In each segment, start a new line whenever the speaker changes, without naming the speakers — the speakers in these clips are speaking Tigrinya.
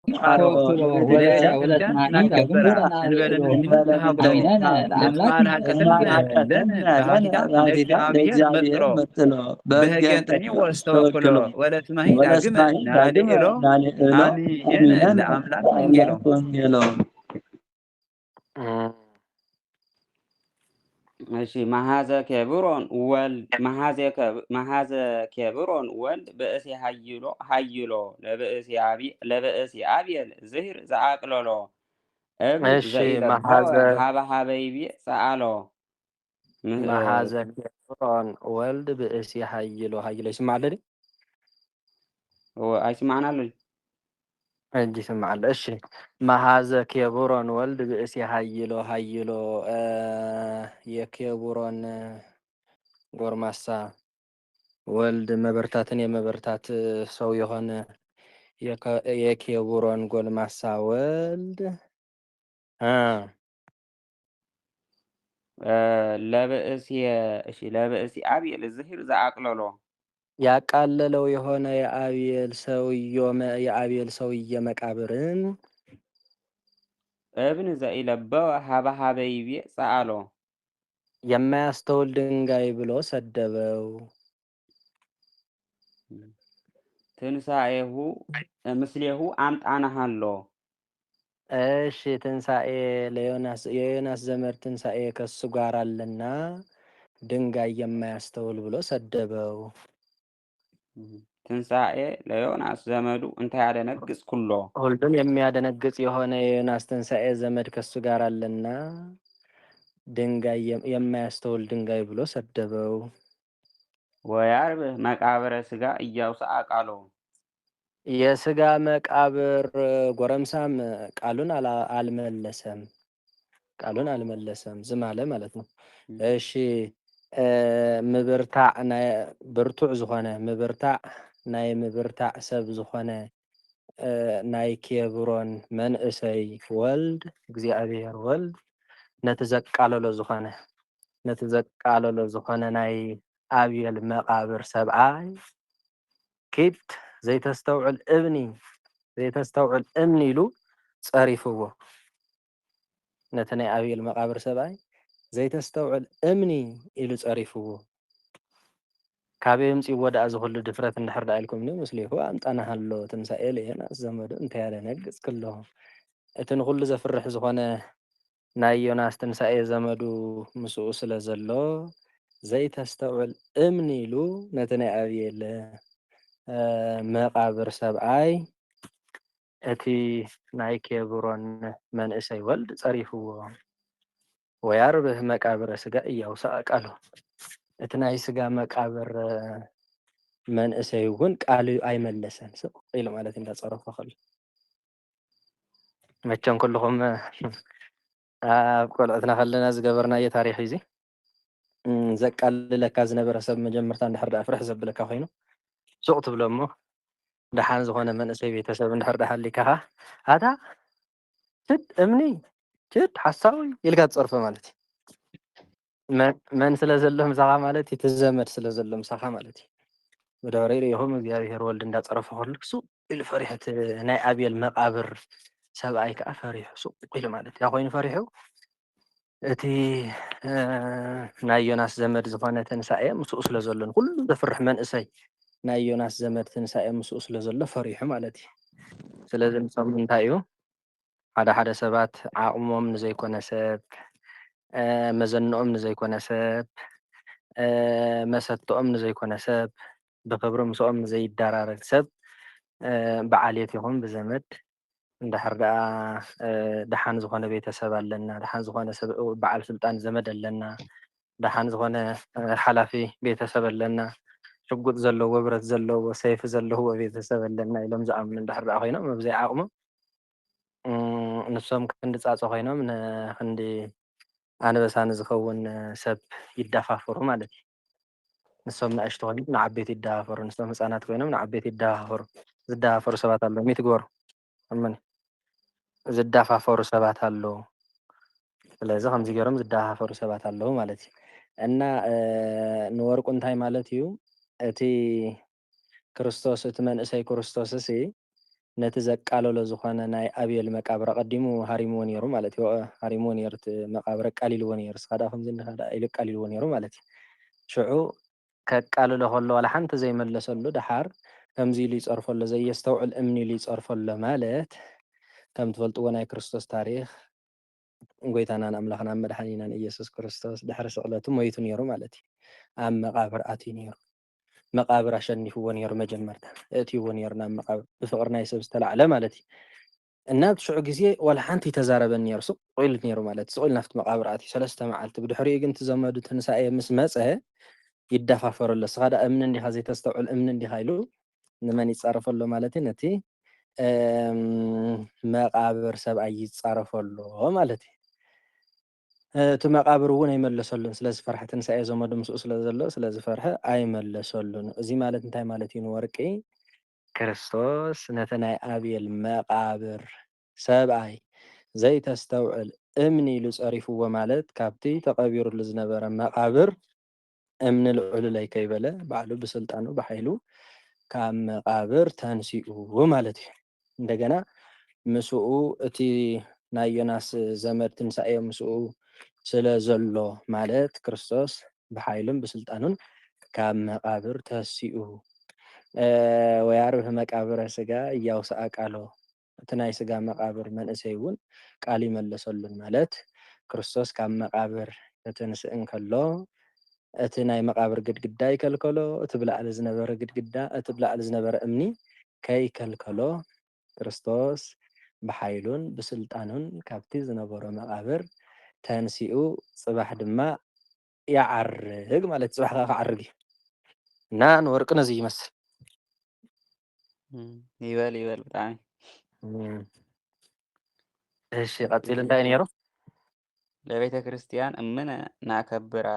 ተወክሎ ወለት ማኒ ዳግም አይነን ለአምላክ
ለእግዚአብሔር መጥሎ በህገንተኒ ወስተወክሎ ወለት ማሂ ዳግም ናኒ ኢሎ አሚየን ለአምላክ ወንጌሎ
እሺ መሃዘ ኬብሮን ወልድ ብእሲ ሃይሎ ለብእሲ አብየል ዝህር ዘአቅለሎ
እሺ
ሃበሃበይቢ ሰአሎ
መሃዘ ኬብሮን ወልድ ብእሲ ሃይሎ ይስማዕ አለ
አይስማዕናለኝ
እጅ ይስማዕ። እሺ መሃዘ ኬብሮን ወልድ ብእሲ ሃይሎ የኬብሮን ጎርማሳ ወልድ መበርታትን የመበርታት ሰው የሆነ የኬብሮን ጎልማሳ ወልድ
ለብእሲ አብየል ዝህር ዘአቅለሎ
ያቃለለው የሆነ የአብየል ሰውዬ መቃብርን
እብን ዘኢለበወ ሃበሃበይቤ ሰአሎ
የማያስተውል ድንጋይ ብሎ ሰደበው።
ትንሣኤሁ ምስሌሁ አምጣናሃሎ
እሺ ትንሣኤ የዮናስ ዘመድ ትንሣኤ ከሱ ጋር አለና ድንጋይ የማያስተውል ብሎ ሰደበው።
ትንሣኤ ለዮናስ ዘመዱ እንታይ ያደነግጽ ኩሎ
ሁሉም የሚያደነግጽ የሆነ የዮናስ ትንሣኤ ዘመድ ከሱ ጋር አለና ድንጋይ የማያስተውል ድንጋይ ብሎ ሰደበው።
ወያርብህ መቃብረ ስጋ እያውስአ ቃሎ
የስጋ መቃብር ጎረምሳም ቃሉን አልመለሰም ዝም አለ ማለት ነው። እሺ ምብርታዕ ብርቱዕ ዝኾነ ናይ ምብርታዕ ሰብ ዝኾነ ናይ ኬብሮን መንእሰይ ወልድ እግዚአብሔር ወልድ ነቲ ዘቃለሎ ዝኾነ ናይ አብየል መቃብር ሰብኣይ ኪድ ዘይተስተውዕል እምኒ ኢሉ ፀሪፍዎ። ነቲ ናይ አብየል መቃብር ሰብኣይ ዘይተስተውዕል እምኒ ኢሉ ፀሪፍዎ። ካበይ ምፂዎ ዳኣ ዝኩሉ ድፍረት እንድሕር ዳ ኢልኩም ምስሌሁ አምጣናሃሎ ትንሣኤ ለዮናስ ዘመዱ እንታይ ያደነግጽ ክሎ እቲ ንኩሉ ዘፍርሕ ዝኾነ ናይ ዮናስ ትንሣኤ ዘመዱ ምስኡ ስለ ዘሎ ዘይተስተውዕል እምኒ ኢሉ ነቲ ናይ አብየል መቃብር ሰብኣይ እቲ ናይ ኬብሮን መንእሰይ ወልድ ፀሪፍዎ። ወያርብህ መቃብረ ስጋ እያውስአ ቃሎ እቲ ናይ ስጋ መቃብር መንእሰይ እውን ቃሉ አይመለሰን ስቕ ኢሉ ማለት እንዳፀረፎ ከሎ መቸም ኩልኩም ኣብ ቆልዕትና ከለና ዝገበርናዮ ታሪክ እዚ ዘቃልለካ ዝነበረ ሰብ መጀመርታ እንድሕር ዳኣ ፍርሕ ዘብለካ ኮይኑ ሱቕ ትብሎ እሞ ደሓን ዝኾነ መንእሰይ ቤተሰብ እንድሕር ዳኣ ሃሊካኻ ኣታ ችድ እምኒ ችድ ሓሳዊ ኢልካ ትፀርፎ ማለት እዩ። መን ስለ ዘሎ ምሳኻ ማለት እዩ ትዘመድ ስለ ዘሎ ምሳኻ ማለት እዩ። ብድሕሪኡ ሪኢኹም እግዚኣብሔር ወልድ እንዳፀረፎ ከሎ ሱቕ ኢሉ ፈሪሑ እቲ ናይ አብየል መቃብር ሰብኣይ ከዓ ፈሪሑ ሱቕ ኢሉ ማለት እዩ። ኮይኑ ፈሪሑ እቲ ናይ ዮናስ ዘመድ ዝኾነ ትንሣኤ ምስኡ ስለ ዘሎ ኩሉ ዘፍርሕ መንእሰይ ናይ ዮናስ ዘመድ ትንሣኤ ምስኡ ስለ ዘሎ ፈሪሑ ማለት እዩ። ስለዚ ንሶም እንታይ እዩ ሓደ ሰባት ዓቕሞም ንዘይኮነ ሰብ መዘንኦም ንዘይኮነ ሰብ መሰትኦም ንዘይኮነ ሰብ ብክብሪ ምስኦም ንዘይደራረግ ሰብ ብዓልየት ይኹን ብዘመድ እንድሕር ዳኣ ደሓን ዝኾነ ቤተሰብ ኣለና ደሓን ዝኾነ ሰብ በዓል ስልጣን ዘመድ ኣለና ደሓን ዝኾነ ሓላፊ ቤተሰብ ኣለና ሽጉጥ ዘለዎ ብረት ዘለዎ ሰይፊ ዘለዎ ቤተሰብ ኣለና ኢሎም ዝኣምኑ እንድሕር ዳኣ ኮይኖም ኣብዘይ ዓቕሞም ንሶም ክንዲ ፃፀ ኮይኖም ንክንዲ ኣንበሳ ንዝኸውን ሰብ ይዳፋፈሩ ማለት እዩ። ንሶም ንእሽቲ ኮይኖም ንዓበይቲ ይዳፋፈሩ ንሶም ህፃናት ኮይኖም ንዓበይቲ ይዳፋፈሩ ዝዳፋፈሩ ሰባት ኣለዉ ሚትግበሩ እመኒ ዝዳፋፈሩ ሰባት ኣለዉ። ስለዚ ከምዚ ገይሮም ዝዳፋፈሩ ሰባት ኣለዉ ማለት እዩ እና ንወርቁ እንታይ ማለት እዩ እቲ ክርስቶስ እቲ መንእሰይ ክርስቶስ እሲ نتزقالو زخانة ناي أبيل مقابر قديمو هاريمو نيرو مالتي هاريمو نيرت مقابر قليلو نير سخدا خمزن هذا إلو قليلو نيرو مالتي شعو كقالو لهولو ولا حنت زي ملسلو دحار كمزي لي صرفلو زي يستوعل أمني لي صرفلو مالت كم تفلطو ناي كريستوس تاريخ ጎይታናን ኣምላኽናን መድሓኒናን ኢየሱስ ክርስቶስ ድሕሪ ስቕለቱ ሞይቱ ነይሩ ማለት እዩ ኣብ መቃብር ኣትዩ ነይሩ መቃብር ኣሸኒፍዎ ነይሩ መጀመርታ እትይዎ ነይሩ ናብ መቃብር ብፍቅሪ ናይ ሰብ ዝተላዕለ ማለት እዩ እና ብሽዑ ግዜ ዋላ ሓንቲ ተዛረበን ነይሩ ስቕ ኢሉ ነይሩ ማለት ስቕ ኢሉ ናብቲ መቃብር ኣትዩ 3 መዓልቲ ብድሕሪኡ ግን ትዘመዱ ትንሳኤ ምስ መፀ ይዳፋፈረሎ ስኻዳ እምኒ እንዲኻ ዘይተስተውዕል እምኒ እንዲኻ ኢሉ ንመን ይፃረፈሎ ማለት እዩ ነቲ መቃብር ሰብኣይ ይፃረፈሎ ማለት እዩ እቲ መቃብር እውን ኣይመለሰሉን ስለዚ ፈርሐ ትንሳኤ ዘመዱ ምስኡ ስለ ዘሎ ስለዚ ፈርሐ ኣይመለሰሉን እዚ ማለት እንታይ ማለት እዩ ወርቂ ክርስቶስ ነቲ ናይ ኣብየል መቃብር ሰብኣይ ዘይተስተውዕል እምኒ ኢሉ ፀሪፍዎ ማለት ካብቲ ተቐቢሩሉ ዝነበረ መቃብር እምኒ ልዑሉለይ ከይበለ ባዕሉ ብስልጣኑ ብሓይሉ ካብ መቃብር ተንሲኡ ማለት እዩ እንደገና ምስኡ እቲ ናይ ዮናስ ዘመድ ትንሳኤ ምስኡ ስለ ዘሎ ማለት ክርስቶስ ብሓይሉን ብስልጣኑን ካብ መቃብር ተሲኡ ወያርህ መቃብረ ስጋ እያውስኣ ቃሎ እቲ ናይ ስጋ መቃብር መንእሰይ እውን ቃል ይመለሰሉን ማለት ክርስቶስ ካብ መቃብር ከተንስእ እንከሎ እቲ ናይ መቃብር ግድግዳ ይከልከሎ እቲ ብላዕሊ ዝነበረ ግድግዳ እቲ ብላዕሊ ዝነበረ እምኒ ከይከልከሎ ክርስቶስ ብሓይሉን ብስልጣኑን ካብቲ ዝነበሮ መቃብር ተንሲኡ ፅባሕ ድማ ይዓርግ ማለት ፅባሕ ክዓርግ እዩ እና ንወርቂ ነዚ ይመስል
ይበል ብጣዕሚ
እሺ ቀፂል እንታይ ነይሩ
ለቤተ ክርስቲያን እምነ ናከብራ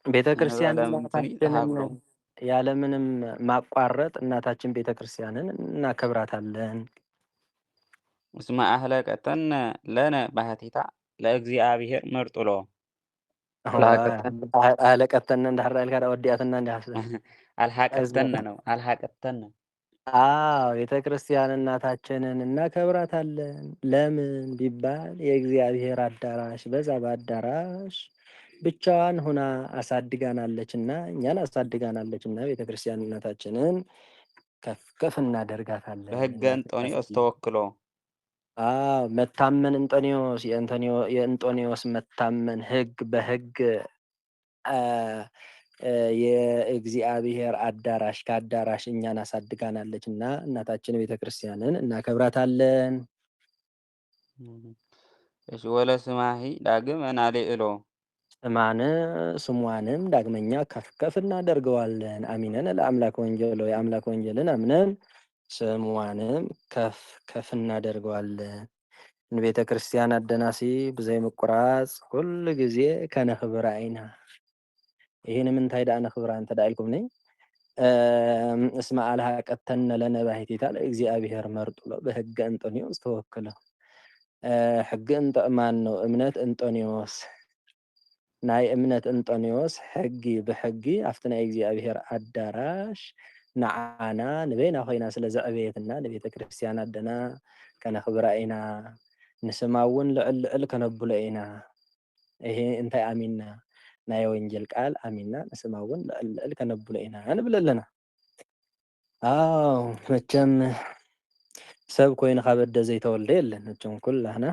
ቤተ ክርስቲያን እናታችንን ያለምንም ማቋረጥ እናታችን ቤተ ክርስቲያንን እናከብራታለን
እስመ አህለቀተነ ለነ ባህቲታ ለእግዚአብሔር መርጡሎ
አህለቀተነ እንዳሕር ኢልካ ወዲያትና እንዳሕር
አልሐቀተነ ነው አልሐቀተነ
ቤተ ክርስቲያን እናታችንን እናከብራታለን ለምን ቢባል የእግዚአብሔር አዳራሽ በዛ በአዳራሽ ብቻዋን ሁና አሳድጋናለችና እኛን አሳድጋናለችና ቤተ ክርስቲያን እናታችንን ከፍ ከፍ እናደርጋታለን
በሕገ እንጦንዮስ ተወክሎ
መታመን እንጦንዮስ የእንጦንዮስ መታመን ሕግ በሕግ የእግዚአብሔር አዳራሽ ከአዳራሽ እኛን አሳድጋናለች እና እናታችን ቤተ ክርስቲያንን እናከብራታለን
እሺ ወለ ስማሂ ዳግም ናልዕሎ
ስሟንም ዳግመኛ ከፍ ከፍ እናደርገዋለን አሚነን ለአምላክ ወንጌሎ የአምላክ ወንጌልን አምነን ስሟንም ከፍ ከፍ እናደርገዋለን ቤተ ክርስቲያን አደናሲ ብዘይ መቁራጽ ሁሉ ጊዜ ከነኽብራ አይና ይሄን ምን ታይዳ ነኽብራ እንተ ዳልኩም ነኝ እስማ አልሃ ቀተነ ለነባህቲታ ለእግዚአብሔር መርጡሎ በሕገ እንጦንዮስ ተወክሎ ሕግ እንጠማን ነው እምነት እንጦንዮስ ናይ እምነት እንጦንዮስ ሕጊ ብሕጊ ኣብቲ ናይ እግዚአብሔር አዳራሽ ንዓና ንበይና ኮይና ስለ ዘዕበየትና ንቤተ ክርስቲያን አደና ከነኽብራ ኢና ንስማ እውን ልዕል ልዕል ከነብሎ ኢና ይሄ እንታይ አሚንና ናይ ወንጌል ቃል አሚንና ንስማ እውን ልዕል ልዕል ከነብሎ ኢና ንብል ኣለና መቸም ሰብ ኮይኑ ካብ ኣደ ዘይተወልደ የለን መቸም ኩላህና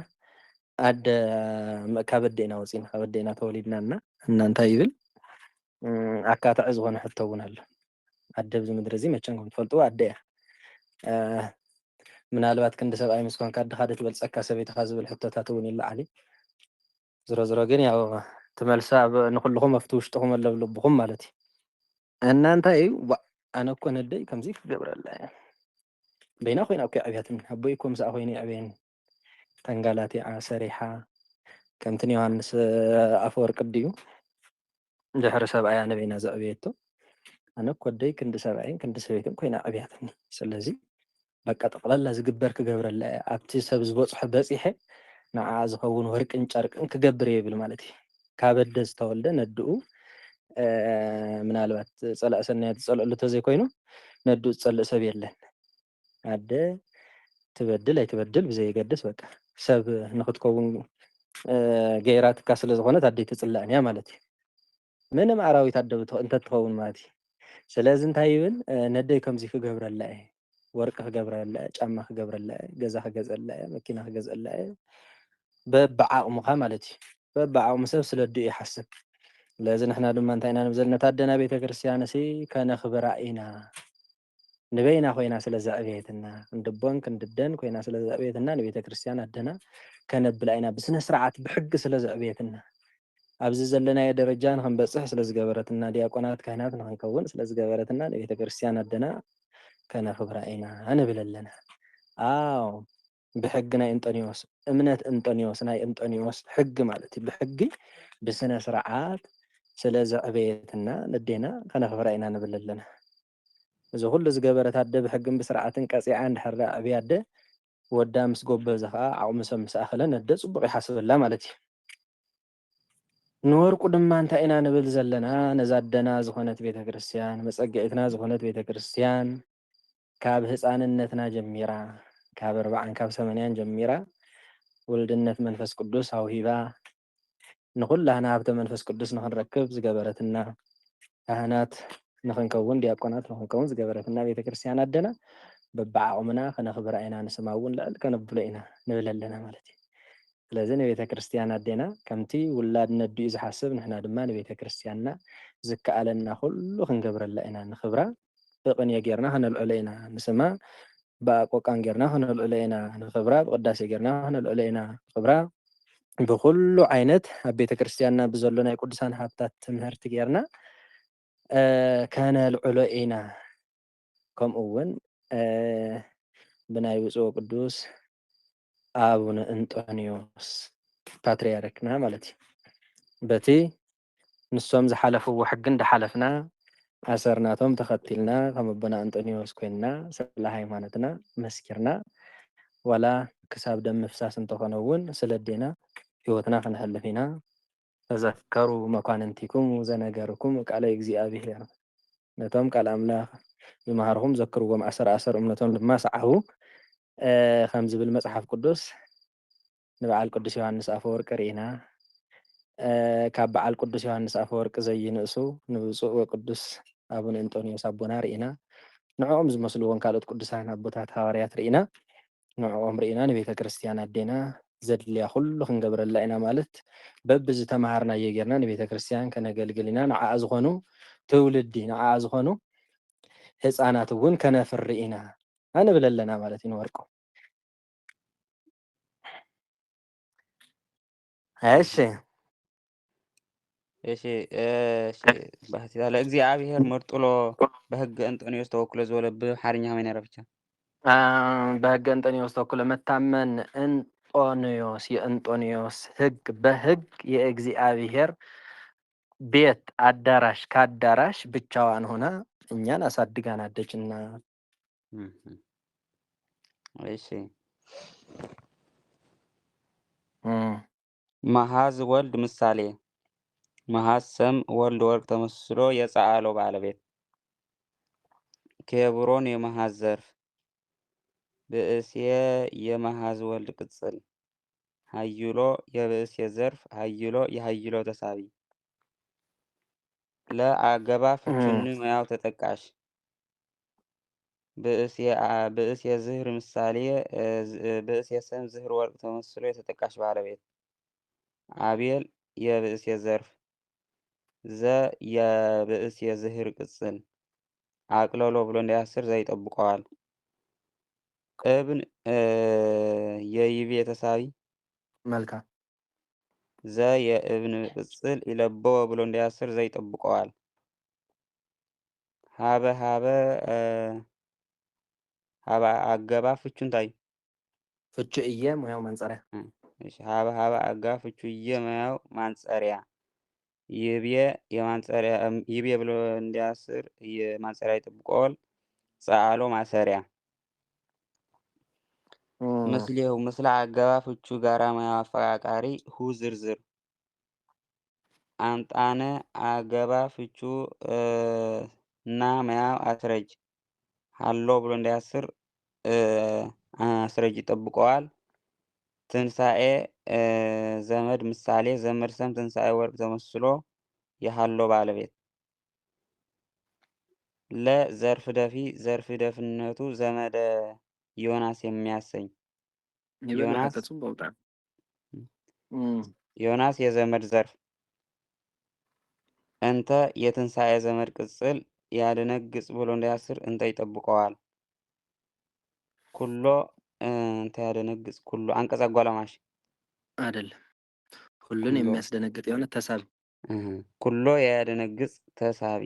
ኣደ ካብ ኣዴና ወፂና ካብ ኣዴና ተወሊድናና እና እንታይ ይብል ኣካታዕ ዝኾነ ሕቶ እውን ኣሎ ኣደ ብዚ ምድሪ እዚ መቸም ከም ትፈልጥዎ ኣደ እያ ምናልባት ክንዲ ሰብኣይ ምስ ኮንካ ኣድኻ ትበልፀካ ሰበይትካ ዝብል ሕቶታት እውን ይለዓል ዝሮ ግን ያው ትመልሳ ንኩልኩም ኣብቲ ውሽጥኩም ኣለብ ልብኩም ማለት እዩ እና እንታይ እዩ ኣነ እኮ ነደይ ከምዚ ክገብረላ በይና ኮይና እኮ ዕብያትን ኣቦይ እኮ ምስኣ ኮይኑ ዕብየን ተንጋላቲዓ ሰሪሓ ከምትን ዮሃንስ ኣፈወርቂ ድዩ ድሕሪ ሰብኣያ ነበይና ዘዕብየቶ ኣነ እኮ ደይ ክንዲ ሰብኣይን ክንዲ ሰበይትን ኮይና ዕብያትኒ ስለዚ በቃ ጠቕላላ ዝግበር ክገብረላ ኣብቲ ሰብ ዝበፅሖ በፂሐ ንዓ ዝኸውን ወርቅን ጨርቅን ክገብር ይብል ማለት እዩ ካብ ኣደ ዝተወልደ ነድኡ ምናልባት ፀላእ ሰናያት ዝፀልአሉ ተዘይኮይኑ ነድኡ ዝፀልእ ሰብ የለን ኣደ ትበድል ኣይትበድል ብዘይ የገድስ በቃ ሰብ ንኽትከውን ገይራትካ ስለ ዝኾነት ኣደይ ትፅላእን እያ ማለት እዩ ምንም ኣራዊት ኣደ እንተትኸውን ማለት እዩ ስለዚ እንታይ ይብል ነደይ ከምዚ ክገብረላ እየ ወርቂ ክገብረላ እየ ጫማ ክገብረላ እየ ገዛ ክገዝአላ እየ መኪና ክገዝአላ እየ በብዓቕሙኻ ማለት እዩ በብዓቕሙ ሰብ ስለ ኣዲኡ ይሓስብ ስለዚ ንሕና ድማ እንታይ ኢና ንብል ዘለና ኣደና ቤተ ክርስቲያን እሲ ከነኽብራ ኢና ንበይና ኮይና ስለ ዘዕብየትና ክንድቦን ክንድደን ኮይና ስለ ዘዕብየትና ንቤተ ክርስቲያን ኣደና ከነብላ ኢና ብስነ ስርዓት ብሕጊ ስለ ዘዕብየትና ኣብዚ ዘለናዮ ደረጃ ንክንበፅሕ ስለ ዝገበረትና ዲያቆናት ካህናት ንክንከውን ስለ ዝገበረትና ንቤተ ክርስቲያን ኣደና ከነኽብራ ኢና ንብል ኣለና ኣዎ ብሕጊ ናይ እንጦኒዎስ እምነት እንጦኒዎስ ናይ እንጦኒዎስ ሕጊ ማለት እዩ ብሕጊ ብስነ ስርዓት ስለ ዘዕብየትና ነዴና ከነኽብራ ኢና ንብል ኣለና እዚ ኩሉ ዝገበረት ኣደ ብሕግን ብስርዓትን ቀፂዓ እንድሕር ዕብያ ኣደ ወዳ ምስ ጎበዘ ከዓ ዓቕሚ ሰብ ምስ ኣኸለ ነደ ፅቡቅ ይሓስበላ ማለት እዩ ንወርቁ ድማ እንታይ ኢና ንብል ዘለና ነዛ ኣደና ዝኾነት ቤተ ክርስቲያን መፀጊዒትና ዝኾነት ቤተ ክርስቲያን ካብ ህፃንነትና ጀሚራ ካብ 40 ካብ 80 ጀሚራ ውልድነት መንፈስ ቅዱስ ኣውሂባ ንኩላህና ሃብተ መንፈስ ቅዱስ ንክንረክብ ዝገበረትና ካህናት ንክንከውን ዲያቆናት ንክንከውን ዝገበረትና ቤተ ክርስቲያን ኣደና በብዓቕምና ከነኽብራ ኢና ንስማ እውን ልዕል ከነብሎ ኢና ንብል ኣለና ማለት እዩ ስለዚ ንቤተ ክርስቲያን ኣዴና ከምቲ ውላድ ነዲኡ ዝሓስብ ንሕና ድማ ንቤተ ክርስቲያንና ዝከኣለና ኩሉ ክንገብረላ ኢና ንኽብራ ብቕንየ ጌርና ክነልዕሎ ኢና ንስማ ብኣቆቃን ጌርና ክነልዕሎ ኢና ንኽብራ ብቅዳሴ ጌርና ክነልዕሎ ኢና ንኽብራ ብኩሉ ዓይነት ኣብ ቤተ ክርስቲያንና ብዘሎ ናይ ቅዱሳን ሃብታት ትምህርቲ ጌርና ከነልዕሎ ኢና ከምኡ እውን ብናይ ብፁዕ ቅዱስ ኣቡነ እንጦንዮስ ፓትርያርክና ማለት እዩ በቲ ንሶም ዝሓለፍዎ ሕጊ እንዳሓለፍና ኣሰርናቶም ተኸቲልና ከም ኣቦና እንጦንዮስ ኮይንና ስለ ሃይማኖትና መስኪርና ዋላ ክሳብ ደም ምፍሳስ እንተኾነ እውን ስለ ኣዴና ሂወትና ክነሕልፍ ኢና ተዘከሩ መኳንንቲኩም ዘነገርኩም ቃለ እግዚኣብሔር ነቶም ቃል ኣምላኽ ይመሃርኩም ዘክርዎም ኣሰር እምነቶም ድማ ሰዓቡ ከም ዝብል መፅሓፍ ቅዱስ ንበዓል ቅዱስ ዮሃንስ ኣፈወርቂ ርኢና ካብ በዓል ቅዱስ ዮሃንስ ኣፈወርቂ ዘይንእሱ ንብፁዕ ወቅዱስ ኣቡነ እንጦንዮስ ኣቦና ርኢና ንዕኦም ዝመስልዎን ካልኦት ቅዱሳን ኣቦታት ሃዋርያት ርኢና ንዕኦም ርኢና ንቤተ ክርስቲያን ኣዴና ዘድልያ ኩሉ ክንገብረላ ኢና ማለት በቢ ዝተምሃርናዮ ጌርና ንቤተ ክርስቲያን ከነገልግል ኢና ንዓዓ ዝኾኑ ትውልዲ ንዓዓ ዝኾኑ ህፃናት እውን ከነፍሪ ኢና ንብል ኣለና ማለት እዩ ንወርቁ እሺ
ባህቲታ ለእግዚአብሔር መርጡሎ በህገ እንጦንዮስ ተወክሎ ዝወለ ብሓርኛ ከመይ ነይረ ብቻ
በህገ እንጦንዮስ ተወክሎ መታመን እንጦንዮስ የእንጦንዮስ ህግ በህግ የእግዚአብሔር ቤት አዳራሽ ከአዳራሽ ብቻዋን ሆና እኛን አሳድጋናለችና
እሺ መሐዝ ወልድ ምሳሌ መሐዝ ሰም ወልድ ወርቅ ተመስሎ የፀዓለው ባለቤት ኬብሮን የመሐዝ ዘርፍ ብእስየ የመሐዝ ወልድ ቅጽል ሀይሎ የብእስየ ዘርፍ ሀይሎ የሀይሎ ተሳቢ ለአገባ ፍቹን መያው ተጠቃሽ ብእስየ ዝህር ምሳሌ ብእስየ ሰም ዝህር ወርቅ ተመስሎ የተጠቃሽ ባለቤት አቤል የብእስየ ዘርፍ ዘ የብእስየ ዝህር ቅጽል አቅለሎ ብሎ እንዳያስር ዘይጠብቀዋል እብን የይቤ ተሳቢ
መልካም
ዘ የእብን ቅጽል ይለበው ብሎ እንዳያስር ዘይጠብቀዋል ሀበ አገባ ፍቹ እንታይ
ፍቹ እየ ሙያው ማንጸሪያ
እሺ ሀበ አገባ ፍቹ እየ ሙያው ማንጸሪያ ይብየ ብሎ እንዲያስር የማንጸሪያ ይጠብቀዋል ጸአሎ ማሰሪያ መስሊው መስላ አገባ ፍቹ ጋራ ሙያው አፈቃቃሪ ሁ ዝርዝር አምጣነ አገባ ፍቹ እና ሙያው አስረጅ ሀሎ ብሎ እንዲያስር አስረጅ ይጠብቀዋል። ትንሣኤ ዘመድ ምሳሌ ዘመድ ሰም ትንሣኤ ወርቅ ተመስሎ የሃሎ ባለቤት ለዘርፍ ደፊ ዘርፍ ደፍነቱ ዘመደ ዮናስ የሚያሰኝ ዮናስ ዮናስ የዘመድ ዘርፍ እንተ የትንሣኤ ዘመድ ቅጽል ያደነግጽ ብሎ እንዳያስር እንተ ይጠብቀዋል። ኩሎ እንተ ያደነግጽ ኩሎ አንቀጸ አጓላማሽ
አይደለም። ሁሉን የሚያስደነግጥ የሆነ ተሳቢ
ኩሎ ያደነግጽ ተሳቢ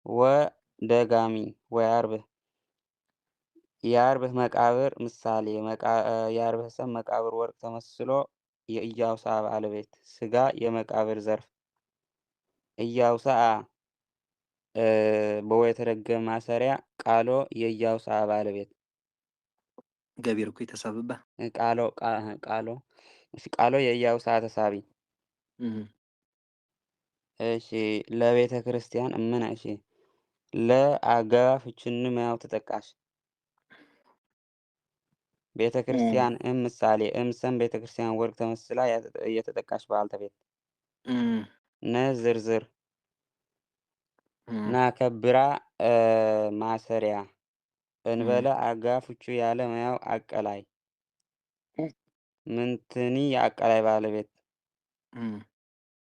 ወደጋሚ ወያርብህ የአርብህ መቃብር ምሳሌ የአርብህ ሰም መቃብር ወርቅ ተመስሎ የኢያውሳ ባለቤት ስጋ የመቃብር ዘርፍ ኢያውሳ በወ የተደገመ ማሰሪያ ቃሎ የኢያውሳ ባለቤት
ገቢር እኮ የተሳብባ
ቃሎ የኢያውሳ ተሳቢ እሺ ለቤተ ክርስቲያን ምን እሺ ለአጋፍ ፍችን ማያው ተጠቃሽ ቤተ ክርስቲያን ምሳሌ ሰም ቤተ ክርስቲያን ወርቅ ተመስላ የተጠቃሽ ባልተቤት ዝርዝር ና ከብራ ማሰሪያ እንበለ አጋፍቹ ያለ ማያው አቀላይ ምንትኒ የአቀላይ ባለቤት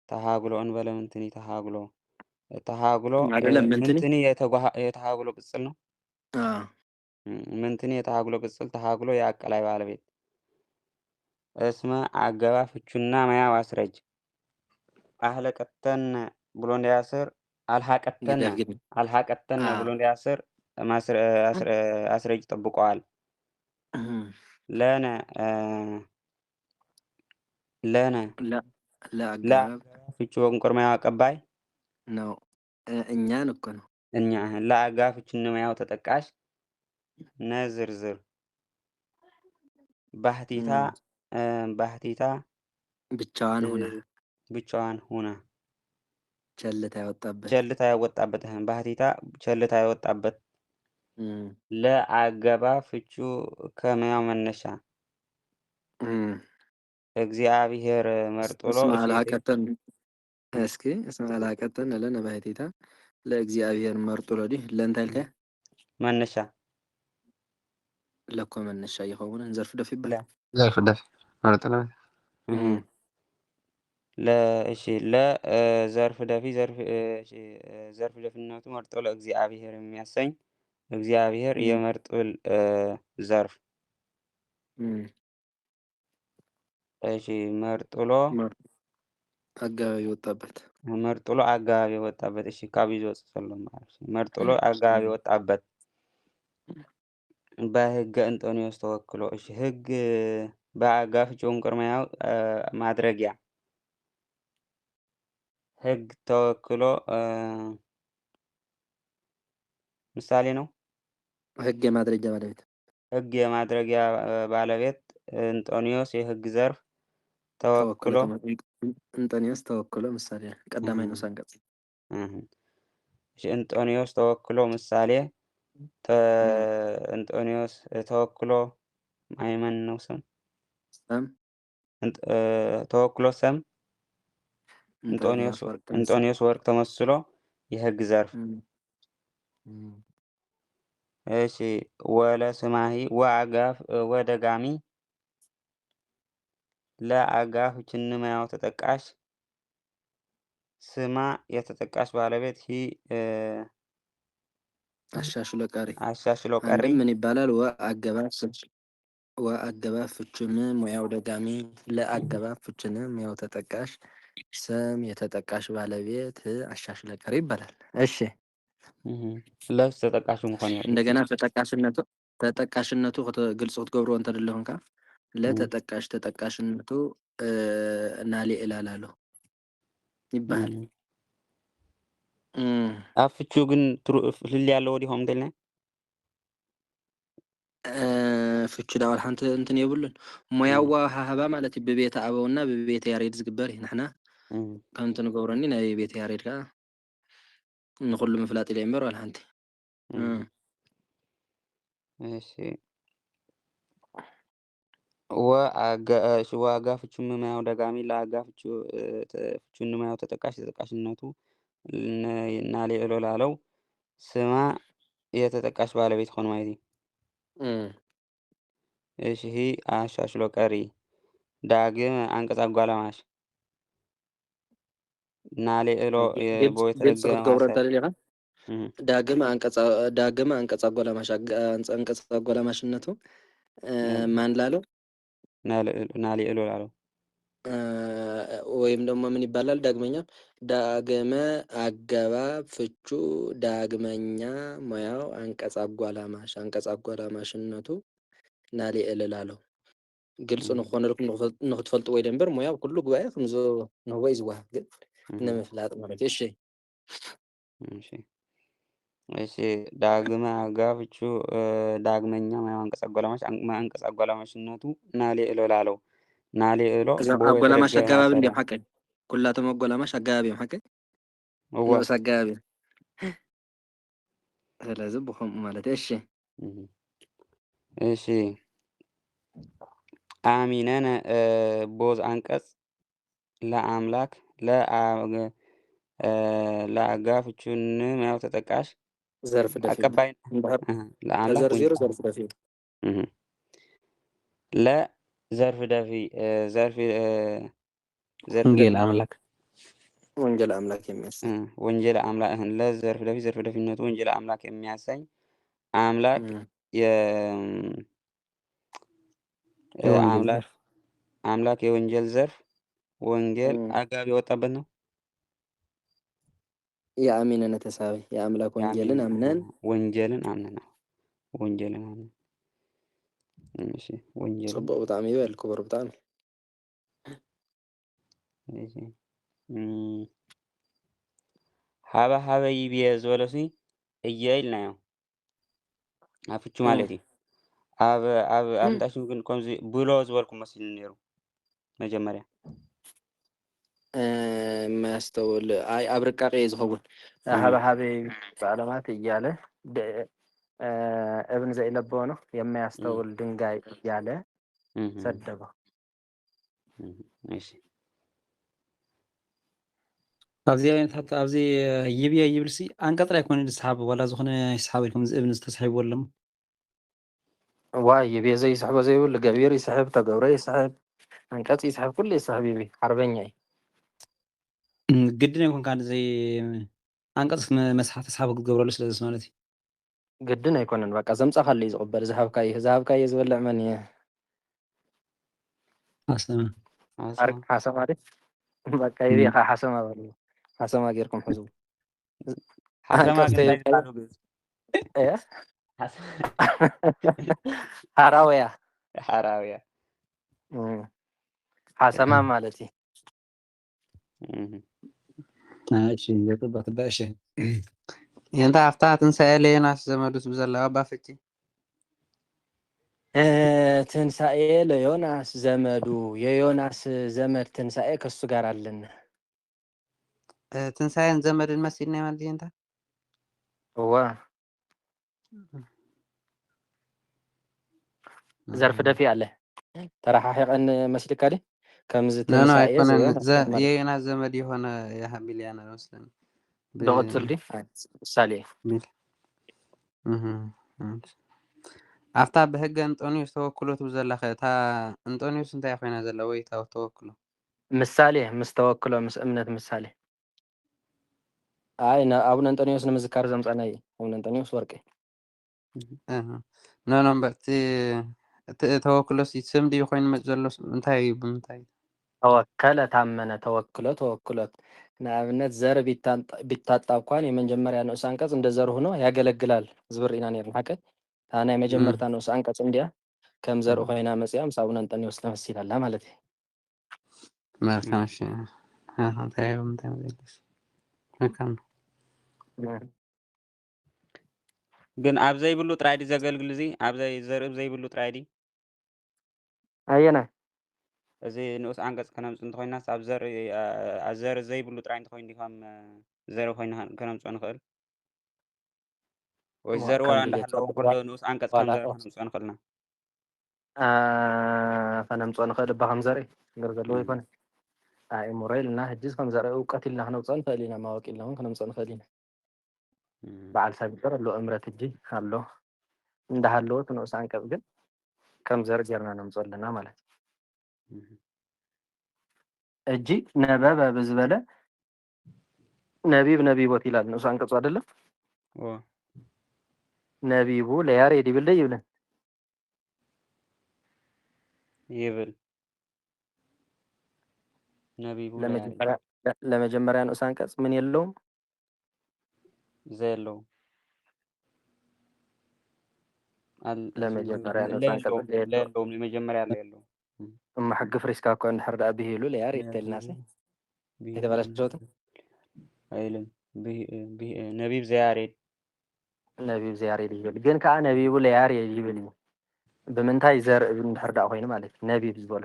ተሃግሎ እንበለ ምንትኒ ተሃግሎ
አይደለም
ምንትኒ የተሃግሎ ቅጽል ነው። ምንትኒ የተሃግሎ ቅጽል ተሃግሎ የአቀላይ ባለቤት እስመ አገባ ፍቹና ማያው አስረጅ አህለቀተን ብሎ እንዲያስር አልሃቀተን ብሎ እንዲያስር አስረጅ ጠብቀዋል። ለነ ፍቹ ወንቆር ማያው አቀባይ
ነው። እኛን እኮ ነው
እኛ ለአጋ ፍቹን ማያው ተጠቃሽ ነዝርዝር ባህቲታ ብቻዋን ሆና ቸልታ ያወጣበት ባህቲታ ቸልታ ያወጣበት ለአገባ ፍቹ ከማያው መነሻ እግዚአብሔር መርጦሎ
እስመ አልሃቀተን ለነ ባህቲታ ለእግዚአብሔር መርጦሎ ዲ ለንታልከ
መነሻ
ለኮ መነሻ ይኸውነ ዘርፍ ደፍ ይባላል።
ዘርፍ ደፍ ማለት ነው።
ለእሺ ለዘርፍ ደፊ ዘርፍ ደፍነቱ መርጦ ለእግዚአብሔር የሚያሰኝ እግዚአብሔር የመርጡል ዘርፍ እሺ መርጦሎ
አጋባቢ ወጣበት
መርጦሎ አጋባቢ ወጣበት እሺ ካቢዞ ጽፈለም ማለት መርጦሎ አጋባቢ ወጣበት በህገ እንጦንዮስ ተወክሎ እሺ ህግ በአጋፍ ጮንቆር ማያው ማድረጊያ ህግ ተወክሎ ምሳሌ ነው።
ህግ የማድረጊያ
ባለቤት እንጦንዮስ የህግ ዘርፍ ተወክሎ
እንጦንዮስ ተወክሎ ምሳሌ ቀዳማይ ነው አንቀጽ
እሺ እንጦንዮስ ተወክሎ ምሳሌ እንጦንዮስ ተወክሎ ማይመን ነው ስም ተወክሎ ሰም እንጦንዮስ ወርቅ ተመስሎ የህግ ዘርፍ እሺ ወለ ስማሂ ወአጋፍ ወደጋሚ ለአጋፍ ችንማያው ተጠቃሽ ስማ የተጠቃሽ ባለቤት
አሻሽሎ
ቀሪ
ምን ይባላል? ወአገባብ ፍቹን ሙያው ደጋሚ ለአገባብ ፍቹን ሙያው ተጠቃሽ ስም የተጠቃሽ ባለቤት አሻሽሎ ቀሪ ይባላል። እሺ
ለስ ተጠቃሽ መሆን
እንደገና ተጠቃሽነቱ ግልጽ ትገብሮ እንተ ደለሁንካ ተጠቃሽነቱ ናሊ እላላሉ ይባላል።
አፍቹ ግን ፍልል ያለው ወዲ ሆም ደልና
ፍቹ ዳውል ሓንቲ እንትን የብሉን ሙያዋ ሃሃባ ማለት በቤተ አበውና በቤተ ያሬድ ዝግበር ንሕና ከምቲ ንገብሮኒ ናይ ቤተ ያሬድ ካ ንኩሉ ምፍላጥ ኢለ እምበር ዋላ ሓንቲ
እሺ ዋጋ ፍቹን ማያው ደጋሚ ለአጋ ፍቹን ማያው ተጠቃሽነቱ ናሊ እሎ ላለው ስማ የተጠቃሽ ባለቤት ሆኖ ማለት ነው። እሺ አሻሽሎ ቀሪ ዳግም አንቀጽ አጓላማሽ ናሊ እሎ ቦይ
ግልጽ
ተረገመ
ክትገብሮ
ማሰር
እንተደሊኻ ዳግም አንቀጽ አጓላማሽ አንቀጽ አጓላማሽነቱ ማን ላለው
ናሊ እሎ ላለው
ወይም ደግሞ ምን ይባላል? ዳግመኛ ዳግመ አገባብ ፍቹ ዳግመኛ ሙያው አንቀጽ አጓላማሽነቱ ናሊ እልላለው ግልጽ ንኾነልኩም ንኽትፈልጡ ወይ ደንበር ሙያው ኩሉ ጉባኤ ከምዞ ንህወ ዝዋሃብ ግን ንምፍላጥ ማለት እሺ
እሺ ዳግመ አገባብ ፍቹ ዳግመኛ ሙያው አንቀጽ አጓላማሽነቱ ናሊ እሎ ላለው ናሊ እሎ
አጓላማሽ አገባብ እንዲም ሐቀ ኩላቶም አጓላማሽ አገባብ እዮም ሐቀ ንኡስ አገባብ ስለዚህ ብኸምኡ ማለት እሺ
እሺ አሚነነ ቦዝ አንቀጽ ለአምላክ ለአጋ ፍቹን ማያው ተጠቃሽ
ዘርፍ ደፊ
አቀባይ ለአምላክ
ተዘርዚሩ ዘርፍ ደፊ
ለዘርፍ ደፊ ዘርፍ
ወንጌል አምላክ
ወንጀል አምላክ የሚያሳይ
ወንጀል አምላክ ለዘርፍ ደፊ ዘርፍ ደፊነቱ ወንጀል አምላክ የሚያሳይ አምላክ አምላክ የወንጀል ዘርፍ ወንጌል አጋቢ የወጣበት ነው።
የአሚነነ ተሳቢ የአምላክ ወንጀልን አምነን
እሺ ወንጀል
ጽቡቅ በጣም ይበል ክቡር በጣም
እሺ ሀበ ይብየ ዝበለሲ እየይል ናዮ አፍቹ ማለት እዩ ኣብ ኣምጣሽን ግን ከምዚ ብሎ ዝበልኩም መስሊ ነይሩ መጀመርያ
ማስተውል አይ አብርቃቄ ዝኸውን ሀበ በዓለማት እያለ እብን ዘይለበው ነው የሚያስተውል ድንጋይ እያለ ሰደበው።
እሺ
ኣብዚ አይነታት ኣብዚ ይብየ ይብልሲ አንቀጽ ላይ ኮነ ዝስሓብ ወላ ዝኾነ ይስሓብ ኢልኩም ዝእብን ዝተሳሒብዎ ኣሎ
ዋይ ይብየ ዘይስሕቦ ዘይብሉ ገቢር ይስሕብ ተገብሮ ይስሕብ አንቀጽ ይስሕብ ኩሉ ይስሕብ ይብየ ሓርበኛ እዩ
ግድን ኣይኮንካ ዘይ አንቀጽ መስሓ ተስሓብ ክትገብረሉ ስለዚ ማለት እዩ
ግድን ኣይኮነን በቃ ዘምፃኻሉ እዩ ዝቕበል ዝሃብካዮ ዝበልዕ መን እየ ሓሰማ ደ በቃ ይብየኻ ሓሰማ በሉ ሓሰማ ጌርኩም ሕዙ ሓራውያ ሓሰማ ማለት እዩ
እሺ የጥባት ባሽ
የንታ አፍታ ትንሣኤ ለዮናስ ዘመዱት ብዘለዋ ባፍቺ
ትንሣኤ ለዮናስ ዘመዱ የዮናስ ዘመድ ትንሣኤ ከሱ ጋር አለን
ትንሣኤን ዘመድን መሲል ነው ማለት የንታ
ዋ ዘርፍ ደፊ አለ ተረሓሒቐን መስሊካ ዲ ከምዚ ትንሣኤ
የዮናስ ዘመድ የሆነ የሃቢልያና መስለን
በቅትል ዲ ምሳሌ
አፍታ በህገ እንጦኒዮስ ተወክሎት ብዘላኸ እታ እንጦኒዮስ እንታይ ኮይና ዘላ ወይ ተወክሎ
ምሳሌ ምስ ተወክሎ ምስ እምነት ምሳሌ አይ አቡነ እንጦኒዮስ ንምዝካር ዘምፃና እዩ አቡነ እንጦኒዮስ ወርቄ
ኖ በቲ ተወክሎስ ስም ድዩ ኮይኑ መፅ ዘሎ እንታይ ብምንታይ
ተወከለ ታመነ ተወክሎት ንኣብነት ዘር ቢታጣብ እንኳን የመጀመሪያ ንኡስ አንቀጽ እንደ ዘር ሆኖ ያገለግላል ዝብል ኢና ነርና ሓቀ ናይ መጀመርታ ንኡስ አንቀጽ እንዲያ ከም ዘርኢ ኮይና መፅያ ምስ አቡነ እንጦኒዮስ ተመሲላ ኣላ ማለት እዩ
መልካም እሺ እንታይ ማለት መልካም
ግን ኣብ ዘይብሉ ጥራይ ዲ ዘገልግል እዚ ኣብ ዘርኢ ዘይብሉ ጥራይ ዲ
ኣየና
እዚ ንኡስ አንቀጽ ከነምፅ እንተኮይናስ ኣብ ዘርኢ ዘይብሉ ጥራይ እንተኮይኑ ከም ዘርኢ ኮይና ከነምፅኦ ንኽእል ወይ ዘርዋ እንዳሃለው ኩሉ ንኡስ አንቀጽ ከም ዘርዋ ከምፅኦ ንኽእልና
ከነምፅኦ ንኽእል ብከም ዘርኢ ነገር ዘለዎ ይኮነ ኣእምሮ ኢልና ሕጂስ ከም ዘርኢ እውቀት ኢልና ክነምፅኦ ንኽእል ኢና ማወቂ ኢልና እውን ክነምፅኦ ንኽእል ኢና በዓል ሰብ ይበር ኣሎ እምረት ሕጂ ኣሎ እንዳሃለዎ እቲ ንኡስ አንቀጽ ግን ከም ዘርኢ ጌርና ነምፅኦ ኣለና ማለት እዩ እጂ ነበበ ብዝበለ ነቢብ ነቢቦት ይላል ንኡስ አንቀጹ አይደለም ነቢቡ ለያሬድ ይብል ይብልን
ይብል ነቢቡ
ለመጀመሪያ ንኡስ አንቀጽ ምን የለውም
ዘለው
ለመጀመሪያ ንኡስ አንቀጽ
የለውም ለመጀመሪያ የለውም
እማ ሕግፍ ሪስካ እኮ እንድሕር ዳኣ ብሂሉ ለያሬድ ተልናሰ የተበላሸውት
አይልም ነቢብ ዘያሬድ
ይብል ግን ከዓ ነቢቡ ለያሬድ ይብል ብምንታይ ዘርኢ እንድሕር ዳኣ ኮይኑ ማለት እዩ ነቢብ ዝበሎ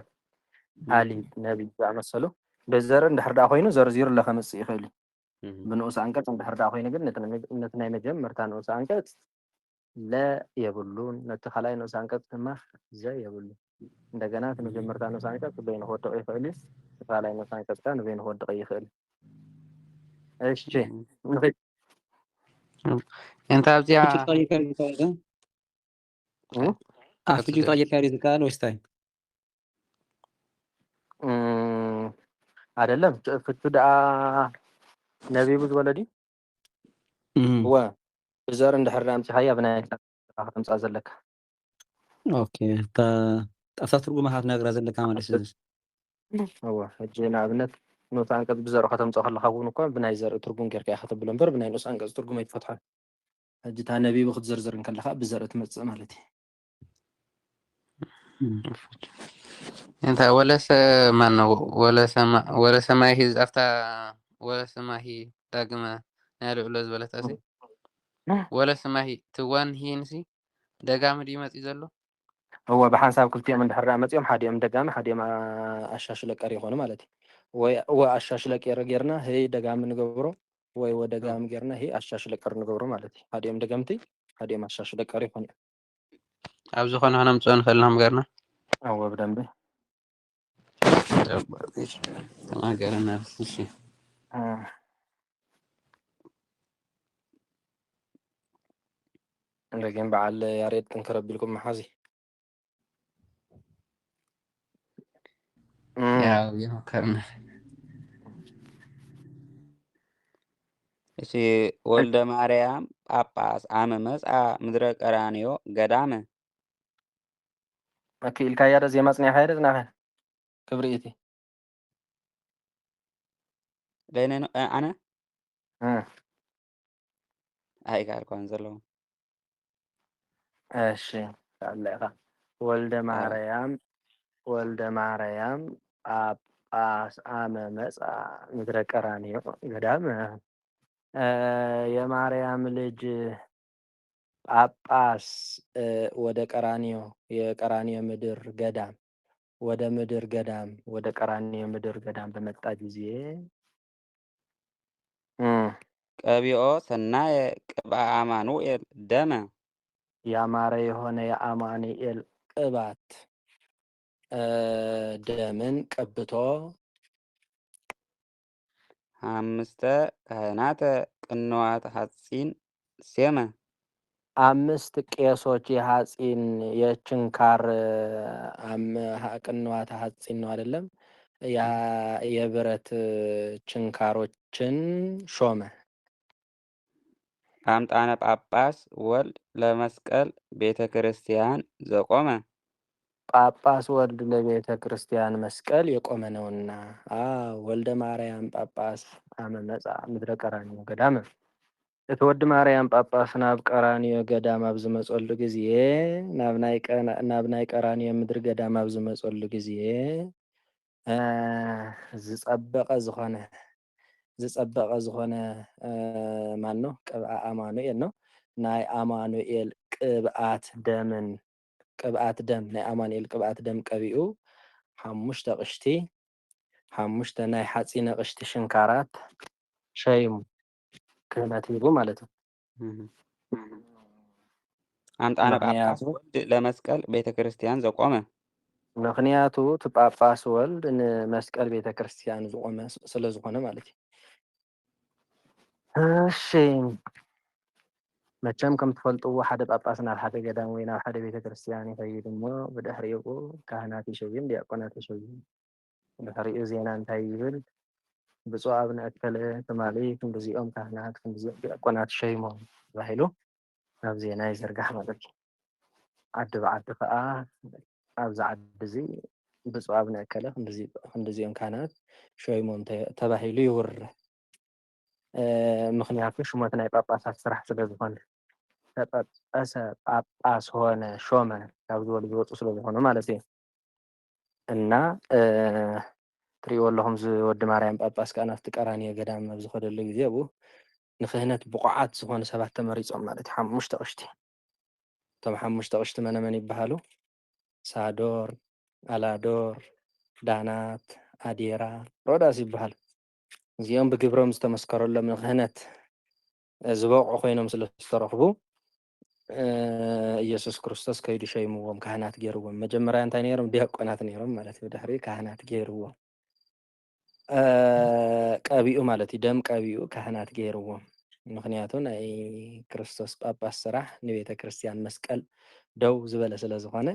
አሊ ነቢብ ዝኣመሰሉ በዘርኢ እንድሕር ዳኣ ኮይኑ ዘርዚሩ ለኸመፅእ ይኽእል እዩ ብንኡስ አንቀጽ እንድሕር ዳኣ ኮይኑ ግን ነቲ ናይ መጀመርታ ንኡስ አንቀጽ ለ የብሉን ነቲ ካልኣይ ንኡስ አንቀጽ ድማ ዘ የብሉን እንደገና እቲ መጀመርታ ንኡስ አንቀጽ በይኑ ክወድቕ ይኽእል እዩ እቲ ካልኣይ ንኡስ አንቀጽ ከዓ ንበይኑ ክወድቕ ይኽእል እሺ ንኸይድ
انت ابزيا
أفجي طاجة كاري ذكال ويستاي
አይደለም ፍቱ ደኣ ነቢቡ ዝወለዲ ወ ብዘር እንድሕር ኣምፂሓያ ብናይ ከምፃ ዘለካ
ኦኬ ኣብታ ትርጉም ሃት ነግራ ዘለካ ማለት እዩ
እወ ሕጂ ንኣብነት ንኡስ አንቀጽ ብዘር ከተምፅኦ ከለካ እውን እኳ ብናይ ዘርኢ ትርጉም ጌርካ ኢኻ ተብሎ እምበር ብናይ ንኡስ አንቀጽ ትርጉም ኣይትፈትሖ ሕጂ እታ ነቢቡ ክትዝርዝር ከለካ ብዘርኢ ትመፅእ ማለት እዩ
انت ولا سماهي افتا ولا سماهي داقما نالو علا زبلت اسي ولا سماهي توان هي نسي دقام دي مات يزلو
هو بحساب كلتيهم من حرام متيهم حديم دقام حديم اشاشلك اري هون مالتي و اشاشلك يرغيرنا هي دقام نغبرو ወይ ወደ ጋም ጌርና ይሄ አሻሽለቀር ንገብሮ ማለት እዩ ሓዲኦም ደገምቲ ሓዲኦም አሻሽለቀር ይኾን
ኣብዚ ኾነ ነምፅኦ ንኽእልናም ገርና
ኣወ ብደንቢ
ተናገረና እሺ
እንደገና በዓል ያሬድ ክንከረብልኩም መሓዚ
ያው ይሞከርና
እሺ ወልደ ማርያም ጳጳስ አመ መጽአ ምድረ ቀራንዮ ገዳመ
አኪል ካያደ ዘማጽንያ ሃይደ ዝናኸ ክብሪቲ
ለኔ አነ አይ ጋር ኮን ዘለው
እሺ አለኻ ወልደ ማርያም ጳጳስ አመ መጽአ ምድረ ቀራንዮ ገዳመ የማርያም ልጅ ጳጳስ ወደ ቀራንዮ የቀራንዮ ምድር ገዳም ወደ ቀራንዮ ምድር ገዳም በመጣ ጊዜ
ቀቢኦ ሰናየ ቅብአ አማኑኤል ደመ
ያማረ የሆነ የአማኑኤል ቅባት ደምን ቀብቶ
አምስተ ካህናተ ቅንዋተ ሐጺን ሴመ
5 ቄሶች የሐጺን የችንካር ቅንዋተ ሐጺን ነው አይደለም ያ የብረት ችንካሮችን ሾመ
አምጣነ ጳጳስ ወልድ ለመስቀል ቤተ ክርስቲያን ዘቆመ
ጳጳስ ወልድ ለቤተ ክርስቲያን መስቀል የቆመ ነውና ወልደ ማርያም ጳጳስ አመ መጽአ ምድረ ቀራንዮ ገዳም እትወድ ማርያም ጳጳስ ናብ ቀራንዮ ገዳም ኣብ ዝመጸሉ ጊዜ ናብ ናይ ቀራንዮ ምድር ገዳም ኣብ ዝመጸሉ ጊዜ ዝጸበቀ ዝኾነ ማን ነው ቅብአ አማኑኤል ነው ናይ አማኑኤል ቅብአት ደም ናይ አማኑኤል ቅብአት ደም ቀቢኡ 5 ቅሽቲ 5 ናይ ሐጺነ ቅሽቲ ሽንካራት ሸይሙ ክህነት ይቡ ማለት ነው
ኣምጣነ
ምክንያቱ
ጳጳስ ወልድ ለመስቀል ቤተ ክርስቲያን ዘቆመ
ምክንያቱ እቲ ጳጳስ ወልድ ንመስቀል ቤተ ክርስቲያን ዝቆመ ስለ ዝኾነ ማለት እዩ። እሺ መቸም ከም ትፈልጥዎ ሓደ ጳጳስ ናብ ሓደ ገዳም ወይ ናብ ሓደ ቤተ ክርስቲያን ይኸይድ እሞ ብድሕሪኡ ካህናት ይሸይም፣ ዲያቆናት ይሸይም። ድሕሪኡ ዜና እንታይ ይብል? ብፁዕ አቡነ እከለ ትማሊ ክንዲዚኦም ካህናት ክንዲዚኦም ዲያቆናት ሸይሞም ተባሂሉ ኣብ ዜና ይዝርጋሕ ማለት እዩ። ዓዲ ብዓዲ ከዓ ኣብዛ ዓዲ እዚ ብፁዕ አቡነ እከለ ክንዲዚኦም ካህናት ሸይሞም ተባሂሉ ይውርህ። ምክንያቱ ሽሞት ናይ ጳጳሳት ስራሕ ስለ ዝኾነ ተጳጳሰ ጳጳስ ሆነ ሾመ ካብ ዝበሉ ዝወፁ ስለ ዝኾኑ ማለት እዩ። እና ትሪእዎ ኣለኹም ወዲ ማርያም ጳጳስ ከዓ ናብቲ ቀራንዮ ገዳም ኣብ ዝኸደሉ ግዜ ኣብኡ ንክህነት ብቑዓት ዝኾኑ ሰባት ተመሪፆም ማለት እዩ። 5 ኣቅሽቲ እቶም 5 ኣቅሽቲ መነመን ይበሃሉ? ሳዶር፣ ኣላዶር፣ ዳናት፣ ኣዴራ፣ ሮዳስ ይበሃሉ። እዚኦም ብግብሮም ዝተመስከረሎም ንክህነት ዝበቕዑ ኮይኖም ስለ ዝተረኽቡ ኢየሱስ ክርስቶስ ከይዱ ሸይምዎም ካህናት ገይርዎም። መጀመርያ እንታይ ነይሮም? ዲያቆናት ነይሮም ማለት እዩ። ድሕሪ ካህናት ገይርዎም ቀቢኡ ማለት እዩ። ደም ቀቢኡ ካህናት ገይርዎም። ምክንያቱ ናይ ክርስቶስ ጳጳስ ስራሕ ንቤተ ክርስቲያን መስቀል ደው ዝበለ ስለ ዝኾነ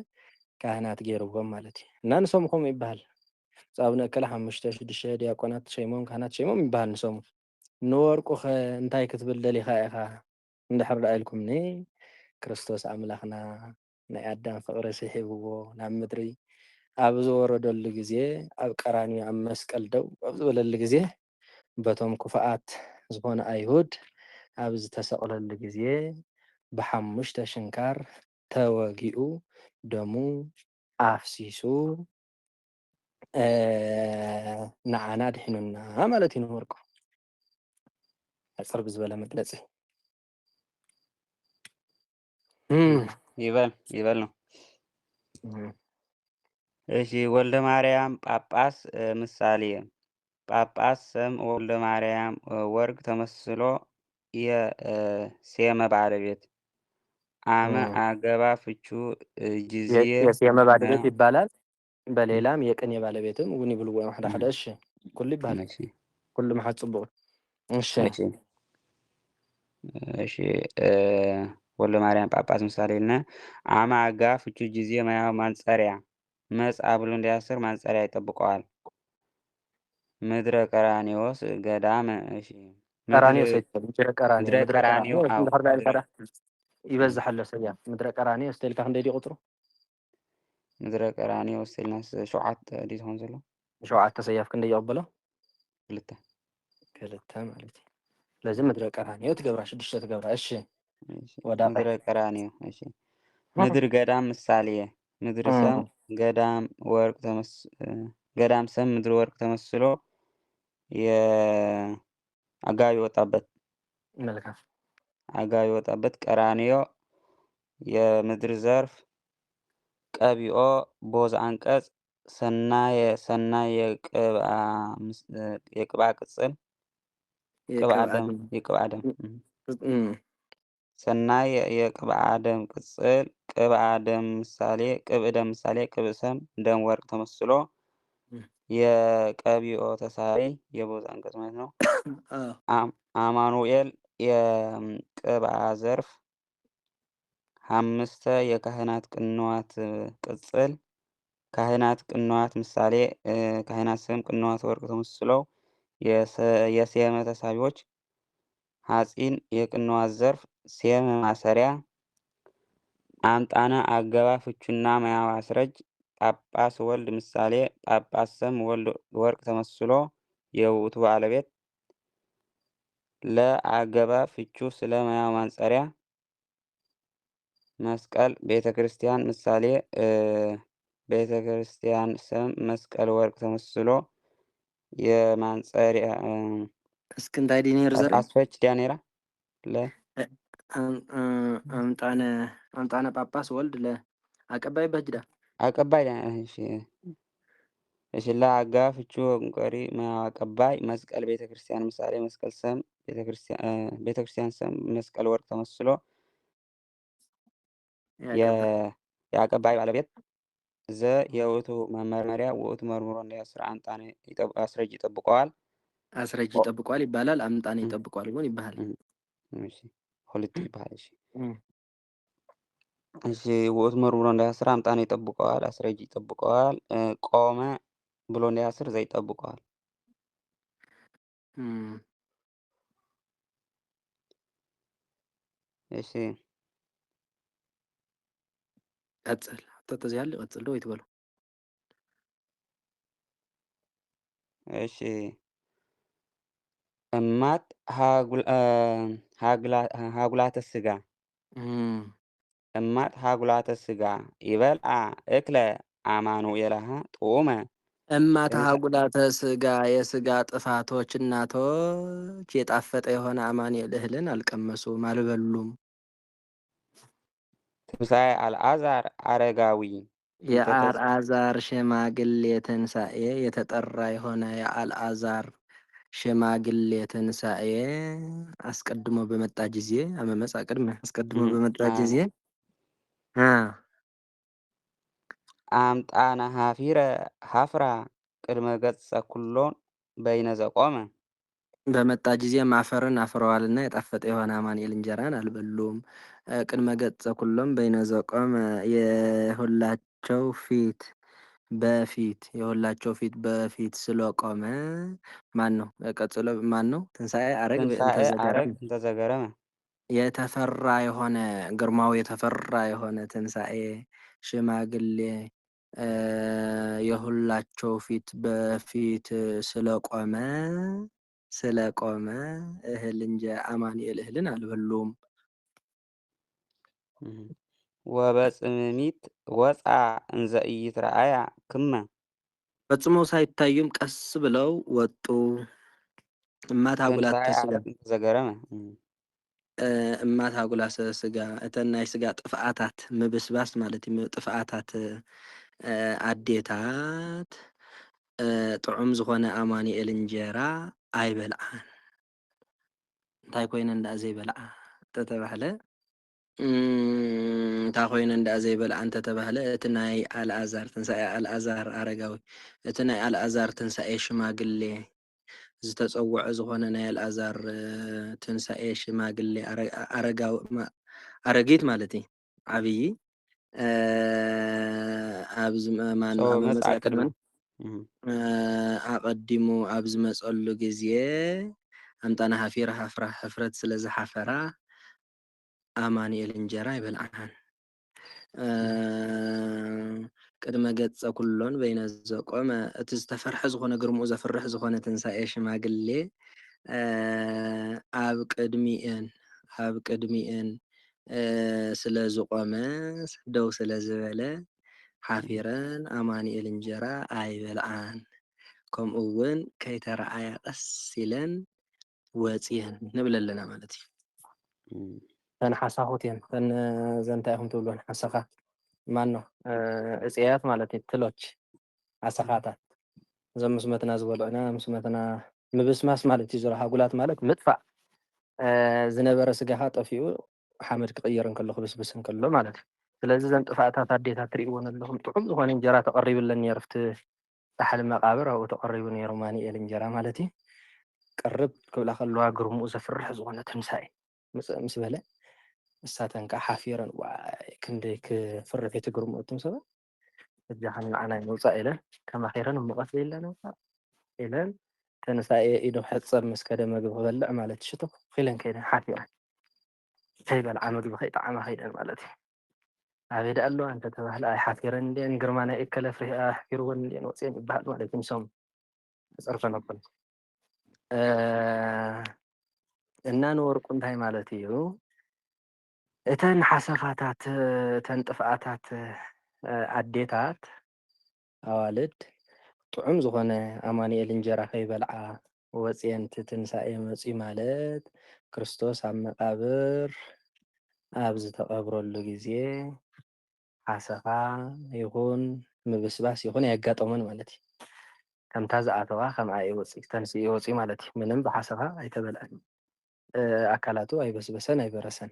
ካህናት ገይርዎም ማለት እዩ። እና ንሶም ከምኡ ይበሃል። አቡነ እከለ 5 6 ዲያቆናት ሸይሞም ካህናት ሸይሞም ይበሃል ንሶም። ንወርቁ ኸ እንታይ ክትብል ደሊኻ ኢኻ እንድሕር ዳ ኢልኩምኒ ክርስቶስ ኣምላኽና ናይ ኣዳም ፍቅሪ ስሒብዎ ናብ ምድሪ ኣብ ዝወረደሉ ግዜ ኣብ ቀራንዮ ኣብ መስቀል ደው ኣብ ዝበለሉ ግዜ በቶም ክፉኣት ዝኾኑ ኣይሁድ ኣብ ዝተሰቕለሉ ግዜ ብ5 ሽንካር ተወጊኡ ደሙ ኣፍሲሱ ንዓና ድሒኑና ማለት እዩ። ንወርቁ ሕፅር ብዝበለ መግለፂ
ይበል ነው። እሺ ወልደ ማርያም ጳጳስ ምሳሌ ጳጳስ ስም ወልደ ማርያም ወርቅ ተመስሎ የሴመ ባለቤት አመ አገባ ፍቹ ጊዜ
የሴመ ባለቤት ይባላል። በሌላም የቅኔ ባለቤትም እውን ይብልዎ ሓደ ሓደ። እሺ ኩሉ ይባላል። ኩሉ መሓት ጽቡቅ። እሺ
እሺ ወልደ ማርያም ጳጳስ ምሳሌ ልና አመ አጋ ፍቹ ጊዜ ማያው ማንጸሪያ መጽአ ብሎ እንዲያስር ማንጸሪያ ይጠብቀዋል። ምድረ ቀራኒዎስ ገዳም እሺ
ቀራኒዮስ ምድረ ቀራኒዮ
ምድረ ቀራኒዮ
ይበዝሕ ኣሎ ሰያ ምድረ ቀራኒዮ ስቴልካ ክንደይ ዲ ቁጥሩ?
ምድረ ቀራኒዮ ስቴልናስ 7 ዲ ዝሆን ዘሎ
7 ሰያፍ ክንደይ ይቕበሎ?
2
ማለት እዩ። ስለዚ ምድረ ቀራኒዮ ትገብራ 6 ትገብራ። እሺ
ምድረ ቀራኒዮ እሺ ምድር ገዳም ምሳሌ ምድር ሰም ገዳም ወርቅ ገዳም ሰም ምድር ወርቅ ተመስሎ የአጋቢ ወጣበት
መልካም
አጋቢ ወጣበት ቀራኒዮ የምድር ዘርፍ ቀቢኦ ቦዝ አንቀጽ ሰናይ የቅባ ቅጽል ቅብአ ደም ሰናይ የቅብአ ደም ቅጽል ቅብአ ደም ምሳሌ ቅብእ ደም ምሳሌ ቅብእ ሰም ደም ወርቅ ተመስሎ የቀቢኦ ተሳሪ የቦዝ አንቀጽ ማለት ነው። አማኑኤል የቅብአ ዘርፍ 5 የካህናት ቅንዋት ቅጽል ካህናት ቅንዋት ምሳሌ ካህናት ስም ቅንዋት ወርቅ ተመስለው የሴመ ተሳቢዎች ሐጺን የቅንዋት ዘርፍ ሴመ ማሰሪያ አምጣነ አገባ ፍቹና ማያው አስረጅ ጳጳስ ወልድ ምሳሌ ጳጳስ ስም ወልድ ወርቅ ተመስሎ የውእቱ ባለቤት ለአገባ ፍቹ ስለ ማያው ማንጸሪያ መስቀል ቤተ ክርስቲያን ምሳሌ ቤተ ክርስቲያን ስም መስቀል ወርቅ ተመስሎ የማንጸሪያ
እስኪ እንታይ ዲ ነይሩ ዘርኢ
አስፈች ዲያኔራ ለ
አምጣነ ጳጳስ ወልድ ለአቀባይ በጅዳ
አቀባይ እሺ ለአጋ ፍቹ እንቆሪ አቀባይ መስቀል ቤተ ክርስቲያን ምሳሌ መስቀል ስም ቤተ ክርስቲያን ስም መስቀል ወርቅ ተመስሎ የአቀባይ ባለቤት ዘ የውእቱ መመርመሪያ ውእቱ መርምሮ እንዲያስር አምጣኔ አስረጅ ይጠብቀዋል።
አስረጅ ይጠብቀዋል ይባላል። አምጣኔ ይጠብቀዋል ግን ይባላል።
እሺ ሁለት ይባላል። እሺ ውእቱ መርምሮ እንዲያስር አምጣኔ ይጠብቀዋል። አስረጅ ይጠብቀዋል። ቆመ ብሎ እንዲያስር ዘይጠብቀዋል። እሺ
ቀጽል ተተዚህ ያለ ቀጽል ነው ይትበሉ።
እሺ እማት ሃጉላተ ስጋ እማት ሃጉላተ ስጋ ይበልዓ እክለ አማኑኤልሃ ጦመ
እማት ሃጉላተ ስጋ የስጋ ጥፋቶች እናቶች የጣፈጠ የሆነ አማኑኤል እህልን አልቀመሱም አልበሉም።
ትንሣኤ አልዓዛር አረጋዊ
የአልዓዛር ሽማግሌ ትንሣኤ የተጠራ የሆነ የአልዓዛር ሽማግሌ ትንሣኤ አስቀድሞ በመጣ ጊዜ አመመጽ አስቀድሞ በመጣ ጊዜ
አምጣነ ሀፍራ ቅድመ ገጸ ኩሎን በይነ ዘቆመ
በመጣ ጊዜ ማፈርን አፍረዋልና የጣፈጠ የሆነ አማኑኤል እንጀራን አልበሉም። ቅድመ ገጸ ኩሎም በይነ ዘቆመ የሁላቸው ፊት በፊት ስለቆመ ማን ነው? ቀጥሎ ማን ነው? ትንሣኤ አረግ
እንተዘገረመ
የተፈራ የሆነ ግርማው የተፈራ የሆነ ትንሣኤ ሽማግሌ የሁላቸው ፊት በፊት ስለቆመ እህል አማኑኤል እህልን አልበሉም።
ወበጽምሚት ወፃ እንዘ ኢይትረአያ ክመ
ፈጽሞ ሳይታዩም ቀስ ብለው ወጡ። እማት ሃጉላተ ስጋ
ተዘገረመ
እማት ሃጉላተ ስጋ እተናይ ስጋ ጥፍአታት ምብስባስ ማለት ጥፍአታት አዴታት ጥዑም ዝኾነ አማኑኤል እንጀራ ኣይበልዓን። እንታይ ኮይነ እንዳ ዘይበልዓ ተተባህለ እንታ ኮይነ እንዳ ዘይበልዓ እንተተባህለ እቲ ናይ አልዓዛር ትንሣኤ አልዓዛር አረጋዊ እቲ ናይ አልዓዛር ትንሣኤ ሽማግሌ ዝተፀውዐ ዝኾነ ናይ አልዓዛር ትንሣኤ ሽማግሌ አረጋዊ አረጊት ማለት እዩ ዓብይ ኣብዚ ማን ኣብ መፅኣ ቅድመን ኣቐዲሙ ኣብ ዝመፀሉ ግዜ ኣምጣና ሃፊራ ሕፍረት ስለ ዝሓፈራ አማኑኤል እንጀራ ይበልዓን። ቅድመ ገጸ ኩሎን በይነ ዘቆመ እቲ ዝተፈርሐ ዝኾነ ግርምኡ ዘፍርሕ ዝኾነ ትንሣኤ ሽማግሌ ኣብ ቅድሚአን ስለ ዝቆመ ደው ስለ ዝበለ ሓፊረን አማኑኤል እንጀራ ኣይበልዓን። ከምኡ እውን ከይተረኣያ ቀስ ኢለን ወፂአን ንብል ኣለና ማለት እዩ። ተን ሓሳኹት እየን ተን ዘንታይ ኢኹም ትብልዎን ሓሰኻ ማን ነው እፅያት ማለት እዩ ትሎች ሓሰኻታት እዞም ምስ መትና ዝበልዑና ምስ መትና ምብስማስ ማለት እዩ። ዝረሃ ሃጉላት ማለት ምጥፋእ ዝነበረ ስጋኻ ጠፊኡ ሓመድ ክቕየር እንከሎ ክብስብስ እንከሎ ማለት እዩ። ስለዚ ዘን ጥፋእታት ኣዴታት ትሪእዎን ኣለኹም ጥዑም ዝኾነ እንጀራ ተቐሪብለን ነይሩ ኣብቲ ፃሕሊ መቃብር ኣብኡ ተቐሪቡ ነይሩ አማኑኤል እንጀራ ማለት እዩ። ቅርብ ክብላ ከለዋ ግርምኡ ዘፍርሕ ዝኾነ ትንሣኤ ምስ በለ እሳተን ከዓ ሓፊረን ዋይ ክንደይ ክፍርሕ እቲ ግርምኡ እቶም ሰባት እጃኸን ንዓና ምውፃእ ኢለን ከማኺረን እሙቐት ዘይብላ ምውፃእ ኢለን ትንሣኤ ኢዶ ሕፀብ ምስ ከደ ምግቢ ክበልዕ ማለት ሽቶ ኢለን ከይደን ሓፊረን ከይበልዓ ምግቢ ከይጠዓማ ከይደን ማለት እዩ። ኣበይ ዳ ኣለዋ እንተተባህለ ኣይ ሓፊረን እንድአን ግርማ ናይ እከለ ፍርሒ ኣሕፊርወን እንድአን ወፅአን ይበሃል ማለት እዩ። ንሶም ዝፀርፈን ኣበል እና ንወርቁ እንታይ ማለት እዩ እተን ሓሰኻታት እተን ጥፍኣታት ኣዴታት ኣዋልድ ጥዑም ዝኾነ አማኑኤል እንጀራ ከይበልዓ ወፅአን እቲ ትንሣኤ መፅኡ ማለት ክርስቶስ ኣብ መቃብር ኣብ ዝተቐብረሉ ግዜ ሓሰኻ ይኹን ምብስባስ ይኹን ኣየጋጠሞን ማለት እዩ። ከምታ ዝኣተዋ ከምኣ ተንስኡ ወፂኡ ማለት እዩ። ምንም ብሓሰኻ ኣይተበልዐን ኣካላቱ ኣይበስበሰን ኣይበረሰን።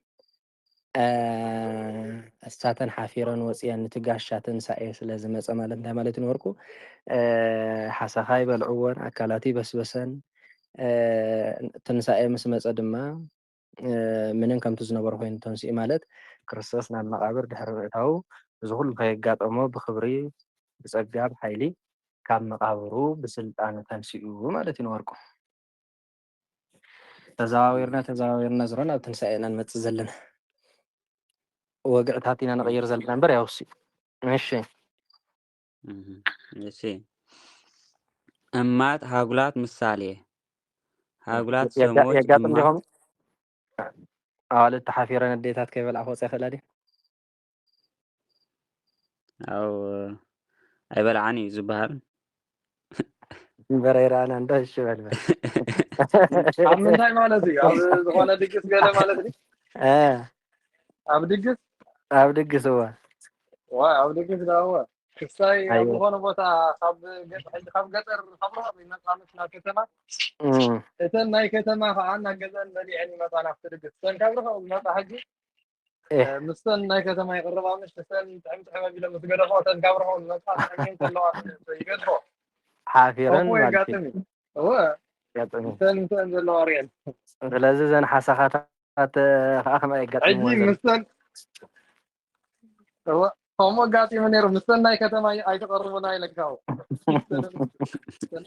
እሳተን ሓፊረን ወፅአን ንትጋሻ ትንሳኤ ስለ ዝመፀ ማለት እንታይ ማለት እዩ ነበርኩ ሓሰኻ ይበልዕዎን ኣካላት ይበስበሰን ትንሳኤ ምስ መፀ ድማ ምንን ከምቲ ዝነበሩ ኮይኑ ተንስኡ ማለት ክርስቶስ ናብ መቃብር ድሕሪ ምእታው እዚ ኩሉ ከየጋጠሞ ብክብሪ ብፀጋ ብሓይሊ ካብ መቃብሩ ብስልጣን ተንስኡ ማለት እዩ ነበርኩ ተዘዋዊርና ዝሮ ናብ ትንሳኤ ኢና ንመፅእ ዘለና ወግዕታት ኢና ንቀይር ዘለና እምበር ያውሲ እሺ
እሺ እማት ሃጉላት ምሳሌ ሃጉላት ሰሞች
የጋጥም ዲሆም ኣዋልድ ተሓፊረን ኣዴታት ከይበልዓ ክወፅእ ይኽእላ ድዩ
ኣው ኣይበልዓን እዩ ዝበሃል
በረይራና እንዶ እሺ በልበል
ኣብ ምንታይ ማለት እዩ ኣብ ዝኾነ ድግስ ገለ ማለት እዩ ኣብ ድግስ እዋ ኣብ ድግስ ዳእዋ ክሳይ ኣብ ዝኾነ ቦታ ካብ ገጠር ካብ ርሑቕ ይመፃ ናብ ከተማ እተን ናይ ከተማ ከዓ ናብ ገዛን በሊዐን ይመፃ ናብቲ ድግስ እተን ካብ ርሑቕ ዝመፃ ሕጂ ምስተን ናይ ከተማ ይቕርባ ምሽ እተን ጥዕምጥዕም ኣቢሎም ምስ ገደፎ እተን ካብ ርሑቕ ዝመፃ ጥዕሚን ከለዋ ይገድፎ
ሓፊረን
ያጋጥም እዩ እንተን ዘለዋ ርአን
ስለዚ ዘን ሓሳኻታት ከዓ ከመይ የጋጥምዎ
ሕጂ ምስተን ከምኡ ኣጋጢሙ ነይሩ ምስተን ናይ ከተማ ኣይተቐርቡና ኢለካው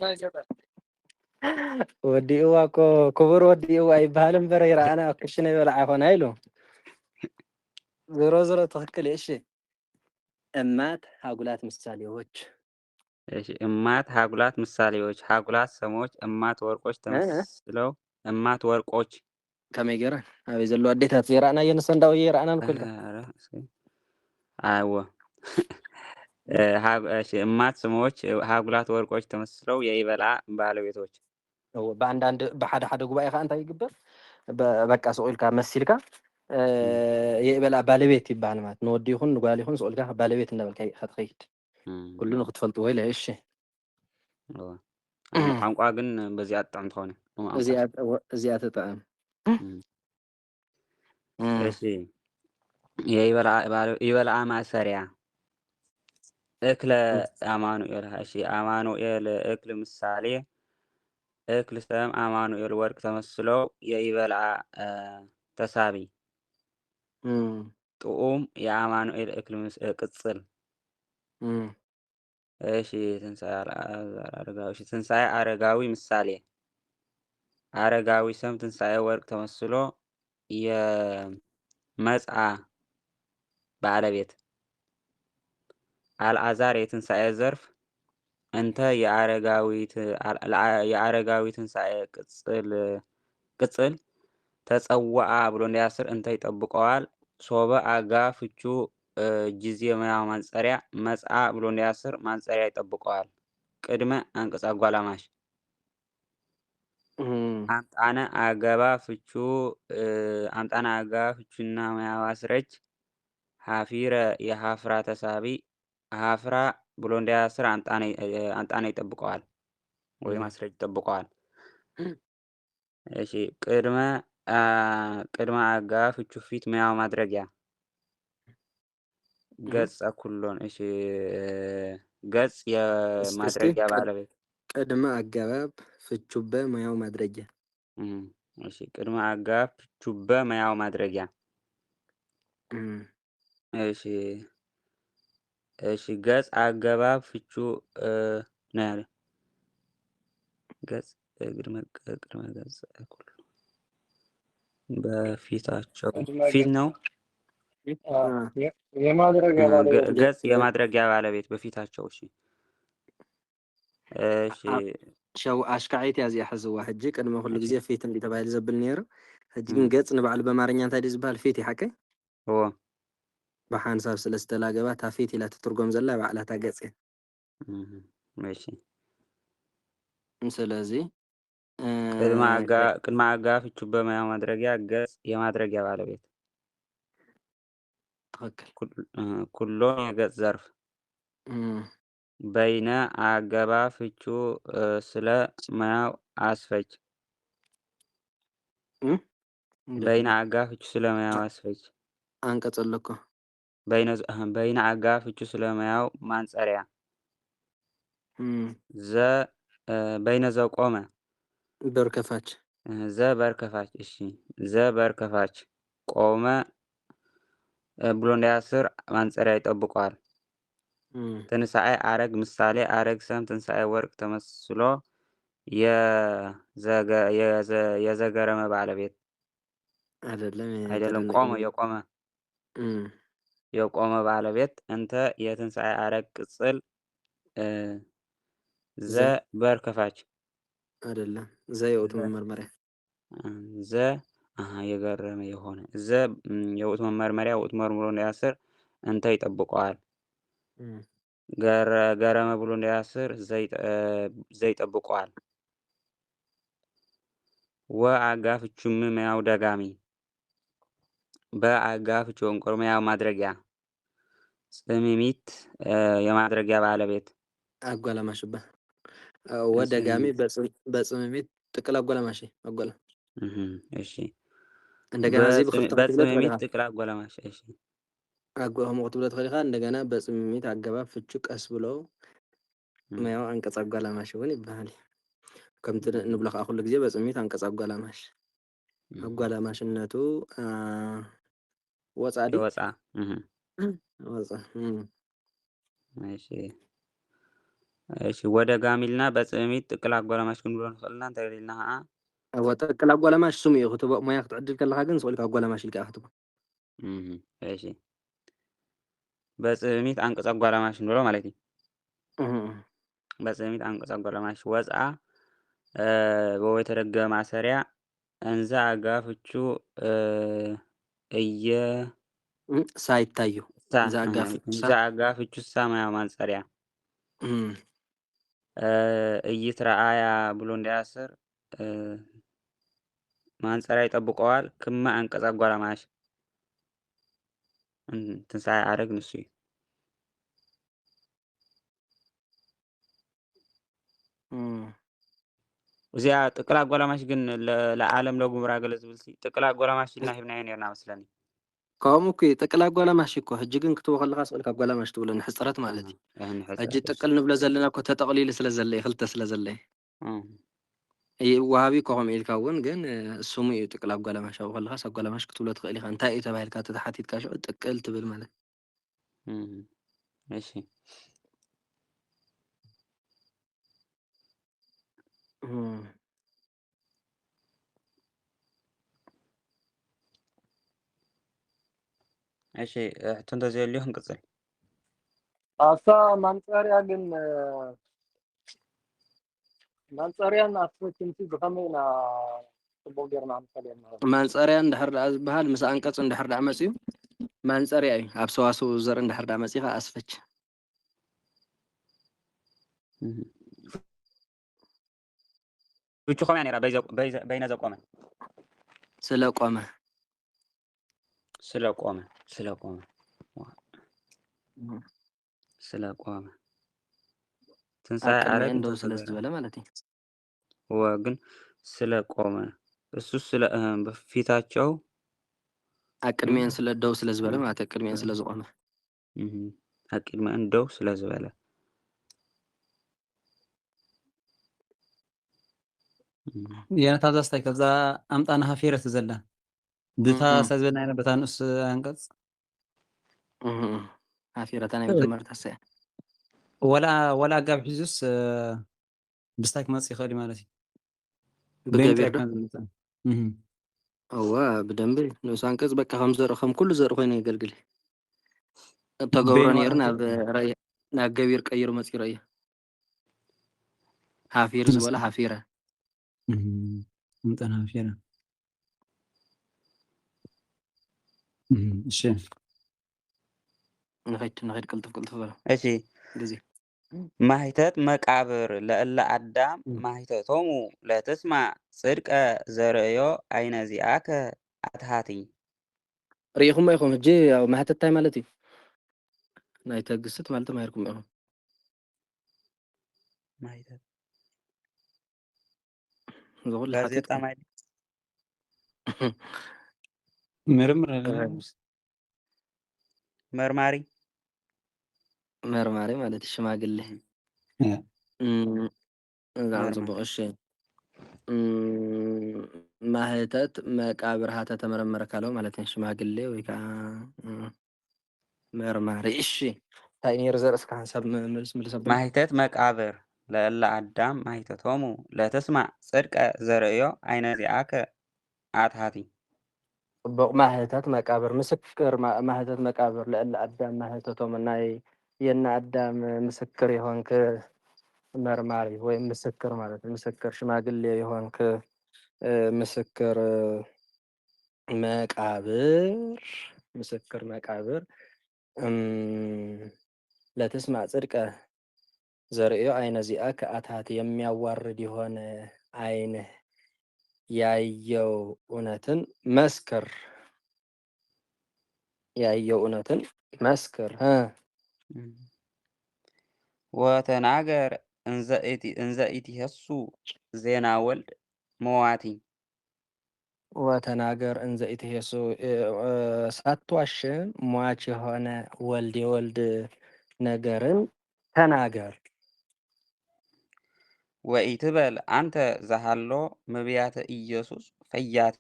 ናይ ገጠር
ወዲእዋ እኮ ክቡር ወዲእዋ ይበሃል እምበር ይረኣና ክሽነ ይበልዓ ይኾና ኢሉ ዞሮ ዞሮ ትክክል እሺ እማት ሃጉላት ምሳሌዎች
እሺ እማት ሃጉላት ምሳሌዎች ሃጉላት ሰሞች እማት ወርቆች ተመስለው እማት ወርቆች
ከመይ ገይረን ኣበይ ዘሎ ኣዴታት ይረኣና የንሰንዳው ይረኣና ንኩልካ
አይዋ እሺ እማት ሰሞች ሃጉላት ወርቆች ተመስለው የይበልዓ ባለቤቶች
በአንዳንድ በሓደ ሓደ ጉባኤ ከዓ እንታይ ይግበር በቃ ስቁልካ መሲልካ የይበልዓ ባለቤት ይበሃል ማለት ንወዲ ይኹን ንጓል ይኹን ስቁልካ ባለቤት እንዳበልካ ክትኸይድ ኩሉ ንክትፈልጥዎ ኢለ እሺ
ቋንቋ ግን በዚኣ ትጠዕም ትኾነ
እዚኣ ትጠዕም
እሺ የይበልዓ ማእሰሪያ እክለ አማኑኤል እሺ አማኑኤል እክል ምሳሌ እክል ሰም አማኑኤል ወርቅ ተመስለው የይበልዓ ተሳቢ ጥኡም የአማኑኤል እክል ቅጽል እሺ ትንሣኤ አረጋዊ ምሳሌ አረጋዊ ሰም ትንሣኤ ወርቅ ተመስሎ የመጽአ ባለቤት አልዓዛር የትንሣኤ ዘርፍ እንተ የአረጋዊ ትንሣኤ ቅጽል ተጸዋአ ብሎ እንዲያስር እንተ ይጠብቀዋል ሶበ አጋ ፍቹ ጊዜ መያው ማንጸሪያ መጽአ ብሎ እንዲያስር ማንጸሪያ ይጠብቀዋል ቅድመ አንቀጽ አጓላማሽ አምጣነ አገባ ፍቹና መያው አስረች ሀፊረ የሀፍራ ተሳቢ ሀፍራ ብሎ እንዲያስር አንጣነ ይጠብቀዋል ወይ ማስረጅ ይጠብቀዋል እሺ ቅድመ አጋ ፍቹ ፊት መያው ማድረጊያ ገጽ ኩሎን እሺ ገጽ የማድረጊያ ባለቤት
ቅድመ አጋባብ ፍቹበ መያው ማድረጊያ
እሺ ቅድመ አጋባብ ፍቹበ መያው ማድረጊያ እሺ ገጽ አገባብ ፍቹ ነው ያለ ገጽ ቅድመ ገጽ ኩሎ በፊታቸው ፊት ነው ገጽ የማድረጊያ ባለቤት በፊታቸው እሺ እሺ
ሸው አሽካዒት ያዝ ያሕዝዋ ሕጂ ቅድመ ኩሉ ግዜ ፊት እንዲ ተባሂሉ ዘብል ነይሩ ሕጂ ግን ገጽ ንባዕሉ በአማርኛ እንታይ ዲ ዝበሃል ፊት ይሓቀ ብሓንሳብ ሰለስተ ላገባ ታ ፊት ኢላ ትትርጎም ዘላ ባዕላታ ገጽ
እሺ
ስለዚ
ቅድመ አጋ ፍቹ በመያው ማድረጊያ ገጽ የማድረጊያ ባለቤት ኩሎን የገጽ ዘርፍ በይነ አገባ ፍቹ ስለ መያው አስፈች በይነ አጋ ፍቹ ስለ መያው አስፈች
አንቀጽ ኣለኮ
በይነ አጋር ፍቹ ስለማያው ማንጸሪያ በይነ ዘቆመ
በርከፋች
ዘበርከፋች እሺ ዘበርከፋች ቆመ ብሎ እንዳያስር ማንጸሪያ ይጠብቀዋል። ትንሣኤ አረግ ምሳሌ አረግ ሰም ትንሣኤ ወርቅ ተመስሎ የዘገረመ ባለቤት አይደለም ቆመ የቆመ ባለቤት እንተ የትንሣኤ አረግ ቅጽል ዘበርከፋች
አይደለም ዘየውት መመርመሪያ
የገረመ የሆነ የውት መመርመሪያ ውት መርምሮ እንዳያስር እንተ ይጠብቀዋል። ገረመ ብሎ እንዳያስር ዘይጠብቀዋል። ወአጋፍቹም መያው ደጋሚ በአጋፍቹ ወንቆር መያው ማድረጊያ ጽሚሚት የማድረጊያ ባለቤት
አጓላማሽባ ወደጋሚ በጽሚሚት ጥቅል አጓላማሽ አጓላ
እሺ
እንደገና እዚህ
በጽሚሚት ጥቅል አጓላማሽ እሺ
አጓላም ወቅት ብለት ኸሊኻ እንደገና በጽሚሚት አገባብ ፍቹ ቀስ ብሎ መያው አንቀጽ አጓላማሽ ሆነ ይባላል። ከምት ንብለኻ ኩሉ ግዜ በጽሚሚት አንቀጽ አጓላማሽ አጓላማሽነቱ ወጻዲ
ወጻ እሺ እሺ ወደ ጋሚልና በጽሚሚት ጥቅል አጓላማሽ ግን ብሎ ንኽእልና እንተሪልና
ወጥቅል አጓላማሽ ስሙ እዩ ክትቦ ሞያ ክትዕድል ከለኻ ግን ሰልካ አጓላማሽ ኢልካ ክትቦ
እሺ በጽሚሚት አንቀጽ አጓላማሽ ብሎ ማለት እዩ። በጽሚሚት አንቀጽ አጓላማሽ ወጻ በወይ ተደገ ማሰሪያ እንዛ አጋፍቹ
ሳይታዩ
እንዛ አጋፍቹ ሳማያ ማንጸሪያ እይትረአያ ብሎ እንዳያስር ማንጸሪያ ይጠብቀዋል። ክመ አንቀጽ አጓላማሽ ትንሣኤ አረግ ንሱ እዩ። እዚኣ ጥቅል አጓላማሽ ግን ለዓለም ለጉምራ ገለ ዝብል ጥቅል አጓላማሽ ኢልና ሂብናዮ ነርና መስለኒ
ከምኡ እኮ ጥቅል አጓላማሽ እኮ ሕጂ ግን ክትቦ ከለኻ ሰልካ አጓላማሽ ትብሎ ንሕፅረት ማለት እዩ። ሕጂ ጥቅል ንብሎ ዘለና እኮ ተጠቕሊሉ ስለ ዘለየ ክልተ ስለ ዘለየ ወሃቢ ኮኸም ኢልካ እውን ግን ስሙ እዩ ጥቅል አጓላማሽ ኣብኡ ከለኻስ አጓላማሽ ክትብሎ ትኽእል ኢኻ። እንታይ እዩ ተባሂልካ ተተሓቲትካ ሽዑ ጥቅል ትብል ማለት
እሺ እሺ ሕቶ እንተዘይልዩ ክንቅፅል
አሳ ማንጸሪያ ግን ማንጸሪያን አስፈችንቲ ብኸመይና ጽቡቕ ጌርና ምሳሌና
ማንጸሪያ እንድሕር ደኣ ዝበሃል ምስ አንቀጽ እንድሕር ደኣ መፅዩ ማንጸሪያ እዩ። ኣብ ሰዋስው ዘርኢ እንድሕር ደኣ መፂኻ ኣስፈች
ፍቹ ከመይ ነይራ በይነ ዘቆመ
ስለቆመ ትንሣኤ አረግ እንደው ስለዝበለ ማለት እዩ።
ግን ስለቆመ እሱ ስለ በፊታቸው
አቅድሚያን ስለ ደው ስለዝበለ ማለት አቅድሚያን ስለዝቆመ
አቅድሚያን ደው ስለዝበለ
የነታ ዛስታይ ከዛ አምጣና ሀፊረት ዘላ ብታ ሰዝበና አይነ በታ ንስ አንቀጽ
ሀፊረታ ናይ መጀመርታ ሰያ
ወላ ጋብ ሒዙስ ብስታይ ክመጽእ ይኽእል ማለት እዩ
ብገቢር እዋ ብደንብ ንስ አንቀጽ በቃ ከም ኩሉ ዘርኢ ኮይኑ የገልግል ተገብሮ ነይሩ ናብ ገቢር ቀይሩ መፂሩ እዩ ሓፊር ዝበለ ሓፊረ
እንጠና ፊራ እሺ
ንኸይድ ቅልጥፍ በለ
እሺ
ግዜ
ማሂተት መቃብር ለእለ አዳም ማሂተቶሙ ለትስማዕ ጽድቀ ዘርእዮ አይነ ዚአከ አትሃቲ
ርኢኹም ኢኹም ሕጂ ያው ማህተታይ ማለት እዩ ናይ ተግስት ማለት ማይርኩም ኢኹም
ማሂተት
ዝኹሉ
ጋዜጣ ማለት
ምርምር
መርማሪ
መርማሪ ማለት ሽማግሌ በጣም ጽቡቅ። እሺ ማህተት መቃብር ሀተ ተመረመረ ካለው ማለት ነው ሽማግሌ ወይ ከዓ መርማሪ። እሺ እንታይ ነይሩ ዘርእስካ ሓሳብ ምልሰብን
ማህተት መቃብር ለእለ አዳም ማህተቶሙ ለተስማዕ ጽድቀ ዘርእዮ አይነ ዚአከ አትሃቲ
ጽቡቅ። ማህተት መቃብር ምስክር ማህተት መቃብር ለእለ አዳም ማህተቶሙ ናይ የእነ አዳም ምስክር የሆንክ መርማሪ ወይም ምስክር ማለት ነው። ምስክር ሽማግሌ የሆንክ ምስክር መቃብር ምስክር መቃብር ለትስማዕ ጽድቀ ዘርእዮ አይነ ዚአከ አትሃቲ የሚያዋርድ የሆነ አይንህ ያየው እውነትን መስክር ያየው እውነትን መስክር
ወተናገር እንዘ ኢትሄሱ ዜና ወልድ መዋቲ
ወተናገር እንዘ ኢትሄሱ ሳትዋሽም ሟች የሆነ ወልድ የወልድ ነገርን ተናገር።
ወኢትበል አንተ ዘሃሎ መብያተ ኢየሱስ ፈያቲ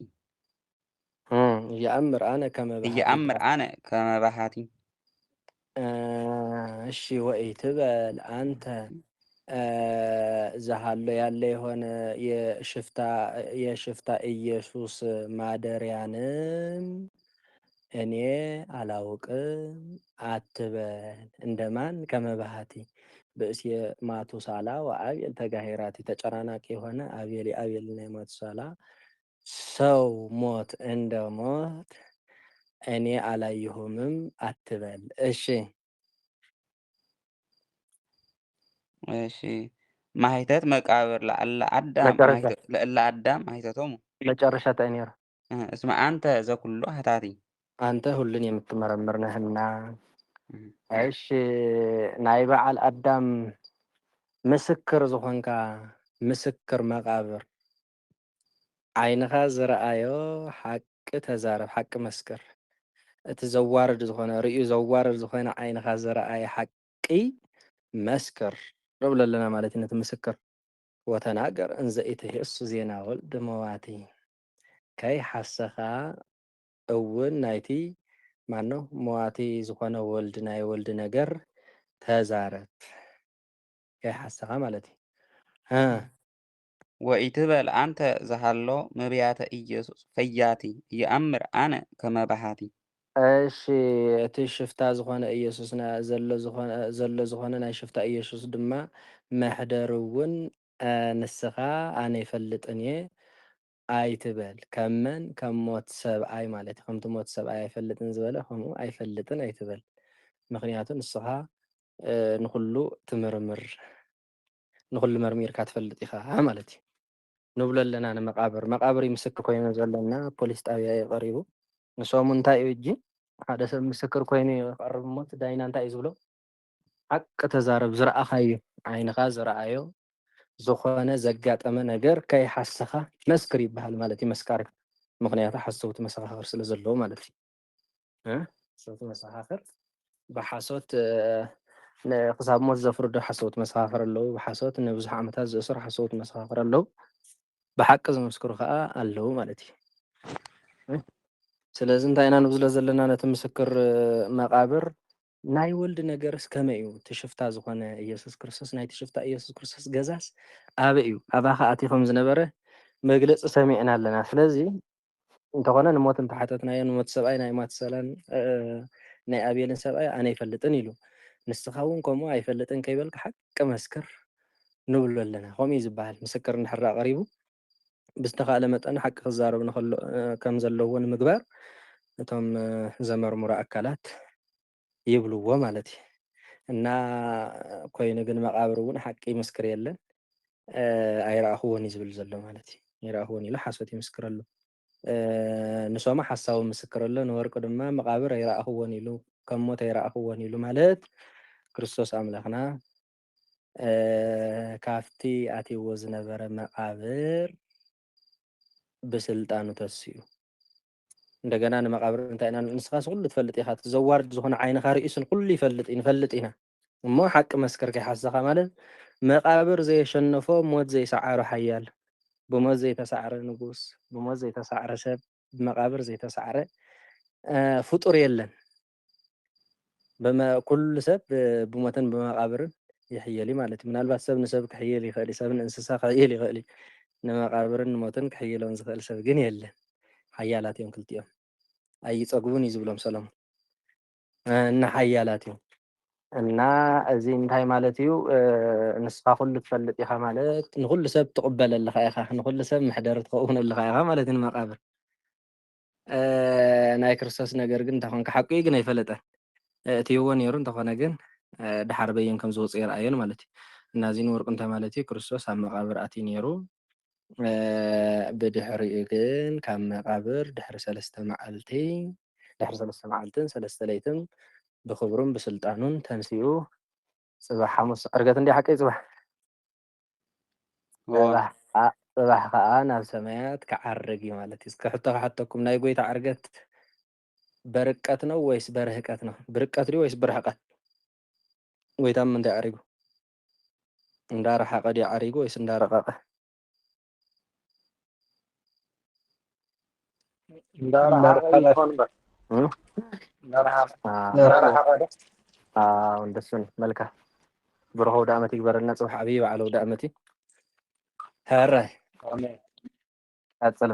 እየአምር አነ ከመባሃቲ
እየአምር አነ ከመባሃቲ
እሺ ወኢትበል አንተ ዘሃሎ ያለ የሆነ የሽፍታ ኢየሱስ ማደሪያንም እኔ አላውቅም አትበል። እንደማን ከመባሃቲ ብእስየ ማቱሳላ ወአቤል ተጋሄራቲ ተጨናናቂ የሆነ አቤል የአቤልና የማቱሳላ ሰው ሞት እንደ ሞት እኔ አላየሁምም አትበል። እሺ
እሺ ማህተት መቃብር ለእለ አዳም ማህተቶሙ
መጨረሻ ተኔር
እስመ አንተ ዘኩሎ ህታቲ
አንተ ሁሉን የምትመረምር ነህና። እሺ ናይ በዓል አዳም ምስክር ዝኾንካ ምስክር መቃብር ዓይንኻ ዝረአዮ ሓቂ ተዛረብ ሓቂ መስክር። እቲ ዘዋርድ ዝኾነ ርእዩ ዘዋርድ ዝኾነ ዓይንኻ ዝረአየ ሓቂ መስክር ንብሎ ኣለና ማለት እዩ። ነቲ ምስክር ወተናገር እንዘ ኢትሄሱ ዜና ወልድ መዋቲ ከይሓሰኻ እውን ናይቲ ማኖ መዋቲ ዝኾነ ወልድ ናይ ወልዲ ነገር ተዛረብ ከይሓሰኻ ማለት እዩ።
ወኢትበል አንተ ዘሃሎ መብያተ ኢየሱስ ፈያቲ ይአምር አነ ከመባሃቲ
እሺ እቲ ሽፍታ ዝኾነ ኢየሱስና ዘሎ ዝኾነ ናይ ሽፍታ ኢየሱስ ድማ መሕደር እውን ንስኻ ኣነ ይፈልጥን እየ ኣይትበል። ከመን ከም ሞት ሰብኣይ ማለት እዩ። ከምቲ ሞት ሰብኣይ ኣይፈልጥን ዝበለ ከምኡ ኣይፈልጥን ኣይትበል። ምክንያቱ ንስኻ ንኩሉ ትምርምር ንኩሉ መርሚርካ ትፈልጥ ኢኻ ማለት እዩ ንብሎ ኣለና። ንመቃብር መቃብር ምስክር ኮይኑ ዘለና ፖሊስ ጣብያ እዩ ቀሪቡ ንሶም እንታይ እዩ እጂ ሓደ ሰብ ምስክር ኮይኑ ይቀርብ ሞት ዳይና እንታይ እዩ ዝብሎ ሓቂ ተዛረብ ዝረኣኻዮ ዓይንኻ ዝረኣዮ ዝኾነ ዘጋጠመ ነገር ከይሓሰኻ መስክር ይበሃል ማለት እዩ። መስካሪ ምክንያቱ ሓሰውቲ መሰኻኽር ስለ ዘለዎ ማለት እዩ። ሓሰውቲ መሰኻኽር ብሓሶት ክሳብ ሞት ዘፍርዶ ሓሰውቲ መሰኻኽር ኣለዉ። ብሓሶት ንብዙሕ ዓመታት ዝእስሩ ሓሰውቲ መሰኻኽር ኣለዉ። ብሓቂ ዝመስክሩ ከዓ ኣለዉ ማለት እዩ። ስለዚ እንታይ ኢና ንብሎ ዘለና ነቲ ምስክር መቃብር ናይ ወልዲ ነገርስ ከመይ እዩ? እቲ ሽፍታ ዝኾነ ኢየሱስ ክርስቶስ ናይቲ ሽፍታ ኢየሱስ ክርስቶስ ገዛስ ኣበይ እዩ? ኣባኻ ኣቲኾም ዝነበረ መግለፂ ሰሚዕና ኣለና። ስለዚ እንተኾነ ንሞት እንተሓተትናዮ ንሞት ሰብኣይ ናይ ማትሰላን ናይ ኣቤልን ሰብኣይ ኣነ ይፈልጥን ኢሉ ንስኻ እውን ከምኡ ኣይፈልጥን ከይበልካ ሓቂ መስክር ንብሎ ኣለና። ከምኡ እዩ ዝበሃል ምስክር እንድሕር ቀሪቡ ብዝተኻእለ መጠን ሓቂ ክዛረብ ከም ዘለዎ ንምግባር እቶም ዘመርምሩ ኣካላት ይብልዎ ማለት እዩ። እና ኮይኑ ግን መቃብር እውን ሓቂ ይምስክር የለን ኣይረኣኽዎን እዩ ዝብል ዘሎ ማለት እዩ። ይረኣኽዎን ኢሉ ሓሶት ይምስክር ኣሎ። ንሶማ ሓሳዊ ምስክር ኣሎ። ንወርቂ ድማ መቃብር ኣይረኣኽዎን ኢሉ ከም ሞት ኣይረኣኽዎን ኢሉ ማለት ክርስቶስ ኣምላኽና ካፍቲ ኣትይዎ ዝነበረ መቃብር ብስልጣኑ ተስኡ እንደገና ንመቃብር እንታይ ኢና ንስኻስ ኩሉ ትፈልጥ ኢኻ ዘዋርድ ዝኾነ ዓይንኻ ርእሱን ኩሉ ንፈልጥ ኢና እሞ ሓቂ መስከር ከይሓስኻ ማለት መቃብር ዘየሸነፎ ሞት ዘይሰዓሮ ሓያል ብሞት ዘይተሳዕረ ንጉስ ብሞት ዘይተሳዕረ ሰብ ብመቃብር ዘይተሳዕረ ፍጡር የለን ኩሉ ሰብ ብሞትን ብመቃብርን ይሕየል ማለት እዩ ምናልባት ሰብ ንሰብ ክሕየል ይኽእል ሰብ ንእንስሳ ክሕየል ይኽእል ንመቃብርን ሞትን ክሕየሎም ዝኽእል ሰብ ግን የለን ሓያላት እዮም ክልቲኦም ኣይፀግቡን እዩ ዝብሎም ሰሎሞን እና ሓያላት እዮም እና እዚ እንታይ ማለት እዩ ንስኻ ኩሉ ትፈልጥ ኢኻ ማለት ንኩሉ ሰብ ትቕበለለኻ ኢኻ ንኩሉ ሰብ ምሕደር ትኸውን ኢኻ ማለት እዩ ንመቃብር ናይ ክርስቶስ ነገር ግን እንተኾንካ ሓቂ ግን ኣይፈለጠን እትይዎ ነይሩ እንተኾነ ግን ድሓር በየን ከም ዝወፅእ ይርአየን ማለት እዩ እና እዚ ንወርቁ እንታይ ማለት እዩ ክርስቶስ ኣብ መቃብር ኣትዩ ነይሩ ብድሕሪኡ ግን ካብ መቃብር ድሕሪ 3 መዓልትን 3 ለይትን ብክብሩን ብስልጣኑን ተንሲኡ ፅባሕ ሓሙስ ዕርገት እንዲ ሓቀይ ፅባሕ ከዓ ናብ ሰማያት ክዓርግ እዩ ማለት እዩ እስከ ሕቶ ከሓተኩም ናይ ጎይታ ዕርገት በርቀት ነው ወይስ በርህቀት ነው ብርቀት ድዩ ወይስ ብርሕቀት ጎይታ ምንታይ ዓሪጉ እንዳረሓቐ ድዩ ዓሪጉ ወይስ እንዳረቐቐ እንደሱን መልካም ብሩኽ ወደ ዓመት ይግበረልና ፅባሕ ዓብይ በዓል ወደ ዓመት هراي أتصل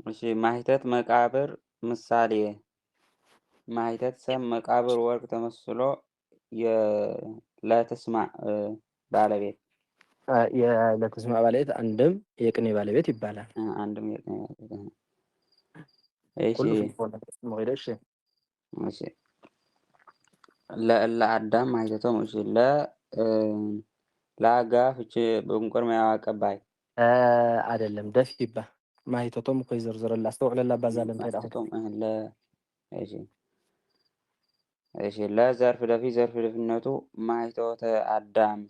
እሺ ማህተት መቃብር ምሳሌ ማህተት ሰብ መቃብር ወርቅ ተመስሎ ለተስማዕ ባለቤት
ለተስማዕ ባለቤት አንድም የቅኔ ባለቤት ይባላል
አንድም የቅኔ ባለቤት እሺ እሺ ለአዳም ማህተቶም እሺ ለአጋ ፍቺ በእንቆር ማያው አቀባይ
አይደለም ደፍ ይባ ማህተቶም እኮ ይዘርዝርላ አስተውዕለላ ባዛለ እንታይ
ማህተቶም እሺ ለዘርፍ ደፊ ዘርፍ ደፍነቱ ማህተተ አዳም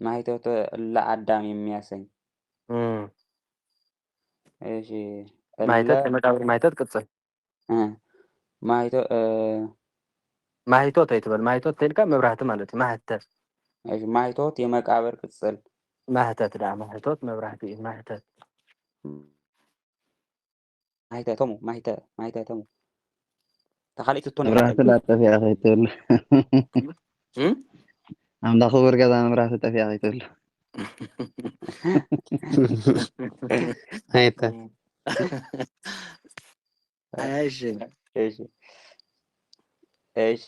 ማህተተ ለአዳም የሚያሰኝ እሺ
ማህተት የመቃብር ማህተት ቅጽል ማህተት አይተበል ማህተት ተልካ መብራህት ማለት ማህተት
እሺ ማህተት የመቃብር ቅጽል
ማህተት ዳ ማህተት መብራህት ማህተት
ማህተቶም ተኻሊት እቶ
መብራህት ላጠፍ ያ ኸይተል አምዳ ኽብር ገዛ መብራህት ጠፍ ያ ኸይተል
አይተ
እሺ እሺ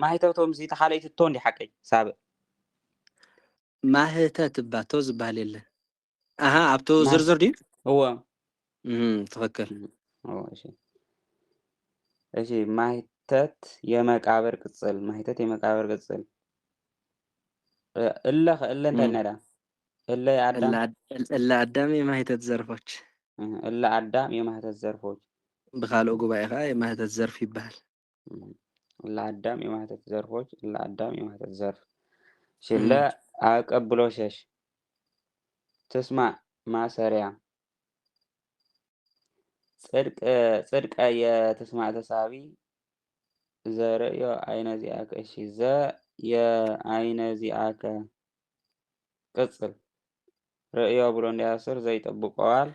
ማህተቶም እዚ ተኻሊት እቶ እንዲ ሓቀይ ሳብ
ማህተት ባቶ ዝበሃል የለን አሃ ኣብቶ ዝርዝር ድዩ
هو
ትኽክል
እሺ እሺ ማህተት የመቃብር ቅጽል ማህተት የመቃብር ቅጽል እለ እንታይ ነዳ
እለ አዳም የማህተት ዘርፎች
እለ አዳም የማህተት ዘርፎች
ብኻልኦ ጉባኤ ከዓ የማህተት ዘርፍ ይባሃል
እለ አዳም የማህተት ዘርፎች እለ አዳም የማህተት ዘርፍ ሽለ አቀብሎ ሸሽ ተስማዕ ማሰሪያ ጽድቅ የተስማዕ ተሳቢ ዘርእዮ አይነ ዚአከ እሺ የአይነ ዚአከ ቅጽል ርእዮ ብሎ እንዲያስር ዘይጠብቀዋል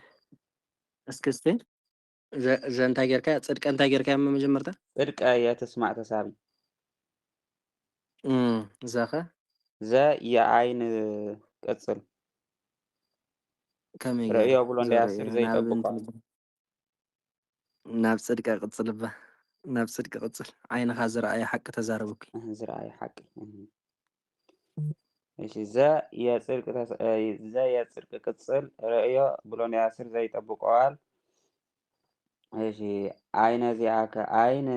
እስክስቲ ዘንታይ ጌርካ ጽድቅ እንታይ ጌርካ መጀመርታ
ጽድቅ የተስማዕ ተሳቢ
ዘኸ
የአይን ቅጽል ርእዮ ብሎ እንዲያስር ዘይጠብቀዋል
ናብ ጽድቅ ቅጽል ናብ ጽድቅ ቅጽል ዓይንኻ ዝረአየ ሓቂ ተዛረብኩ
ዝረአየ ሓቂ እሺ የጽድቅ ቅጽል ርእዮ ብሎ እንዲያስር ዘይጠብቀዋል እሺ አይነ ዚአከ አይን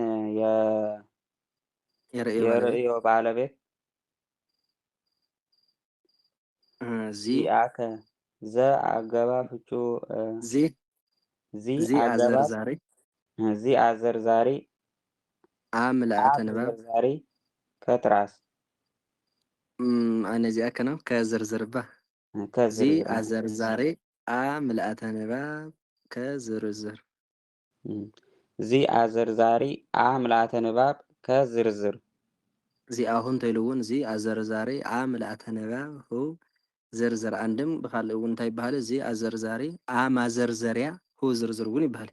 የርእዮ ባለቤት ዚአከ አገባ ፍቹ ዚ አዘርዛሪ
አምላአተ ንባብ
ዛሪ ከትራስ
አይነ ዚአከ ነው ከዘርዘርባ ዚ አዘርዛሪ አ ምልአተ ንባብ ከዝርዝር
ዚአ ዘርዛሪ አ ምልአተ ንባብ ከዝርዝር
እዚአሁ እንተኢሉ እውን እዚ ኣዘርዛሪ አ ምልአተ ንባብ ሁ ዝርዝር አንድም ብካልእ እውን እንታይ ይበሃል እዚ ኣዘርዛሪ አ ማዘርዘሪያ ሁ ዝርዝር እውን ይበሃል።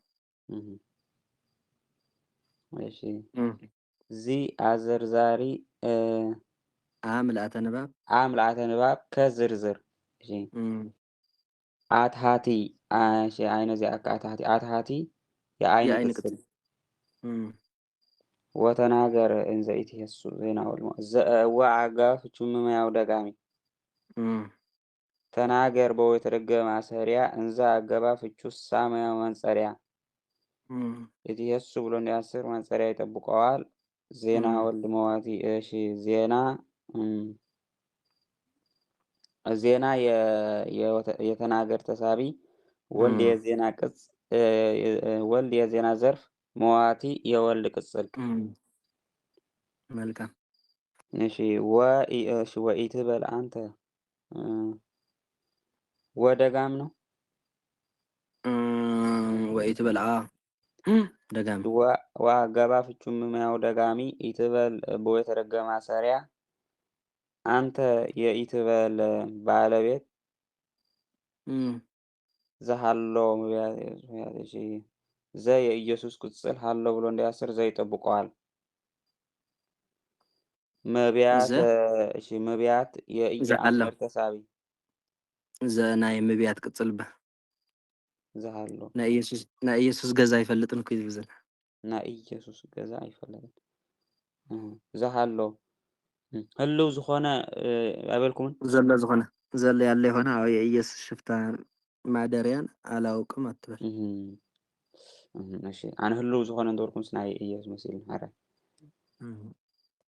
እሺ ዚአ ዘርዛሪ
አ ምልአተ ንባብ
አ ምልአተ ንባብ ከዝርዝር እሺ አትሃቲ እሺ አይነ ዚአ ከአትሃቲ አትሃቲ የአይን
የአይን
ቅጽል
ቅጽል
ወተናገር እንዘ ኢትየሱ ዜና ወልሞ ወአጋ ፍቹም መያው ደጋሚ ተናገር በው የተደገመ ማሰሪያ እንዛ አገባ ፍቹ ሳመያው መንጸሪያ ኢትየሱ ብሎ እንዲያስር መንጸሪያ ይጠብቀዋል። ዜና ወልድ መዋቲ እሺ ዜና ዜና የተናገር ተሳቢ ወልድ የዜና ቅጽ ወልድ የዜና ዘርፍ መዋቲ የወልድ ቅጽል
መልካም
እሺ እሺ ወኢትበል አንተ ወደጋም ነው
ወኢትበል ደጋሚ
ወአገባ ፍቹም መያው ደጋሚ ኢትበል ቦ የተደገመ ማሰሪያ አንተ የኢትበል ባለቤት ዘሃሎ እሺ ዘ የኢየሱስ ቅጽል ሃሎ ብሎ እንዲያስር ዘ ይጠብቀዋል። መብያት እሺ መብያት የኢየአምር ተሳቢ
ዘናይ መብያት ቅጽል ባ
ዘሃሎ
ናይ ኢየሱስ ገዛ አይፈልጥን እኮ ይብዘን
ናይ ኢየሱስ ገዛ አይፈልጥን ዘሃሎ ህልው ዝኾነ አይበልኩምን
ዘሎ ዝኾነ ዘሎ ያለ የሆነ አዎ የኢየሱስ ሽፍታ ማደሪያን አላውቅም አትበል።
እሺ አነ ህልው ዝኾነ እንደወርኩምስ ናይ ኢየሱስ መሲል አረ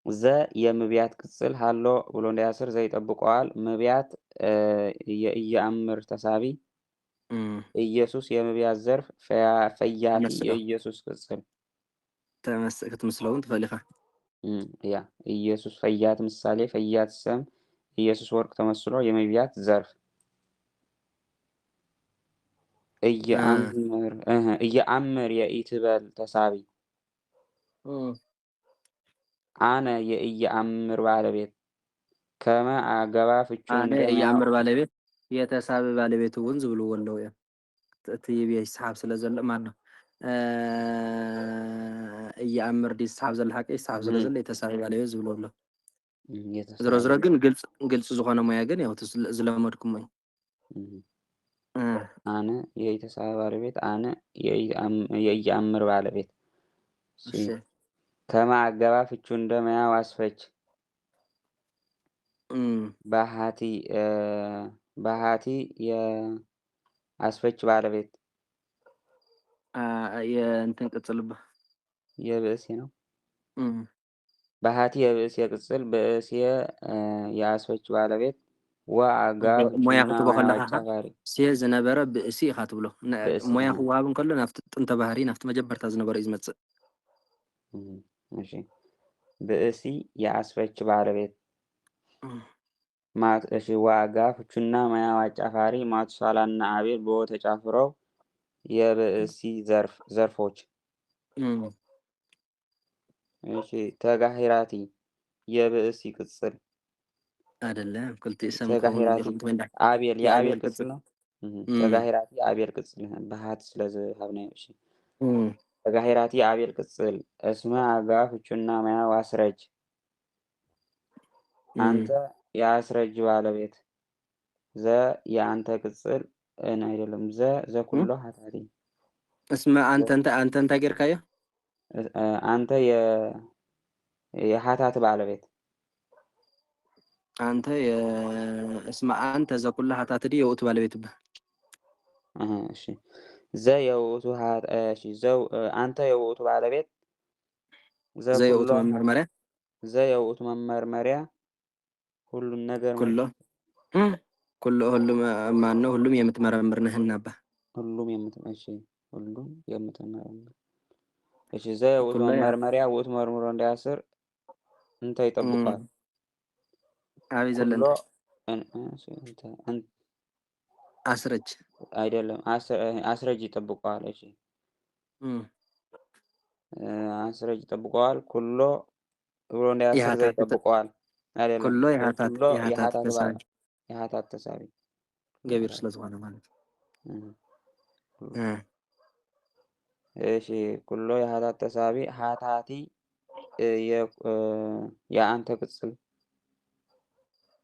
ዘ የመብያት ቅጽል ሃሎ ብሎ እንዲያስር ዘ ይጠብቀዋል። መብያት የኢየአምር ተሳቢ ኢየሱስ የመብያት ዘርፍ ፈያት የኢየሱስ ቅጽል
ክትምስለውን ትፈልኻ
ያ ኢየሱስ ፈያት ምሳሌ ፈያት ስም ኢየሱስ ወርቅ ተመስሎ የመብያት ዘርፍ እየአምር የኢትበል ተሳቢ አነ የእየአምር ባለቤት ከመ አገባ ፍቹ
አነ የእየአምር ባለቤት የተሳቢ ባለቤት እውን ዝብልዎ ኣለዉ እዮም እቲ ይብየ ይስሓብ ስለ ዘሎ ማን ነው እየአምር ዲ ይስሓብ ዘሎ ሓቂ ይስሓብ ስለ ዘሎ የተሳቢ ባለቤት ዝብልዎ ኣለዉ። ዝሮ ዝሮ ግን ግልጽ ዝኾነ ሞያ ግን ያው ዝለመድኩም ሞያ
አነ የተሳቢ ባለቤት አነ የእየአምር ባለቤት ከመ አገባ ፍቹ እንደመያ ዋስፈች ባህቲ የአስፈች ባለቤት
የእንትን ቅጽል
የብእሴ ነው። ባህቲ የብእሴ ቅጽል ብእሴ የአስፈች ባለቤት ወአጋ
ሞያ ክትቦ ከለካ ሴ ዝነበረ ብእሲ ኢኻ ትብሎ ሞያ ክወሃብ እንከሎ ናብቲ ጥንተ ባህሪ ናብቲ መጀመርታ ዝነበረ እዩ ዝመጽእ።
እሺ ብእሲ የአስፈች ባለቤት እሺ ዋጋ ፍቹና ማያ አጫፋሪ ማቱሳላና አቤል በወ ተጫፍረው የብእሲ ዘርፎች እሺ ተጋሂራቲ የብእሲ ቅጽል
አይደለም ክልቲ ሰም
ተጋሂራቲ አቤል የአቤል ቅጽል ነው። ተጋሂራቲ አቤል ቅጽል ባህት ስለዚህ ሀብናይ እሺ ተጋሂራቲ አቤል ቅጽል እስመ አጋ ፍቹና ማያ ዋስረጅ አንተ የአስረጅ ባለቤት ዘ የአንተ ቅጽል አይደለም ዘ ኩሎ ሀታቲ
እስመ አንተ እንታይ ጌርካዮ
አንተ የሀታት ባለቤት
አንተ እስመ አንተ ዘ ኩሎ ሀታት ዲ የውእቱ ባለቤት ባ
እሺ ዘ የውእቱ እሺ ዘው አንተ የውእቱ ባለቤት
ዘ የውእቱ መመርመሪያ
ዘ የውእቱ መመርመሪያ ሁሉም ነገር
ሁሉም ማን ነው? ሁሉም የምትመረምር ነህና ባ
ሁሉም የምትመረምር እሺ ዘ የውእቱ መመርመሪያ ውእቱ መርምሮ እንዲያስር እንተ ይጠብቃል
አብይ ዘለንተ አስረጅ
አይደለም አስረጅ ይጠብቀዋል። እሺ አስረጅ ይጠብቀዋል። ኩሎ ብሎ እንዳያስር ዘይ ይጠብቀዋል። አይደለም
ኩሎ
ኩሎ የሀታት ተሳቢ
ገቢር ስለዝሆነ ማለት
እሺ ኩሎ የሀታት ተሳቢ ሀታቲ የአንተ ቅጽል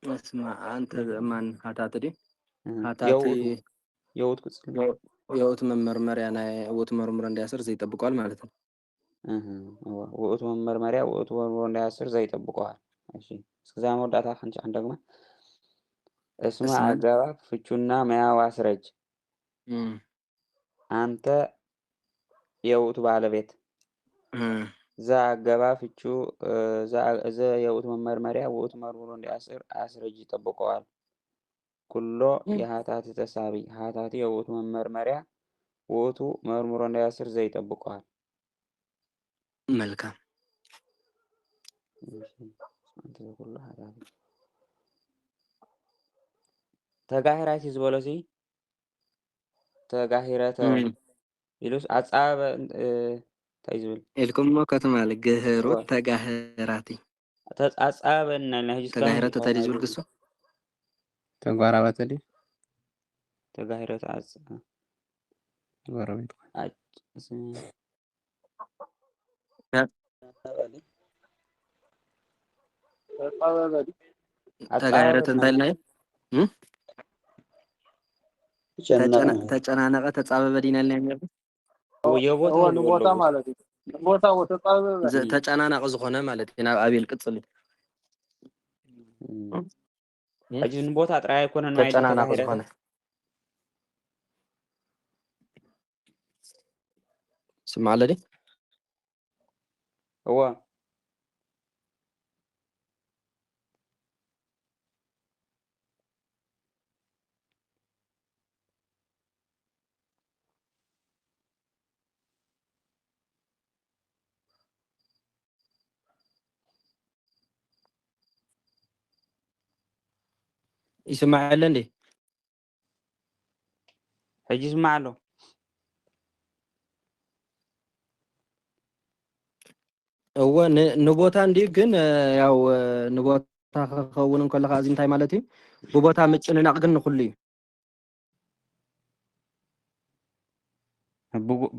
እስማ አንተ ማን ሀታት ዲ ሀታት
የውት ቅጽል
የውት መመርመሪያ ናይ ውት መርምሮ እንዳያስር ዘይ ይጠብቀዋል ማለት ነው።
ውእቱ መመርመሪያ ውእቱ መርምሮ እንዳያስር ዘይ ይጠብቀዋል። እሺ እስከዛ መወዳታ ከንጭ አንደግማ እስማ አገባብ ፍቹና መያው አስረጅ አንተ የውቱ ባለቤት ዛ አገባብ ፍቹ ዛ የውቱ መመርመሪያ ውእቱ መርምሮ እንዳያስር አስረጅ ይጠብቀዋል። ኩሎ የሀታት ተሳቢ ሀታት የውቱ መመርመሪያ ውእቱ መርምሮ እንዳያስር ዘይ ይጠብቀዋል።
መልካም
ተጋሂራቲ ዝበለሲ ተጋሂረተ ኢሉስ አጻበ ታይ ዝብል
ኢልኩም ከተማ ለገህሮ ተጋሂራቲ
ተጻጻበና ለህጅ
ተጋሂረተ ታይ ዝብል ግሱ
ተጓራበተ ዲ
ተጋሂረተ አጽ
ጎረቤት
ተጋሂረተ እንታይ ላይ ተጨናነቀ ተጻበበ ዲናል ነው
የቦታ
ማለት ቦታ ተጻበበ
ተጨናነቀ ዝኾነ ማለት ናብ አቤል ቅጽል
አጅን ቦታ ጥራይ አይኮነን ማለት
ተጨናነቀ ዝኾነ ስማለዲ
هو
يسمع لندي
حجي يسمع له
هو ንቦታ እንዲ ግን ያው ንቦታ ከውን ከለካ እዚ እንታይ ማለት እዩ ብቦታ ምጭንናቅ ግን ንኩሉ እዩ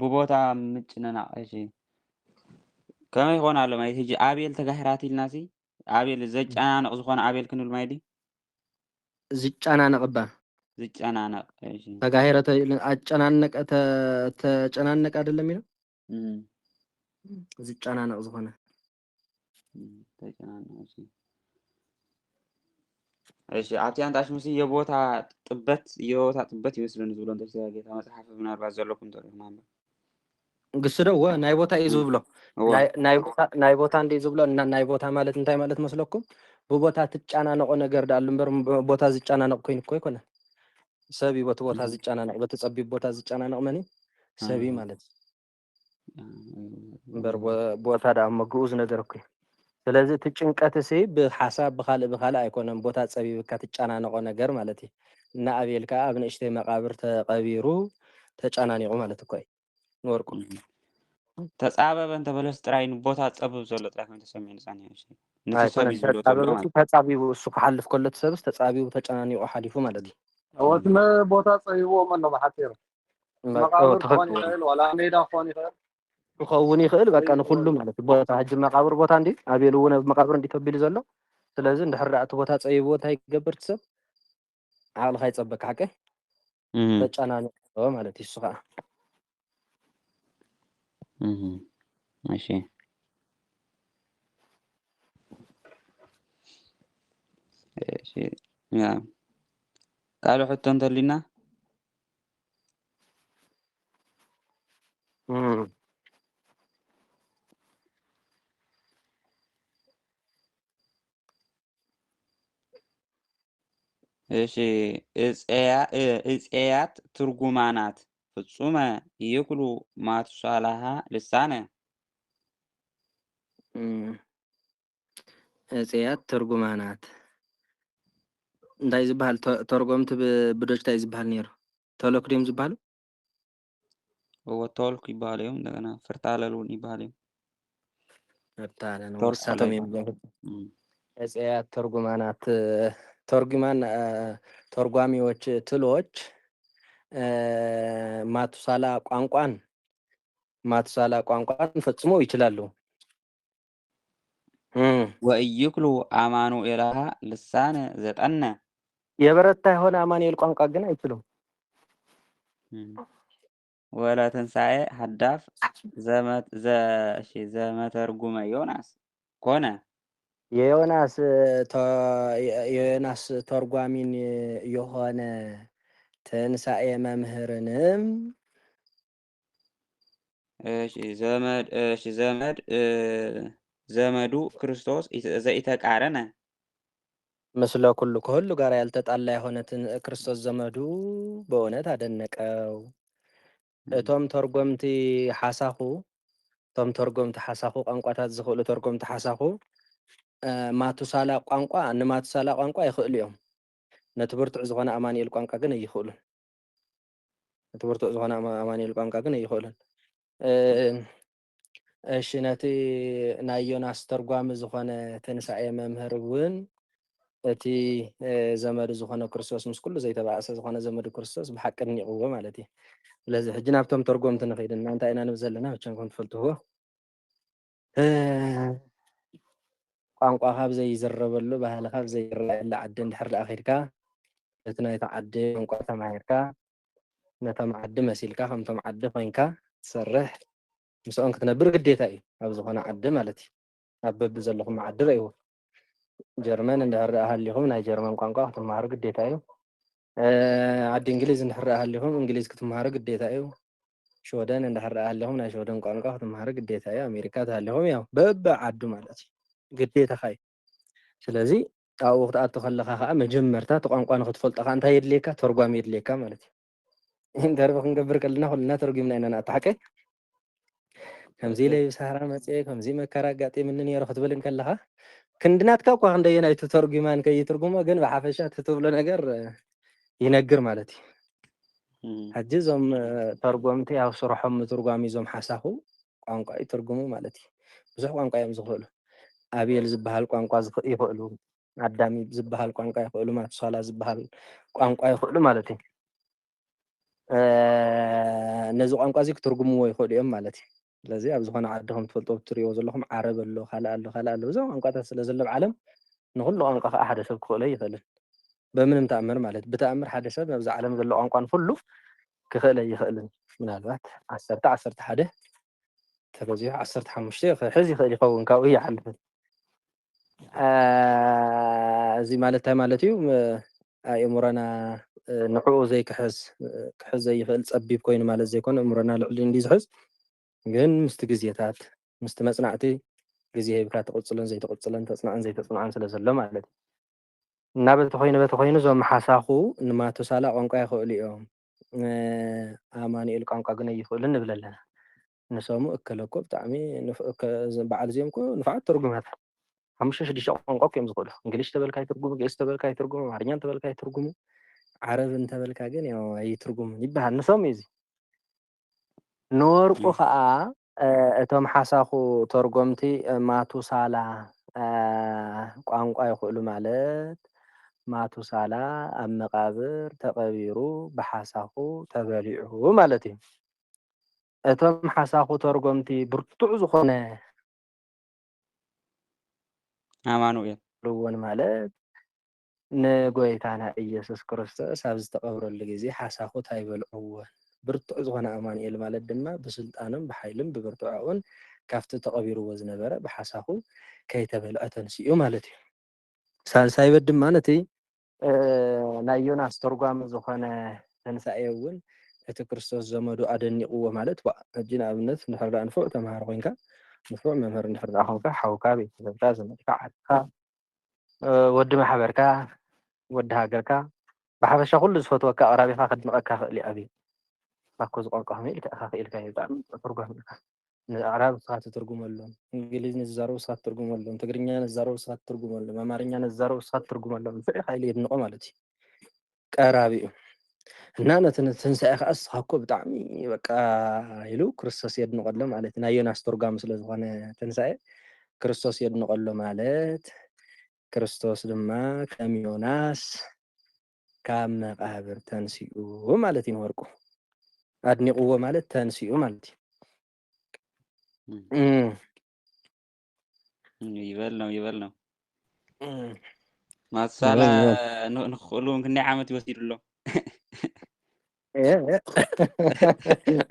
ብቦታ ምጭንናቅ እሺ ከመይ ይሆን አለ ማለት ህጂ አቤል ተጋሂራት ኢልናሲ አቤል ዘጫናነቅ ዝኾነ አቤል ክንብል ማይዲ
ዝጫናነቅ ባ
ዝጫናነቅ እሺ
ተጋሂረተ አጨናነቀ ተጨናነቀ አይደለም ይለው ዝጫናነቅ ዝኾነ
ተጨናነቅ እሺ አትያን ታሽሙሲ የቦታ ጥበት ይመስልን ዝብሎ እንተ ጌታ መጽሐፍ ምናልባት ዘለኩም ተሪኹ ማለት
ግስደው ናይ ቦታ እዩ ዝብሎ ናይ ቦታ እንደ ዝብሎ እና ናይ ቦታ ማለት እንታይ ማለት መስለኩም ብቦታ ትጫናነቆ ነገር ዳል እምበር ቦታ ዝጫናነቅ ኮይኑ እኮ ይኮነ ሰቢ ቦታ ዝጫናነቅ በተጸቢብ ቦታ ዝጫናነቅ መኒ ሰቢ ማለት እምበር ቦታ ዳ መግኡዝ ነገር እኮ ስለዚህ ትጭንቀት ሲ በሐሳብ በኻል አይኮነም ቦታ ጸቢብካ ትጫናነቆ ነገር ማለት እዩ እና አቤልካ ኣብ ንእሽተይ መቃብር ተቀቢሩ ተጫናኒቁ ማለት እኮ እዩ ንወርቁ
ተጻበበ እንተ በለስ ጥራይ ቦታ ጸብብ ዘሎ ጥራይ ከም ተሰሚዕ ንጻኒ እሺ
ተጻቢቡ እሱ ክሓልፍ ከሎ ተሰብስ ተጻቢቡ ተጫናኒቁ ሓሊፉ ማለት እዩ
ወትመ ቦታ ጸይቦ መን በሓቲሩ መቃብር ኮን ይኽእል ወላ ሜዳ ኮን ይኽእል
ይኸውን ይኽእል በቃ ንኩሉ ማለት ቦታ ሕጂ መቃብር ቦታ እንዲ አቤል እውን መቃብር እንዲ ተቢሉ ዘሎ ስለዚ እንድሕር ዳእቲ ቦታ ጸይቦ እንታይ ይገብር ትሰብ ዓቅልካ ይጸበቅ ሓቀ ተጫናኒቁ ማለት እዩ እሱ ከዓ
እሺ እሺ ያ ቃሉ ሕቶ እንተሊና እሺ እጽያት ትርጉማናት ፍጹመ ይክሉ ማትሷላሃ ልሳነ
እጽያት ትርጉማናት እንታይ ዝበሃል ተርጎምቲ ብዶች እንታይ ዝበሃል ነይሩ? ተሎክ ድዮም ዝበሃሉ?
ወተወልኩ ይበሃል እዮም እንደገና ፍርታለል እውን ይበሃል እዮም
ፍርታለል
ተወልኩ
ወሳቶም
ላይ
ይብሉ እጽያት ተርጉማናት ተርጉማን ተርጓሚዎች ትሎች ማቱሳላ ቋንቋን ፈጽሞ ይችላሉ።
ወእይክሉ አማኑኤልሃ ልሳነ ዘጠነ
የበረታ የሆነ አማኑኤል ቋንቋ ግን አይችሉም።
ወለ ትንሣኤ ሀዳፍ ዘመተርጉመ ዮናስ ኮነ
የዮናስ ተርጓሚን የሆነ ትንሣኤ መምህርንም
ዘመዱ ክርስቶስ ዘኢተቃረነ
ምስለ ኩሉ ከሁሉ ጋር ያልተጣላ የሆነትን ክርስቶስ ዘመዱ በእውነት አደነቀው። እቶም ተርጎምቲ ሓሳኹ ቋንቋታት ዝኽእሉ ተርጎምቲ ሓሳኹ ማቱሳላ ቋንቋ ንማቱሳላ ቋንቋ ይኽእሉ እዮም። ነቲ ብርቱዕ ዝኾነ አማኑኤል ቋንቋ ግን ኣይኽእሉን። እሺ ነቲ ናይ ዮናስ ተርጓሚ ዝኾነ ትንሣኤ መምህር እውን እቲ ዘመዱ ዝኾነ ክርስቶስ ምስ ኩሉ ዘይተባእሰ ዝኾነ ዘመዱ ክርስቶስ ብሓቂ ድኒቕዎ ማለት እዩ። ስለዚ ሕጂ ናብቶም ተርጎምቲ ንኸይድና እንታይ ኢና ንብል ዘለና ብቸምኩም ትፈልጥዎ ቋንቋ ካብ ዘይዝረበሉ ባህሊ ካብ ዘይረአየሉ ዓዲ እንድሕር ደኣ ኸይድካ እቲ ናይቲ ዓዲ ቋንቋ ተማሂርካ ነቶም ዓዲ መሲልካ ከምቶም ዓዲ ኮይንካ ትሰርሕ ምስኦም ክትነብር ግዴታ እዩ ኣብ ዝኾነ ዓዲ ማለት እዩ። ኣብ በቢ ዘለኹም ዓዲ ረእይዎ ጀርመን እንድሕር ደኣ ሃሊኹም ናይ ጀርመን ቋንቋ ክትመሃሩ ግዴታ እዩ። ዓዲ እንግሊዝ እንድሕር ደኣ ሃሊኹም እንግሊዝ ክትመሃሩ ግዴታ እዩ። ሾደን እንድሕር ደኣ ሃሊኹም ናይ ሾደን ቋንቋ ክትመሃሩ ግዴታ እዩ። ኣሜሪካ ተሃሊኹም ያው በቢ ዓዱ ማለት እዩ ግዴታኻ እዩ። ስለዚ ኣብኡ ክትኣቱ ከለኻ ከዓ መጀመርታ እቲ ቋንቋ ንኽትፈልጦ ከዓ እንታይ የድልየካ? ተርጓሚ የድልየካ ማለት እዩ። ኢንተርቪው ክንገብር ከለና ኩልና ተርጉምና ኢና ንኣቱ ሓቀይ ከምዚ ኢለይ ብሳህራ መፅአ ከምዚ መከራ ኣጋጢሙኒ ነይሩ ክትብል ከለኻ ክንድናትካ እኳ ክንደየናይ ተርጉማን ከይትርጉሞ ግን ብሓፈሻ እቲ ትብሎ ነገር ይነግር ማለት እዩ። ሕጂ እዞም ተርጎምቲ ኣብ ስርሖም ምትርጓም እዞም ሓሳኹ ቋንቋ ይትርጉሙ ማለት እዩ። ብዙሕ ቋንቋ እዮም ዝኽእሉ። አቤል ዝበሃል ቋንቋ ይኽእሉ፣ አዳሚ ዝበሃል ቋንቋ ይኽእሉ፣ ማቱሳላ ዝበሃል ቋንቋ ይኽእሉ ማለት እዩ። ነዚ ቋንቋ እዚ ክትርጉምዎ ይኽእሉ እዮም ማለት እዩ። ስለዚ ኣብ ዝኾነ ዓዲ ከም ትፈልጦ ትሪእዎ ዘለኹም ዓረብ ኣሎ ካልእ ኣሎ እዞም ቋንቋታት ስለ ዘሎ ብዓለም ንኩሉ ቋንቋ ከዓ ሓደ ሰብ ክኽእሎ ኣይኽእልን በምንም ተኣምር ማለት ብተኣምር ሓደ ሰብ ኣብዚ ዓለም ዘሎ ቋንቋ ንኩሉ ክኽእል ኣይኽእልን። ምናልባት 11 ተበዚሑ 15 ክሕዝ ይኽእል ይኸውን ካብኡ ይሓልፍ። እዚ ማለት እንታይ ማለት እዩ? ኣእምሮና ንዕኡ ዘይክሕዝ ክሕዝ ዘይኽእል ፀቢብ ኮይኑ ማለት ዘይኮነ ኣእምሮና ልዕሊ እንዲ ዝሕዝ ግን ምስቲ ግዜታት ምስቲ መፅናዕቲ ግዜ ሂብካ ትቕፅልን ዘይትቕፅልን ተፅናዕን ዘይተፅናዕን ስለ ዘሎ ማለት እዩ። እና በቲ ኮይኑ እዞም ሓሳኹ ንማቱሳላ ቋንቋ ይኽእሉ እዮም፣ ኣማኑኤል ቋንቋ ግን ኣይኽእሉን ንብል ኣለና። ንሶም እከለኮ ብጣዕሚ በዓል እዚኦም እኮ ንፉዓት ተርጉማት 5-6 ቋንቋ እዮም ዝኽእሉ። እንግሊሽ ተበልካ ይትርጉሙ፣ ግእዝ ተበልካ ይትርጉሙ፣ ኣማርኛ ተበልካ ይትርጉሙ፣ ዓረብ እንተበልካ ግን ያው ኣይትርጉሙ ይበሃል ንሶም እዩ። ንወርቁ ከዓ እቶም ሓሳኹ ተርጎምቲ ማቱሳላ ቋንቋ ይኽእሉ ማለት ማቱሳላ ኣብ መቃብር ተቐቢሩ ብሓሳኹ ተበሊዑ ማለት እዩ። እቶም ሓሳኹ ተርጎምቲ ብርቱዕ ዝኾነ
አማኑኤል
እውን ማለት ንጎይታና ኢየሱስ ክርስቶስ ኣብ ዝተቐብረሉ ግዜ ሓሳኹ ታይበልዕዎን ብርቱዕ ዝኾነ ኣማኑኤል ማለት ድማ ብስልጣኖም ብሓይልን ብብርቱዕን ካብቲ ተቐቢርዎ ዝነበረ ብሓሳኹ ከይተበልዐ ተንስኡ ማለት እዩ። ሳልሳይ በድ ድማ ነቲ ናይ ዮናስ ተርጓሚ ዝኾነ ትንሳኤ እውን እቲ ክርስቶስ ዘመዱ ኣደኒቕዎ ማለት ሕጂ ንኣብነት እንድሕር ደኣ ንፉዕ ተምሃሮ ኮይንካ ንፉዕ መምህር እንድሕር ደኣ ኮንካ ሓውካ ቤተሰብካ ዘመድካ ዓድካ ወዲ ማሕበርካ ወዲ ሃገርካ ብሓፈሻ ኩሉ ዝፈትወካ ቀራቢኻ ከድንቐካ ክእል እዩ። ኣብዩ እኳ እዚ ቋንቋ ከመይ ኢልካ ኢኻ ክኢልካ እዩ ብጣዕሚ ተርጓሚ ኢኻ ንኣዕራብ ንስኻ ትትርጉመሎም፣ እንግሊዝ ንዝዛረቡ ንስኻ ትትርጉመሎም፣ ትግርኛ ንዝዛረቡ ንስኻ ትትርጉመሎም፣ ኣማርኛ ንዝዛረቡ ንስኻ ትትርጉመሎም ፍዑይ ሓይሊ የድንቆ ማለት እዩ ቀራቢ እዩ እና ነቲ ትንሳኤ ከዓ ንስኻ እኮ ብጣዕሚ በቃ ኢሉ ክርስቶስ የድንቀሎ ማለት ናይ ዮናስ ተርጓሚ ስለ ዝኾነ ትንሳኤ ክርስቶስ የድንቀሎ ማለት ክርስቶስ ድማ ከም ዮናስ ካብ መቃብር ተንሲኡ ማለት እዩ ወርቁ ኣድኒቅዎ ማለት ተንሲኡ ማለት እዩ
ይበል ነው ማሳላ ንክእሉ ክንደይ ዓመት ይወሲድሎ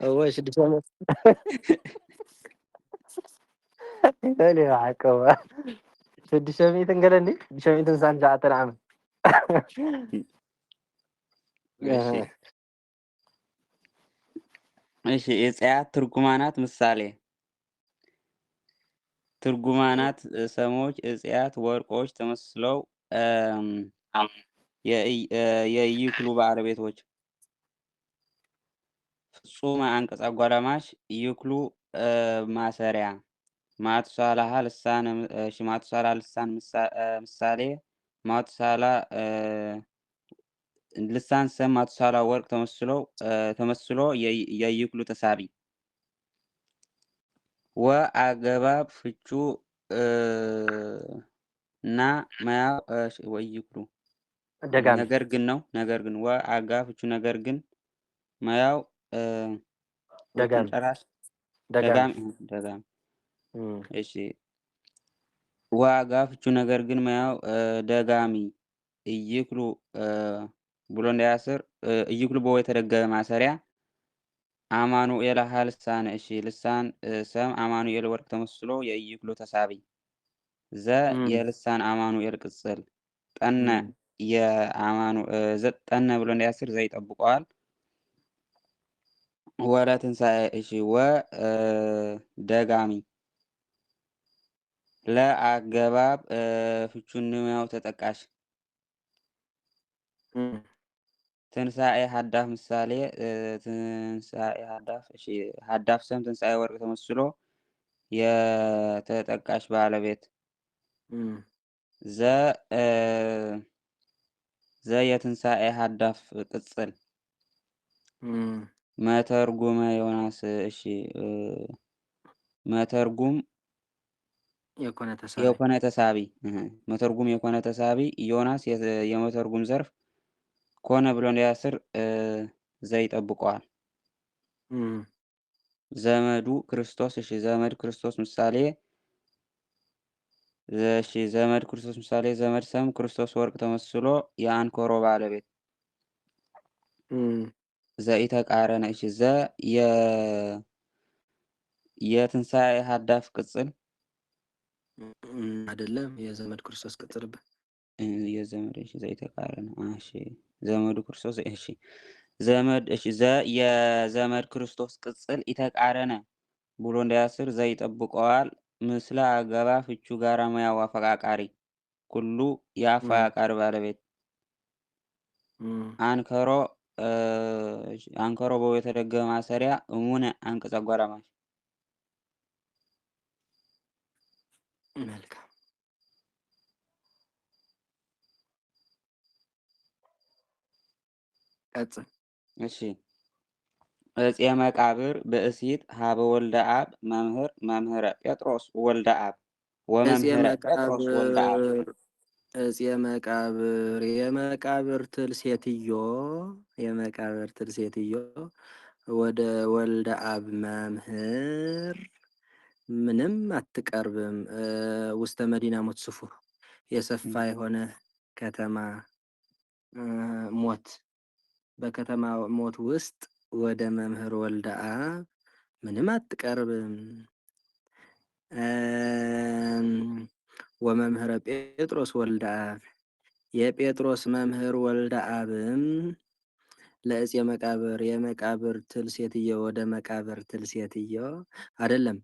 እወ 600 هلي حكوا 600 قال لي 600 سنة جاءت العام
እሺ የፀያት ትርጉማናት ምሳሌ ትርጉማናት ሰሞች እጽያት ወርቆች ተመስለው የይክሉ ባለቤቶች ፍጹም አንቀጽ አጓዳማሽ ይክሉ ማሰሪያ ማቱሳላህ ልሳን ማቱሳላ ልሳን ምሳሌ ማቱሳላ ልሳን ሰም ማቱሳላ ወርቅ ተመስሎ የይክሉ ተሳቢ ወአገባብ ፍቹ እና ማያው ወይክሉ ነገር ግን ነው ነገር ግን ወአጋ ፍቹ ነገር ግን ማያው ደጋም እሺ ዋጋ ፍቹ ነገር ግን ማያው ደጋሚ ይክሉ ብሎ እንዳያስር ይክሉ በወ የተደገመ ማሰሪያ አማኑኤል ልሳን እሺ ልሳን ሰም አማኑኤል ወርቅ ተመስሎ የይክሉ ተሳቢ ዘ የልሳን አማኑኤል ቅጽል ጠነ ጠነ ብሎ እንዳያስር ዘ ይጠብቀዋል ወለ ትንሳኤ እሺ ደጋሚ ለአገባብ ፍቹን ነው ተጠቃሽ ትንሳኤ ሀዳፍ ምሳሌ ትንሳኤ ሀዳፍ እሺ ሀዳፍ ሰም ትንሳኤ ወርቅ ተመስሎ የተጠቃሽ ባለቤት ዘ የትንሳኤ ሀዳፍ ቅጽል መተርጉመ ዮናስ እሺ መተርጉም የኮነ ተሳቢ መተርጉም የኮነ ተሳቢ ዮናስ የመተርጉም ዘርፍ ኮነ ብሎ እንዳያስር ዘይጠብቀዋል ዘመዱ ክርስቶስ እሺ ዘመድ ክርስቶስ ምሳሌ እሺ ዘመድ ክርስቶስ ምሳሌ ዘመድ ሰም ክርስቶስ ወርቅ ተመስሎ የአንኮሮ ባለቤት ዘኢተቃረነ እሺ የትንሳኤ ሀዳፍ ቅጽል
አይደለም የዘመድ ክርስቶስ ቅጽል
የዘመድ እሺ ዘይተቃረነ እሺ ዘመዱ ክርስቶስ እሺ ዘመድ እሺ የዘመድ ክርስቶስ ቅጽል ኢተቃረነ ብሎ እንዳያስር ዘይጠብቀዋል ምስለ አገባ ፍቹ ጋራ ማያው አፈቃቃሪ ኩሉ የአፈቃቃሪ ባለቤት አንከሮ በው የተደገመ ማሰሪያ እሙነ አንቀጽ አጓራማሽ
መልካም ቀጽል
እሺ እጽ መቃብር በእሲት ሀበ ወልደ አብ መምህረ ጴጥሮስ ወልደ አብ ወመምህረ ጴጥሮስ ወልደ አብ
እጽ የመቃብር ትል ሴትዮ ወደ ወልደ አብ መምህር ምንም አትቀርብም ውስተ መዲና ሞት ስፉር የሰፋ የሆነ ከተማ ሞት በከተማ ሞት ውስጥ ወደ መምህር ወልደ አብ ምንም አትቀርብም ወመምህረ ጴጥሮስ ወልደ አብ የጴጥሮስ መምህር ወልደ አብም ለእጽ የመቃብር ትል ሴትዮ ወደ መቃብር ትል ሴትዮ አይደለም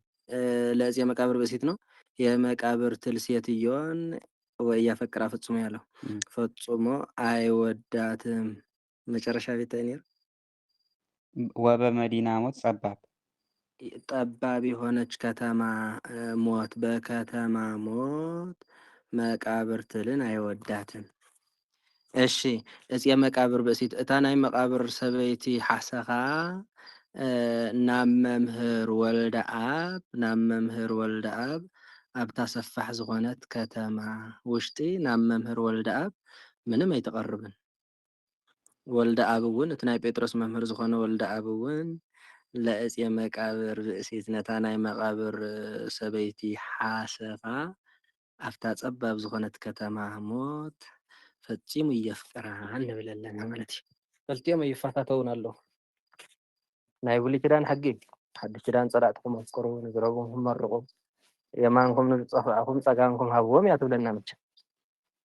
ለእጽ የመቃብር በሴት ነው የመቃብር ትል ሴትዮን ወይ ያፈቅራ ፍጹም ያለው ፍጹሞ አይወዳትም መጨረሻ ቤተኒር
ወበመዲና ሞት ጸባብ
ጠባብ የሆነች ከተማ ሞት በከተማ ሞት መቃብር ትልን አይወዳትም። እሺ እጽየ መቃብር ብእሲት እታ ናይ መቃብር ሰበይቲ ሓሰኻ ናብ መምህር ወልደ አብ ኣብታ ሰፋሕ ዝኾነት ከተማ ውሽጢ ናብ መምህር ወልደ አብ ምንም ኣይተቐርብን። ወልደ አብ እውን እቲ ናይ ጴጥሮስ መምህር ዝኾነ ወልደ አብ እውን ለእጽየ መቃብር ብእሲት ነታ ናይ መቃብር ሰበይቲ ሓሰኻ ኣብታ ፀባብ ዝኾነት ከተማ ሞት ፈፂሙ እየፍቅራ ንብል ኣለና ማለት እዩ። ክልቲኦም ይፈታተውን ኣለዉ። ናይ ብሉይ ኪዳን ሕጊ ሓዱሽ ኪዳን ፀላእትኩም ኣፍቅሩ ንዝረኩም ክመርቁ የማንኩም ንዝፀፍዕኩም ፀጋምኩም ሃብዎም እያ ትብለና መቸም።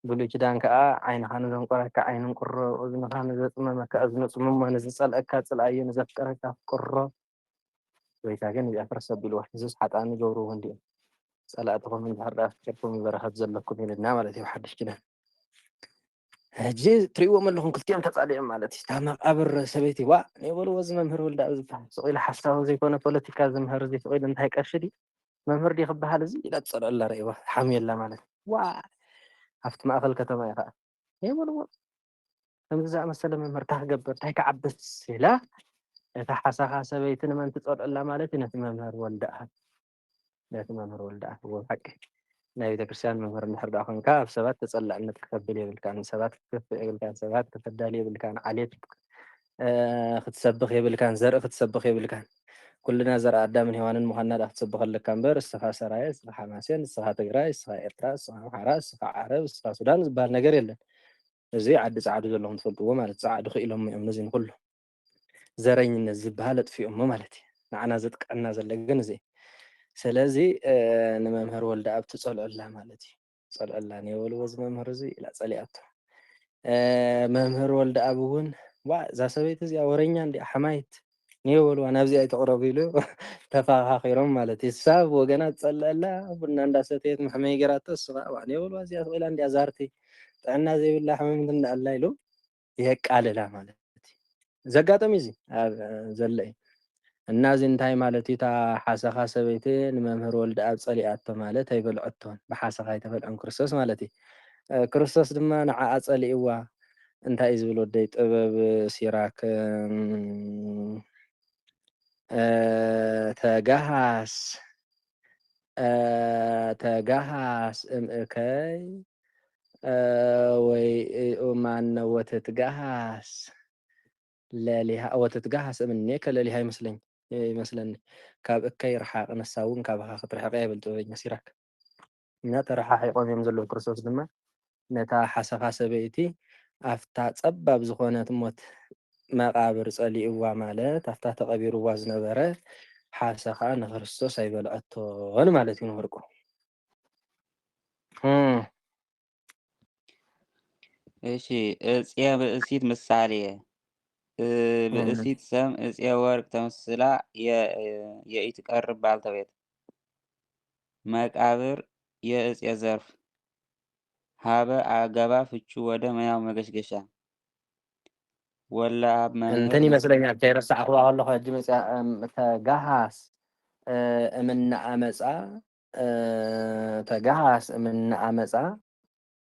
ብሉይ ኪዳን ከዓ ዓይንኻ ንዘንቆረካ ዓይንን ቁሮ እዝንኻ ንዘፅመመካ እዝኒ ፅምሞ ንዝፀልአካ ፅልኣዮ ንዘፍቀረካ ፍቅሮ ወይታ ግን እዚኣ ፍርስ ኣቢልዋ ንሱስ ሓጣን ገብርዎ እንዲኦም ፀላእትኩም እንድሕር ዳ ፍቂርኩም በረኸት ዘለኩም ይብለና ማለት እዩ ሓዱሽ ኪዳን። ሕጂ ትሪእዎም ኣለኹም ክልቲኦም ተፃሊኦም ማለት እዩ። እታ መቃብር ሰበይቲ ዋ ናይ በልዎ እዚ መምህር ወልደ አብ ዝበሃል ስቂኢሉ ሓሳቡ ዘይኮነ ፖለቲካ ዝምህር እዚ ስቂኢሉ እንታይ ቀሺ ድዩ መምህር ዲ ክበሃል እዚ ኢላ ትፀልአላ ርእይዋ ሓምየላ ማለት ዋ ኣብቲ ማእኸል ከተማ እዩ ከዓ የበልዎ ከምዚ ዝኣመሰለ መምህር እንታይ ክገብር እንታይ ክዓብስ ኢላ እታ ሓሳኻ ሰበይቲ ንመን ትፀልአላ ማለት እዩ ነቲ መምህር ወልደ አብ ሓቂ ናይ ቤተክርስትያን መምህር እንድሕር ዳ ኮንካ ኣብ ሰባት ተፀላእነት ክተብል የብልካን ሰባት ክትከፍእ የብልካን ሰባት ክተዳሊ የብልካን ዓሌት ክትሰብኽ የብልካን ዘርኢ ክትሰብኽ የብልካን ኩልና ዘርአ ኣዳምን ሔዋንን ምዃንና ዳ ክትሰብኽ ኣለካ እምበር እስኻ ሰራየ እስኻ ሓማሴን እስኻ ትግራይ እስኻ ኤርትራ እስኻ ኣምሓራ እስኻ ዓረብ እስኻ ሱዳን ዝበሃል ነገር የለን። እዚ ዓዲ ፃዓዱ ዘለኹም ትፈልጥዎ ማለት ፃዓዱ ክኢሎም እዮም ነዚ ንኩሉ ዘረኝነት ዝበሃል ኣጥፊኦሞ ማለት እዩ። ንዓና ዘጥቀዐና ዘሎ ግን እዚ ስለዚ ንመምህር ወልደ አብ ትፀልአላ ማለት እዩ። ፀልአላ ነይበልዎ እዚ መምህር እዚ ኢላ ፀሊኣቶ መምህር ወልደ አብ እውን ዋ እዛ ሰበይቲ እዚኣ ወረኛ እንዲኣ ሓማይት ነይበልዋ ናብዚኣ ይተቕረቡ ኢሉ ተፈኻኺሮም ማለት እዩ። እሳ ብወገና ትፀልአላ ቡና እንዳሰተየት መሕመይ ጌራቶ እሱ ከዓ ዋ ነይበልዋ እዚኣ ትኽኢላ እንዲኣ ዛርቲ ጥዕና ዘይብላ ሕመምቲ እንዳኣላ ኢሉ የቃልላ ማለት እዩ። ዘጋጠም እዚ ኣብ ዘሎ እዩ እና እዚ እንታይ ማለት እዩ እታ ሓሰኻ ሰበይቲ ንመምህር ወልደ አብ ፀሊኣቶ ማለት ኣይበልዐቶን ብሓሰኻ ኣይተፈልዐን ክርስቶስ ማለት እዩ። ክርስቶስ ድማ ንዓዓ ፀሊእዋ እንታይ እዩ ዝብል ወደይ ጥበብ ሲራክ ተጋሃስ እምእከይ ወይ ማነው ወትትጋሃስ ለሊሃ ወትትጋሃስ እምኔከ ለሊሃ ይመስለኒ ካብ እከይ ርሓቕ ንሳ እውን ካብኻ ክትርሕቕ ይብል ጥበበኛ ሲራክ እና ተረሓሒቆም እዮም ዘለዉ። ክርስቶስ ድማ ነታ ሓሰኻ ሰበይቲ ኣፍታ ፀባብ ዝኾነት ሞት መቃብር ፀሊእዋ ማለት ኣፍታ ተቐቢርዋ ዝነበረ ሓሰኻ ንክርስቶስ ኣይበልዐቶን ማለት እዩ ንፍርቁ።
እሺ እጽየ ብእሲት ምሳሌ ብእሲት ሰም እጽየ ወርቅ ተመስላ የኢትቀርብ ባልተቤት መቃብር የእጽየ ዘርፍ ሀበ አገባ ፍቹ ወደ መያው መገሽገሻ ወላ ኣብ መምህር
እንትን ይመስለኛል ከይረሳዕኽዋ ከለኹ ሕጂ መፅያ ተጋሃስ እምነኣመፃ ተጋሃስ እምነኣመፃ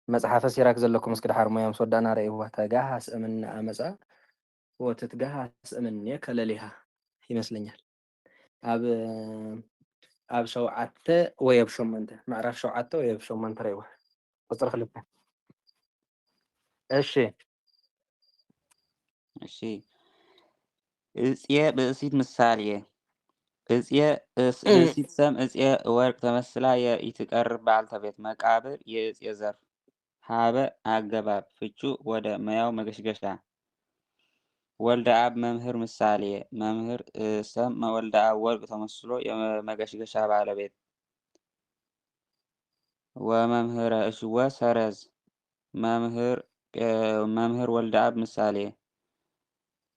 መፅሓፈ ሲራክ ዘለኩም እስኪ ድሓር ሞያ ምስ ወዳእና ርእይዋ ተጋሃስ እምነኣመፃ ወትትጋሃስ እምኔከ ለሊሃ ይመስለኛል ኣብ 7 ወይ ኣብ 8 ምዕራፍ 7 ወይ ኣብ 8 ርእይዋ ቁፅሪ 2 እሺ
እሺ እጽየ ብእሲት ምሳሌ እጽየ ብእሲት ሰም እጽየ ወርቅ ተመስላ የኢትቀርብ ባልተቤት መቃብር የእጽየ ዘርፍ ሀበ አገባብ ፍቹ ወደ መያው መገሽገሻ ወልደ አብ መምህር ምሳሌ መምህር ሰም ወልደ አብ ወርቅ ተመስሎ የመገሽገሻ ባለቤት ወመምህረ እሽወ ሰረዝ መምህር ወልደ አብ ምሳሌ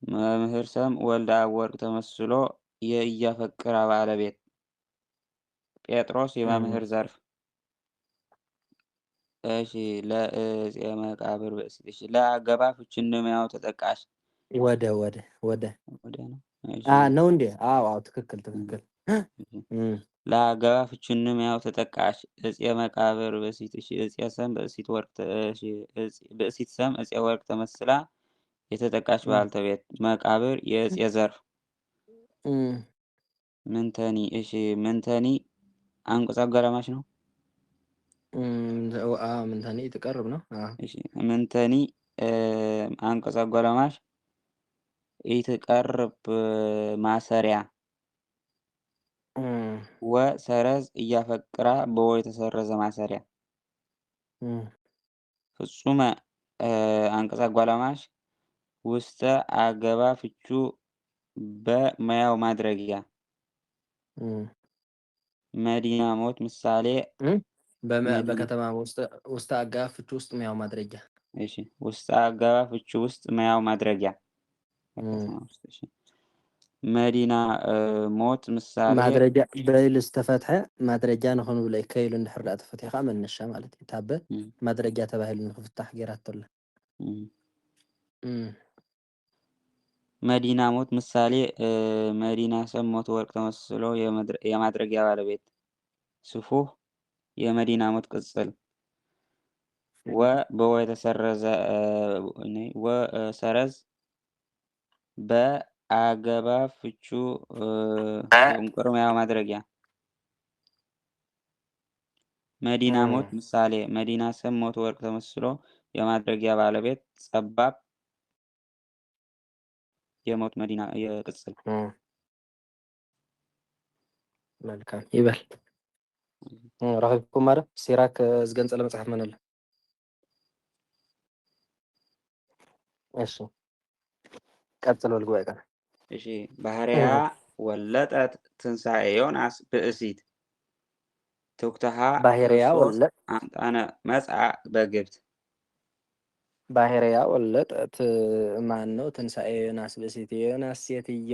መምህር ሰም ወልደ አብ ወርቅ ተመስሎ የእያፈቅራ ባለቤት ጴጥሮስ የመምህር ዘርፍ። እሺ ለእጽየ መቃብር ብእሲት እሺ ለአገባ ፍቹ እንደመያው ተጠቃሽ
ወደ ነው እንዴ? አዎ ትክክል
ለአገባ ፍቹንም ያው ተጠቃሽ እፄ መቃብር በሲት እሺ እፄ ሰም በሲት ወርቅ እሺ በሲት ሰም እፄ ወርቅ ተመስላ የተጠቃሽ ባልተቤት መቃብር የእፄ ዘርፍ ምንተኒ እሺ ምንተኒ አንቀጽ አጋራማሽ ነው።
ምንተኒ ትቀርብ ነው።
እሺ ምንተኒ አንቀጽ አጋራማሽ ይትቀርብ ማሰሪያ ወሰረዝ እያፈቅራ በወ የተሰረዘ ማሰሪያ ፍጹመ አንቀጽ አጓላማሽ ውስተ አገባ ፍቹ በመያው ማድረጊያ መዲና ሞት ምሳሌ
በከተማ ውስጥ አገባ ፍቹ ውስጥ መያው ማድረጊያ
እሺ ውስተ አገባ ፍቹ ውስጥ መያው ማድረጊያ እሺ መዲና ሞት ምሳሌ
ማድረጊያ በይልስ ተፈትሐ ማድረጊያ ነሆኑ ብላይ ከይሉ እንድሕር ዳ ተፈትሐ መነሻ ማለት ታበ ማድረጊያ ተባሂሉ ንክፍታሕ ጌራቶለ
መዲና ሞት ምሳሌ መዲና ሰም ሞት ወርቅ ተመስሎ የማድረጊያ ባለቤት ስፉህ የመዲና ሞት ቅጽል በወ የተሰረዘ ሰረዝ በአገባ ፍቹ እንቁርሚያው ማድረጊያ መዲና ሞት ምሳሌ መዲና ሰም ሞት ወርቅ ተመስሎ የማድረጊያ ባለቤት ጸባብ የሞት መዲና የቅጽል
መልካም ይበል ረኺብኩም ማለት ሲራክ ዝገንጸለ መጽሐፍ መን አለ። እሺ ቀጥሎ ልግባይ ቀር
እሺ ባህርያ ወለጠት ትንሣኤ ዮናስ ብእሲት ትውክተሃ
ባህርያ ወለጥ
አምጣነ መጽአ በግብት
ባህርያ ወለጠት ማን ነው? ትንሣኤ ዮናስ ብእሲት ዮናስ ሴትዮ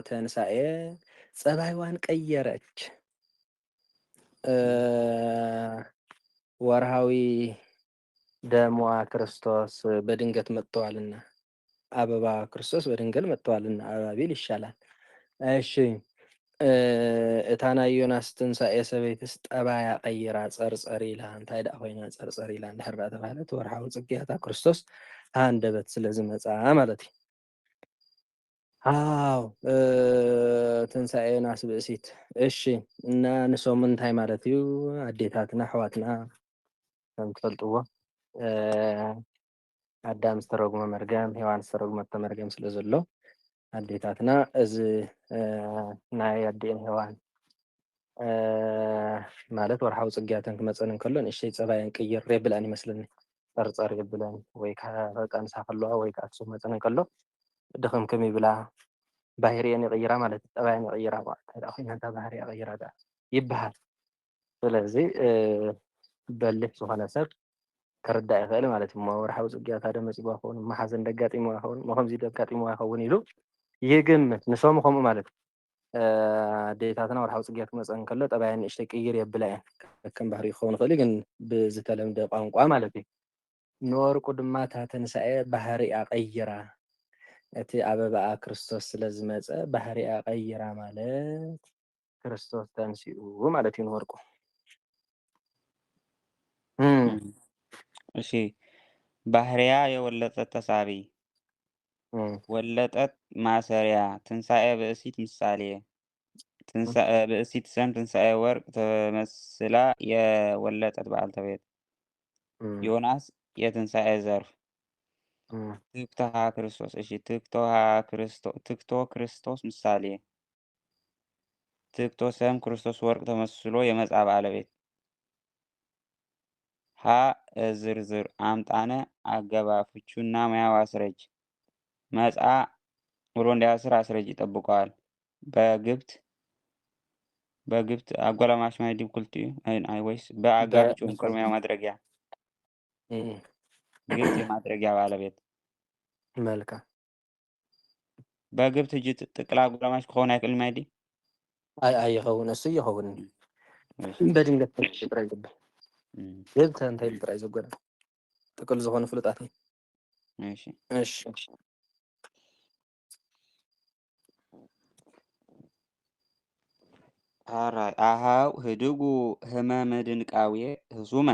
ትንሣኤ ጸባይዋን ቀየረች። ወርሃዊ ደሟ ክርስቶስ በድንገት መጥተዋልና አበባ ክርስቶስ በድንገት መጥተዋልና አበባ ቢል ይሻላል። እሺ እታና ዮናስ ትንሣኤ ሰበይትስ ጠባያ ቀይራ ጸርጸር ኢላ እንታይ ዳ ኮይና ጸርጸር ኢላ እንድሕር ተባህለት ወርሃዊ ጽጌያታ ክርስቶስ አንደበት ስለዚ መጻ ማለት እዩ። አው ትንሣኤ ዮናስ ብእሲት እሺ እና ንሶም እንታይ ማለት እዩ አዴታትና ኣሕዋትና ከም ትፈልጥዎ አዳም ዝተረጉመ መርገም ሔዋን ዝተረጉመቶ መርገም ስለ ዘሎ አዴታትና እዚ ናይ ኣዴን ሔዋን ማለት ወርሓዊ ጽጌያተን ክመፀን እንከሎ ንእሽተይ ፀባየን ቅይር የብላን ይመስለኒ ፀርፀር የብለን ወይ ቀንሳ ከለዋ ወይ ከዓ ክሱፍ መፀን እንከሎ ድኽምክም ይብላ ባህርየን ይቅይራ ማለት ጠባየን ይቅይራ ኮይና እታ ባህርያ ቀይራ ይበሃል። ስለዚ በልሕ ዝኾነ ሰብ ክርዳእ ይኽእል ማለት እዩ። ወርሓዊ ጽጌያታ ደመፂዋ ይኸውን መሓዘን ደጋጢምዋ ይኸውን ከምዚ ደጋጢምዋ ይኸውን ኢሉ ይግምት ንሶም ከምኡ ማለት እዩ። ኣዴታትና ወርሓዊ ጽጌያት ክመፀን ከሎ ጠባየን ንእሽተይ ቅይር የብላ እየን ከም ባህሪ ክኸውን ይኽእል ግን ብዝተለምደ ቋንቋ ማለት እዩ። ንወርቁ ድማ እታ ትንሣኤ ባህርያ ቀይራ እቲ ኣበባኣ ክርስቶስ ስለ ዝመፀ ባህርያ ቀይራ ማለት ክርስቶስ ተንሲኡ ማለት እዩ ንወርቁ።
እሺ ባህርያ የወለጠት ተሳቢ ወለጠት ማሰሪያ ትንሣኤ ብእሲት ምሳሌ ብእሲት ሰም ትንሣኤ ወርቅ ተመስላ የወለጠት በዓልተቤት ዮናስ የትንሣኤ ዘርፍ ትክቶሃ ክርስቶስ እሺ ትክቶ ክርስቶስ ምሳሌ ትክቶ ሰም ክርስቶስ ወርቅ ተመስሎ የመጻ ባለቤት ሀ ዝርዝር አምጣነ አገባ ፍቹና መያው አስረጅ መጻ ብሎ እንዲያስር አስረጅ ይጠብቀዋል። በግብት አጓላማሽ ማይዲብ ኩልቲዩ አይ ወይስ በአጋፍጩ ቅድሚያ ማድረጊያ ግብት የማድረጊያ ባለቤት
መልካም
በግብት እጅ ጥቅላ አጓላማሽ ከሆነ አይክል ማይዲ
ኣይኸውን እሱ ይኸውን በድንገት ጥራይ ዝብል ግብት እንታይ ጥራይ ዘጎዳ ጥቅል ዝኾኑ ፍሉጣት
እሺ
እሺ
አራይ አሃው ህድጉ ህመመ ድንቃዌ ህሱመ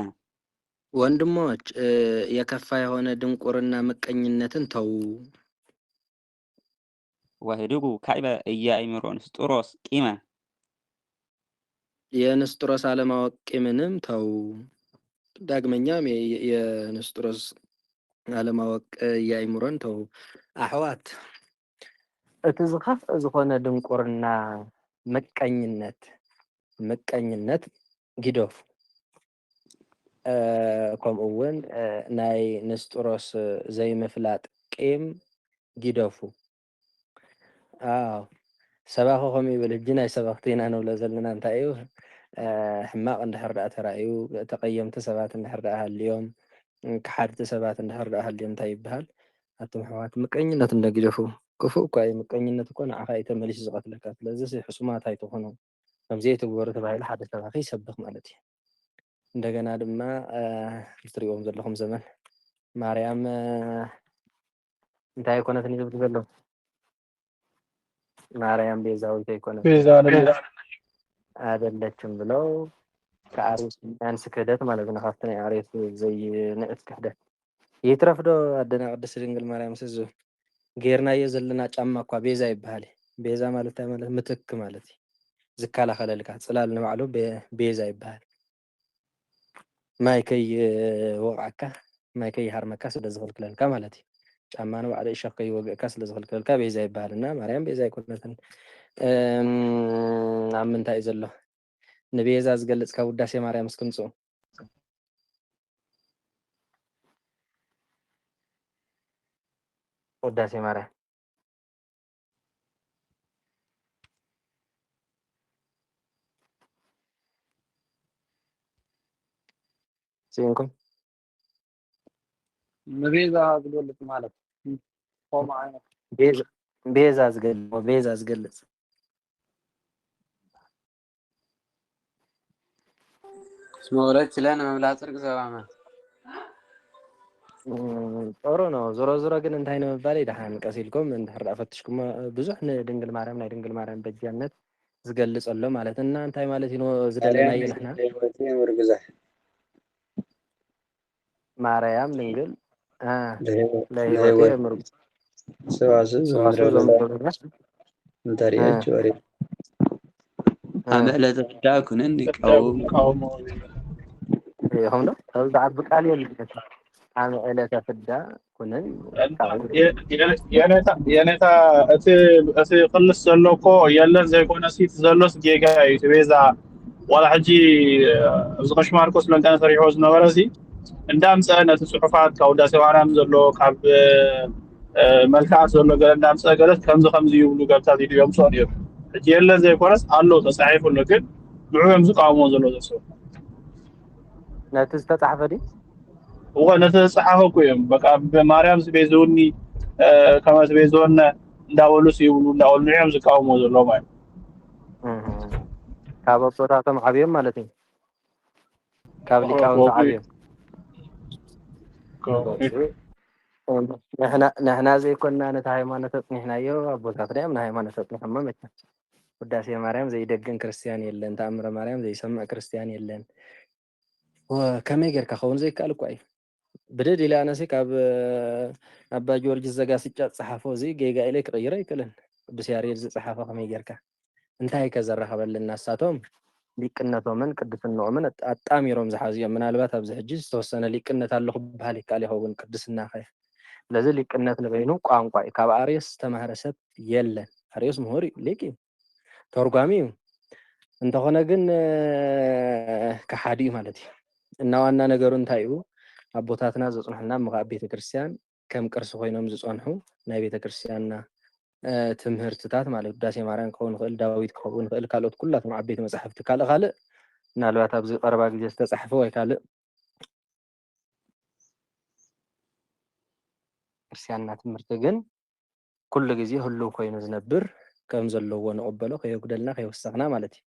ወንድሞች የከፋ የሆነ ድንቁርና ምቀኝነትን ተው።
ወህድጉ ካዕበ ኢያእምሮ ንስጥሮስ ቂመ
የንስጥሮስ አለማወቅ ቂምንም ተው። ዳግመኛም የንስጥሮስ አለማወቅ የአእምሮን ተው። አሕዋት እቲ ዝኸፍእ ዝኾነ ድንቁርና ምቀኝነት ግደፉ። ከምኡ እውን ናይ ንስጥሮስ ዘይምፍላጥ ቂም ግደፉ። ሰባኺ ከምኡ ይብል ሕጂ ናይ ሰባኽቲ ኢና ንብሎ ዘለና እንታይ እዩ ሕማቕ እንድሕር ዳኣ ተራእዩ ተቐየምቲ ሰባት እንድሕር ዳኣ ሃልዮም ክሓድቲ ሰባት እንድሕር ዳኣ ሃልዮም እንታይ ይበሃል? ኣቶም ኣሕዋት ምቀኝነት እንደግደፉ ክፉእ እኳ እዩ። ምቀኝነት እኮ ንዓኻ እዩ ተመሊሱ ዝቐትለካ። ስለዚ ሕሱማት ኣይትኾኑ ከምዘይትግበሩ ተባሂሉ ሓደ ሰባኺ ይሰብኽ ማለት እዩ። እንደገና ድማ እትሪእዎም ዘለኹም ዘመን ማርያም እንታይ ኣይኮነትን እዩ ዝብል ዘሎ ማርያም ቤዛዊት ኣይኮነት አይደለችም ብለው ከአርዮስ ያንስ ክህደት ማለት ነው። ካብቲ ናይ አርዮስ ዘይንእስ ክህደት ይትረፍዶ ኣደና ቅድስት ድንግል ማርያም ስዙ ጌርናዮ ዘለና ጫማ እኳ ቤዛ ይበሃል። ቤዛ ማለት ማለት ምትክ ማለት እዩ። ዝከላኸለልካ ፅላል ንባዕሉ ቤዛ ይበሃል። ማይ ከይወቕዓካ ማይ ከይሃርመካ ስለ ዝኽልክለልካ ማለት እዩ። ጫማ ንባዕሉ እሾክ ከይወግአካ ስለ ዝኽልክለልካ ቤዛ ይበሃል እና ማርያም ቤዛ ኣይኮነትን። ኣብ ምንታይ እዩ ዘሎ ንቤዛ ዝገልጽ ካብ ውዳሴ ማርያም እስክምጽኡ ውዳሴ ማርያም ሲንኩም
ንቤዛ ዝገልጽ ማለት ቆማ ዓይነት
ቤዛ ዝገልጽ
ስመውለት ችለን መብላት ጽርቅ ዘባማ
ጥሩ ነው። ዞሮ ዞሮ ግን እንታይ ነው መባል ይድሓን ቀሲልኩም እንድሕር ዳኣ ፈትሽኩም ብዙሕ ንድንግል ማርያም ናይ ድንግል ማርያም በጃነት ዝገልጽ ኣሎ ማለት እና እንታይ ማለት እዩ ዝደለናዮ ንሕና ማርያም ድንግል ለህይወቴ ምርጉዝ
ሰዋስው ዘምድረበዛ እንተሪአች ወሬ አመዕለተ ፍዳ ኩነን ቃወም
ይኸውም ነው ተብዛዕ ብቃል የልበት አመዕለተ ፍዳ ኩነን
የኔታ እቲ ቅልስ ዘሎ እኮ የለን ዘይኮነ ሲት ዘሎስ ጌጋ እዩ እቲ ቤዛ ዋላ ሕጂ ኣብዚ ቀሺ ማርቆስ ለንጠነ ሰሪሖ ዝነበረ ሲ እንዳምፀአ ነቲ ፅሑፋት ካብ ውዳሴ ማርያም ዘሎ ካብ መልክዓት ዘሎ ገለ እንዳምፀአ ገለት ከምዚ ይብሉ ገብታት ኢሉ የምፅኦ ነይሩ። ሕጂ የለን ዘይኮነስ ኣሎ ተፃሒፉሉ ግን ንዑ እዮም ዝቃወምዎ ዘሎ ዘስቡ
ነቲ ዝተፃሕፈ ድዩ
እኮ ነቲ ዝተፃሓፈ እኮ እዮም በቃ ብማርያም ስቤዝውኒ ከመ ስቤዝወነ እንዳበሉስ ይብሉ እንዳበሉ ንዑ እዮም ዝቃወምዎ ዘሎ ማለት
ካብ ኣቦታቶም ዓብዮም ማለት እዩ ካብ ሊቃውንቲ ዓብዮም ንሕና ዘይኮንና ነቲ ሃይማኖት ኣፅኒሕናዮ ኣቦታትና እዮም ንሃይማኖት ኣፅኒሖሞ መቸም ውዳሴ ማርያም ዘይደግን ክርስቲያን የለን ተኣምረ ማርያም ዘይሰምዕ ክርስቲያን የለን ከመይ ጌርካ ከውን ዘይከኣል እኳ እዩ ብድድ ኢለ ኣነሲ ካብ ኣባ ጊዮርጊስ ዘጋስጫ ዝፀሓፎ እዚ ጌጋ ኢለ ክቕይሮ ኣይክእልን ቅዱስ ያሬድ ዝፀሓፎ ከመይ ጌርካ እንታይ ከዘራኸበልና እሳቶም ሊቅነቶምን ቅድስንኦምን ኣጣሚሮም ዝሓዙ እዮም ምናልባት ኣብዚ ሕጂ ዝተወሰነ ሊቅነት ኣለኹ ብባህል ይከኣል ይኸውን ቅድስና ኸ ስለዚ ሊቅነት ንበይኑ ቋንቋ እዩ ካብ ኣርዮስ ዝተማሃረ ሰብ የለን ኣርዮስ ምሁር እዩ ሊቅ እዩ ተርጓሚ እዩ እንተኾነ ግን ከሓዲ እዩ ማለት እዩ እና ዋና ነገሩ እንታይ እዩ ኣቦታትና ዘፅንሑና ምኻብ ቤተ ክርስቲያን ከም ቅርሲ ኮይኖም ዝፀንሑ ናይ ቤተ ክርስቲያንና ትምህርትታት ማለት ውዳሴ ማርያም ክኸውን ይኽእል ዳዊት ክኸውን ይኽእል ካልኦት ኩላቶም ዓበይቲ መፅሓፍቲ ካልእ ምናልባት ኣብዚ ቀረባ ግዜ ዝተፃሕፈ ወይ ካልእ ክርስቲያንና ትምህርቲ ግን ኩሉ ግዜ ህልው ኮይኑ ዝነብር ከም ዘለዎ ንቕበሎ ከየጉደልና ከየወሰኽና ማለት እዩ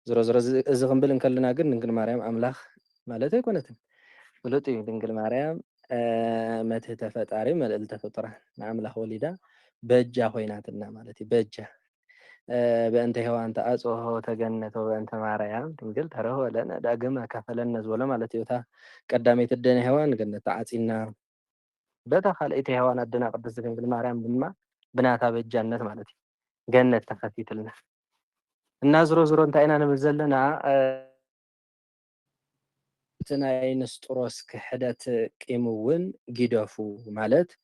ዞሮ ዞሮ እዚ ክንብል እንከለና ግን ድንግል ማርያም ኣምላኽ ማለት ኣይኮነትን ፍሉጥ እዩ ድንግል ማርያም መትሕተ ፈጣሪ መልዕልተ ፍጡራን ንኣምላኽ ወሊዳ በጃ ኮይናትና ማለት እዩ በጃ بأنت هو أنت أصوه تجنة وأنت ماريا تنقل ترى هو لنا داقم كفلنا زولا مالتي وتا قدامي تدني هوان قلنا تعاتينا بدا خلقتي هوان أدنا قدس تنقل ماريا بما بناتها بالجنة مالتي جنة تخفيت لنا الناس روزرو انت اينا نمزلنا تناي نسطروس كحدات قيمون جيدافو مالت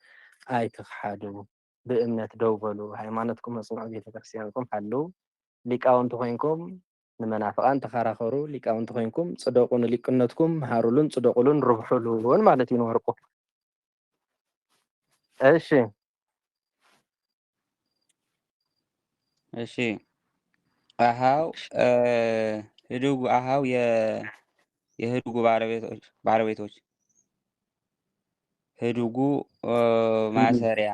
اي تخحادو بأمنة دوبلو ሃይማኖትኩም መጽናዕ ቤተክርስቲያንኩም ሓልው ሊቃውንቲ ኮይንኩም ንመናፍቃን ተኸራኸሩ ሊቃውንቲ ኮይንኩም ጽደቁን ሊቅነትኩም ሃሩሉን ጽደቁሉን ርብሑሉን ማለት እዩ ወርቁ
እሺ አሃው ህዱጉ አሃው የህዱጉ ባለቤቶች ህዱጉ ማሰሪያ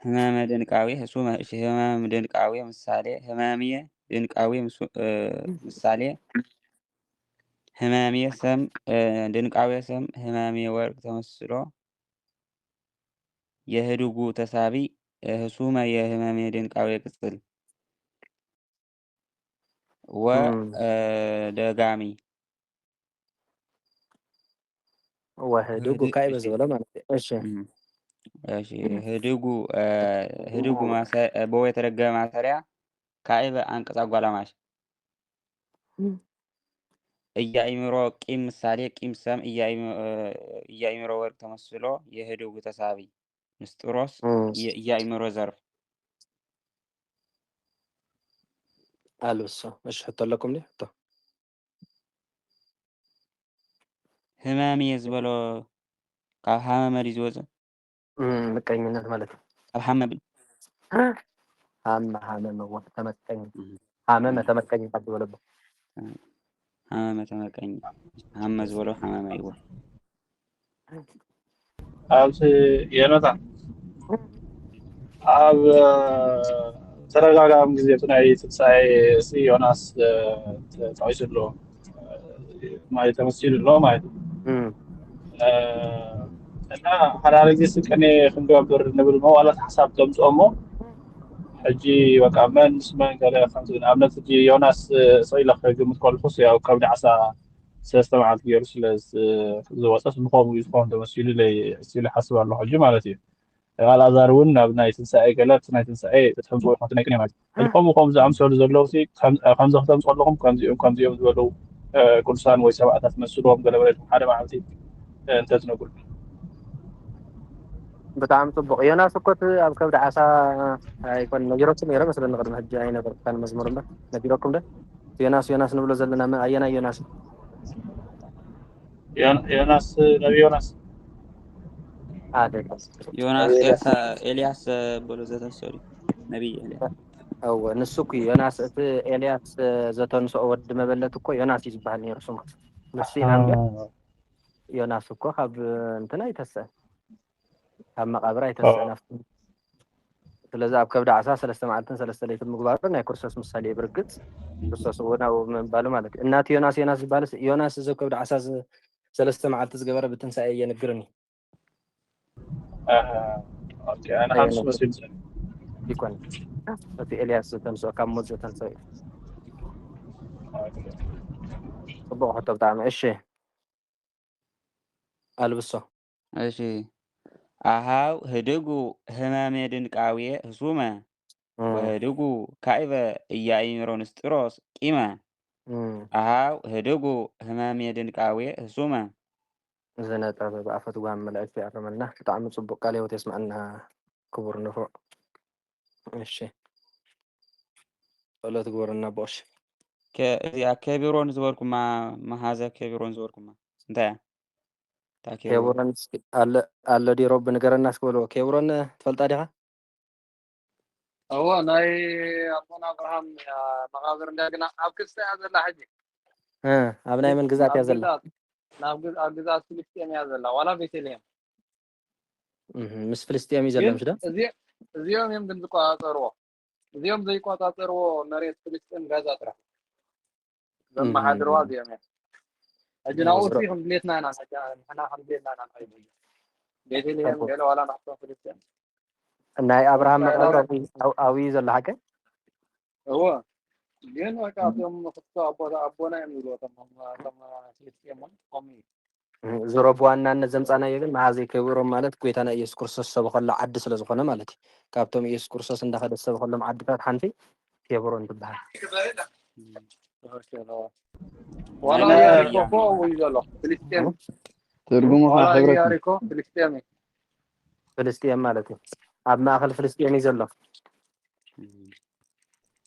ህማመ ደንቃዊ ህሱመ ህማመ ደንቃዊ ምሳሌ ህማሚየ ደንቃዊ ምሳሌ ህማሚየ ሰም ደንቃዊ ሰም ህማሚየ ወርቅ ተመስሎ የህዱጉ ተሳቢ ህሱመ የህማሚየ ደንቃዊ ቅጽል و دغامي
وهدوغو كايبه زولا ማለት እሺ
ህዱጉ በወ የተረገመ ማሰሪያ ካይበ አንቀጽ አጓላማሽ እያይምሮ ቂም ምሳሌ ቂም ሰም እያይምሮ ወርቅ ተመስሎ የህዱጉ ተሳቢ ንስጥሮስ እያይምሮ ዘርፍ
አሉሶ እሺ حط لكم ليه حط
ህማሚ ዝበሎ ካብ ሃመ ሪዝወዘ
ምቀኝነት ማለት ነው
አልሐመ
ሃመ ነው ተመቀኝ ሃመ ተመቀኝ ተብሎበ
ሃመ ተመቀኝ ሃመ ዝበሎ ሃመ ይወ
አብስ የነታ አብ ተረጋጋም ጊዜ ትናይ ትንሳኤ ዮናስ ተጻይስሎ ማለት ተመስይልሎ ማለት እና حلال ጊዜ ስቀኔ ክንገብር ንብል መዋላት ሐሳብ ተምጾሞ ሕጂ በቃ መንስ መንገለ ከምዚ ኣብነት ሕጂ ዮናስ ሰይለ ግምት ኮልኩስ ያው ከብዲ ዓሳ ሰስተማዓት ገይሩ ስለዝ ዝወፀስ ምኾም ይዝኾን ተመስይሉ ለይ ሲል ሓስብ ኣለሁ ሕጂ ማለት እዩ አልዓዛር እውን ናብ ናይ ትንሳኤ ገለት ናይ ትንሳኤ ተምጽኦ ይኹን ናይ ቅኔ ማለት ከምኡ ዝኣምሰሉ ዘለዉ ከምዚ ክተምጽኡ ኣለኹም ከምዚኦም ዝበሉ ቅዱሳን ወይ ሰብኣታት መስልዎም ገለበለትኩም ሓደ መዓልቲ እንተትነግሩ
በጣም ጽቡቅ ዮናስ እኮ ኣብ ከብዲ ዓሳ ኣይኮን ነጊሮኩም ነይረ መስለኒ ቅድሚ ሕጂ ኣይነበርካን መዝሙር እምበር ነጊሮኩም ደ ዮናስ ንብሎ ዘለና ኣየና ዮናስ
ነቢ ዮናስ
ዮናስ ኤልያስ ብሎ ዘተሰሪ ነብይ ኤልያስ
أو نسوكي يوناس إلياس زتون سو ود مبلت كو يوناس يزبح نير سوم نسينا يوناس كو خب انتنا يتسأل هم مقابر يتسأل نفس ስለዚህ ኣብ ከብዲ ዓሳ 3 መዓልትን 3 ለይትን ምግባርን ናይ ክርስቶስ ምሳሌ ይብርግጽ ክርስቶስ ወናው መንባሉ ማለት እናት ዮናስ ይባል ዮናስ ዘ ከብዲ ዓሳ 3 መዓልት ዝገበረ ብትንሳኤ የነግርኒ
ኦኬ انا خمس مسجد
يكون في إلياس تنسو كم مزة تنسو صبوح حتى بتاعنا إيش ألبسه
እሺ አሃው ህድጉ ህማሜ ድንቃዊየ ህሱመ ወህድጉ ካይበ እያይምሮ ንስጥሮስ ቂመ አሃው ህድጉ ህማሜ ድንቃዊየ ህሱመ
زنطة بأفت وهم ملأت يعرمنا طعم صبوق قال وتسمعنا كبر نفوع እሺ ጸሎት ግበርና ቦሽ
ከቢሮን ዝወርኩማ ማሃዘ ከቢሮን ዝወርኩማ እንታይ
ከቢሮን አለ ዲሮ ብንገረና እስከበሎ ከቢሮን ትፈልጣ ዲኻ
هو ناي أبونا أبراهام مقابر داقنا أبكست يا زلا حجي
أبناء من جزات يا زلا
ناب جزات فلسطين يا زلا ولا بيتلهم
مش فلسطين يزلا مش ده
زيهم يمكن تقاطروا زيهم زي قاطروا مريض فلسطين غزة ترى لما حضروا زيهم أجنا أوصيهم بليتنا أنا إحنا هم بليتنا أنا بيتلهم قالوا ولا نحصل فلسطين
ናይ አብርሃም መቃብር አብይ ዘሎ ሓቀ
هو جن وقعتهم خطة أبونا يميلوا تما سيستم قومي
ዝረብዋናነ ዘምፃና የግን መዓዘ ከብሮም ማለት ጎይታና ኢየሱስ ክርስቶስ ሰብ ከሎ ዓዲ ስለ ዝኾነ ማለት እዩ ካብቶም ኢየሱስ ክርስቶስ እንዳኸደ ሰብ ከሎም ዓድታት ሓንቲ ኬብሮን ትበሃል
ولا ياريكو فو ويزلو فلسطين
ترجمة
ولا
خبرك
ياريكو فلسطيني
ፍልስጥኤም ማለት እዩ ኣብ ማእኸል ፍልስጥኤም እዩ ዘሎ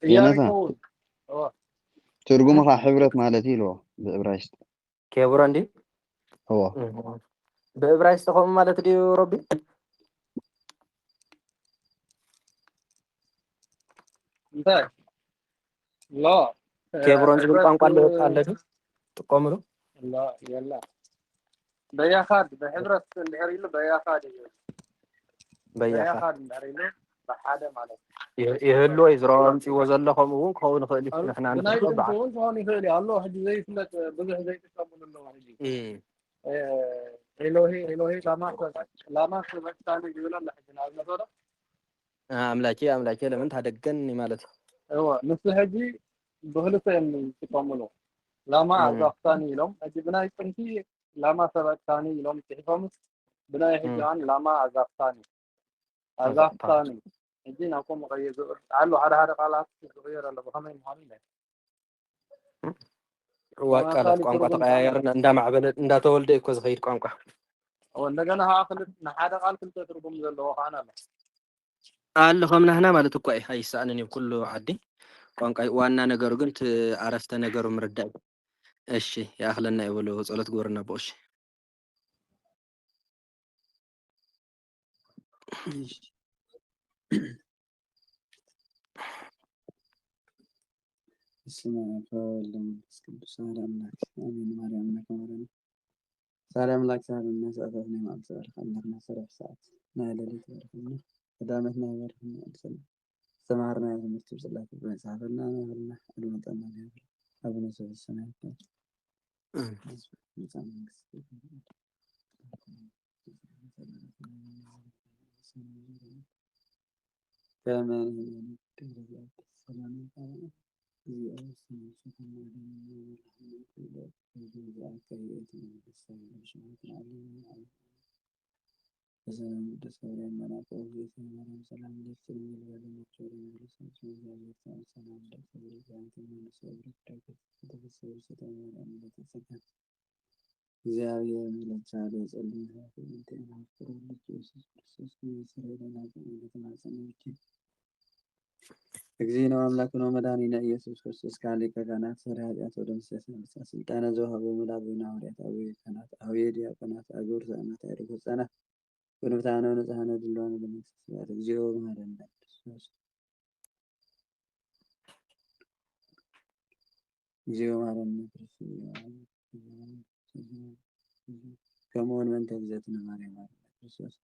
ياريكو هو
ترجمة خبرت مالتي له بإبراهيم
ኬብሮን ዲ
هو
ብዕብራይስጥ ከምኡ ማለት ድዩ ረቢ
انتهى لا
ኬብሮን ዝብል ቋንቋ ኣሎ ትጥቀምሉ
لا يلا بياخد بحبرة الدهري له بياخد بياخد الدهري له بحاجة ماله
يهلو يزرعون في وزن لهم وون كون خلي نحن
بناي
نتبع
كنتون فاني خيلي الله حد زي فلت بزح زي تسمون الله حدي إلهي لا ما سبت ثاني يقولون لا حد نازل هذا
أملاكي لمن تهدقني مالته
هو مثل هدي بهلته من تسمونه لا ما أعرف ثاني لهم هدي بناي كنتي لا ما سبت ثاني لهم تفهم بناي حجان لا ما أعرف ثاني أعرف ثاني هدي نقوم غير علو هذا قالات صغيرة اللي بخمين مهمة
وقالت ቋንቋ ተቀያየርን እንዳማዕበለ እንዳተወልደ እኮ ዝኸይድ ቋንቋ
ወንደገና ሃክልት ንሓደ ቃል ክልተ ትርጉም ዘለዎ ኻና
አለ ከምናህና ማለት እኮ አይሳአንን ኩሉ ዓዲ ቋንቋ ዋና ነገሩ ግን አረፍተ ነገሩ ምርዳእ እሺ ያኽለና ይብሉ ጸሎት ግብርና ቦሽ
سلام لك سلام الناس أفضل ما أبصر خلنا صرف ساعات ما لليت ورحمنا قدامتنا ورحمنا أرسلنا استمرنا يا مستر الله في بين سافرنا ورنا المطعم هذا أبو نصف السنة كمان እግዚአብሔር ለቻለ ጸልይ እንተና ፍሩልክ ኢየሱስ ክርስቶስ ይስረዳና በእንተማጸነች እግዚእነ አምላክነ መድኃኒነ ኢየሱስ ክርስቶስ ካሊቀ ካህናት ሰራ ኃጢአት ወደ ምስለ ስልጣነ ዘወሀበ መላእክትና ሐዋርያት አበዊ ካህናት አበዊ ዲያቆናት አገር ዘአናት ያደረጉ ሕፃናት ወንብታነ ወነጻነ ድሏን ለመንግሥተ ሰማያት እግዚኦ መሐረነ ክርስቶስ እግዚኦ መሐረነ ክርስቶስ ከመሆን መንተ ግዘትነ ማርያም ክርስቶስ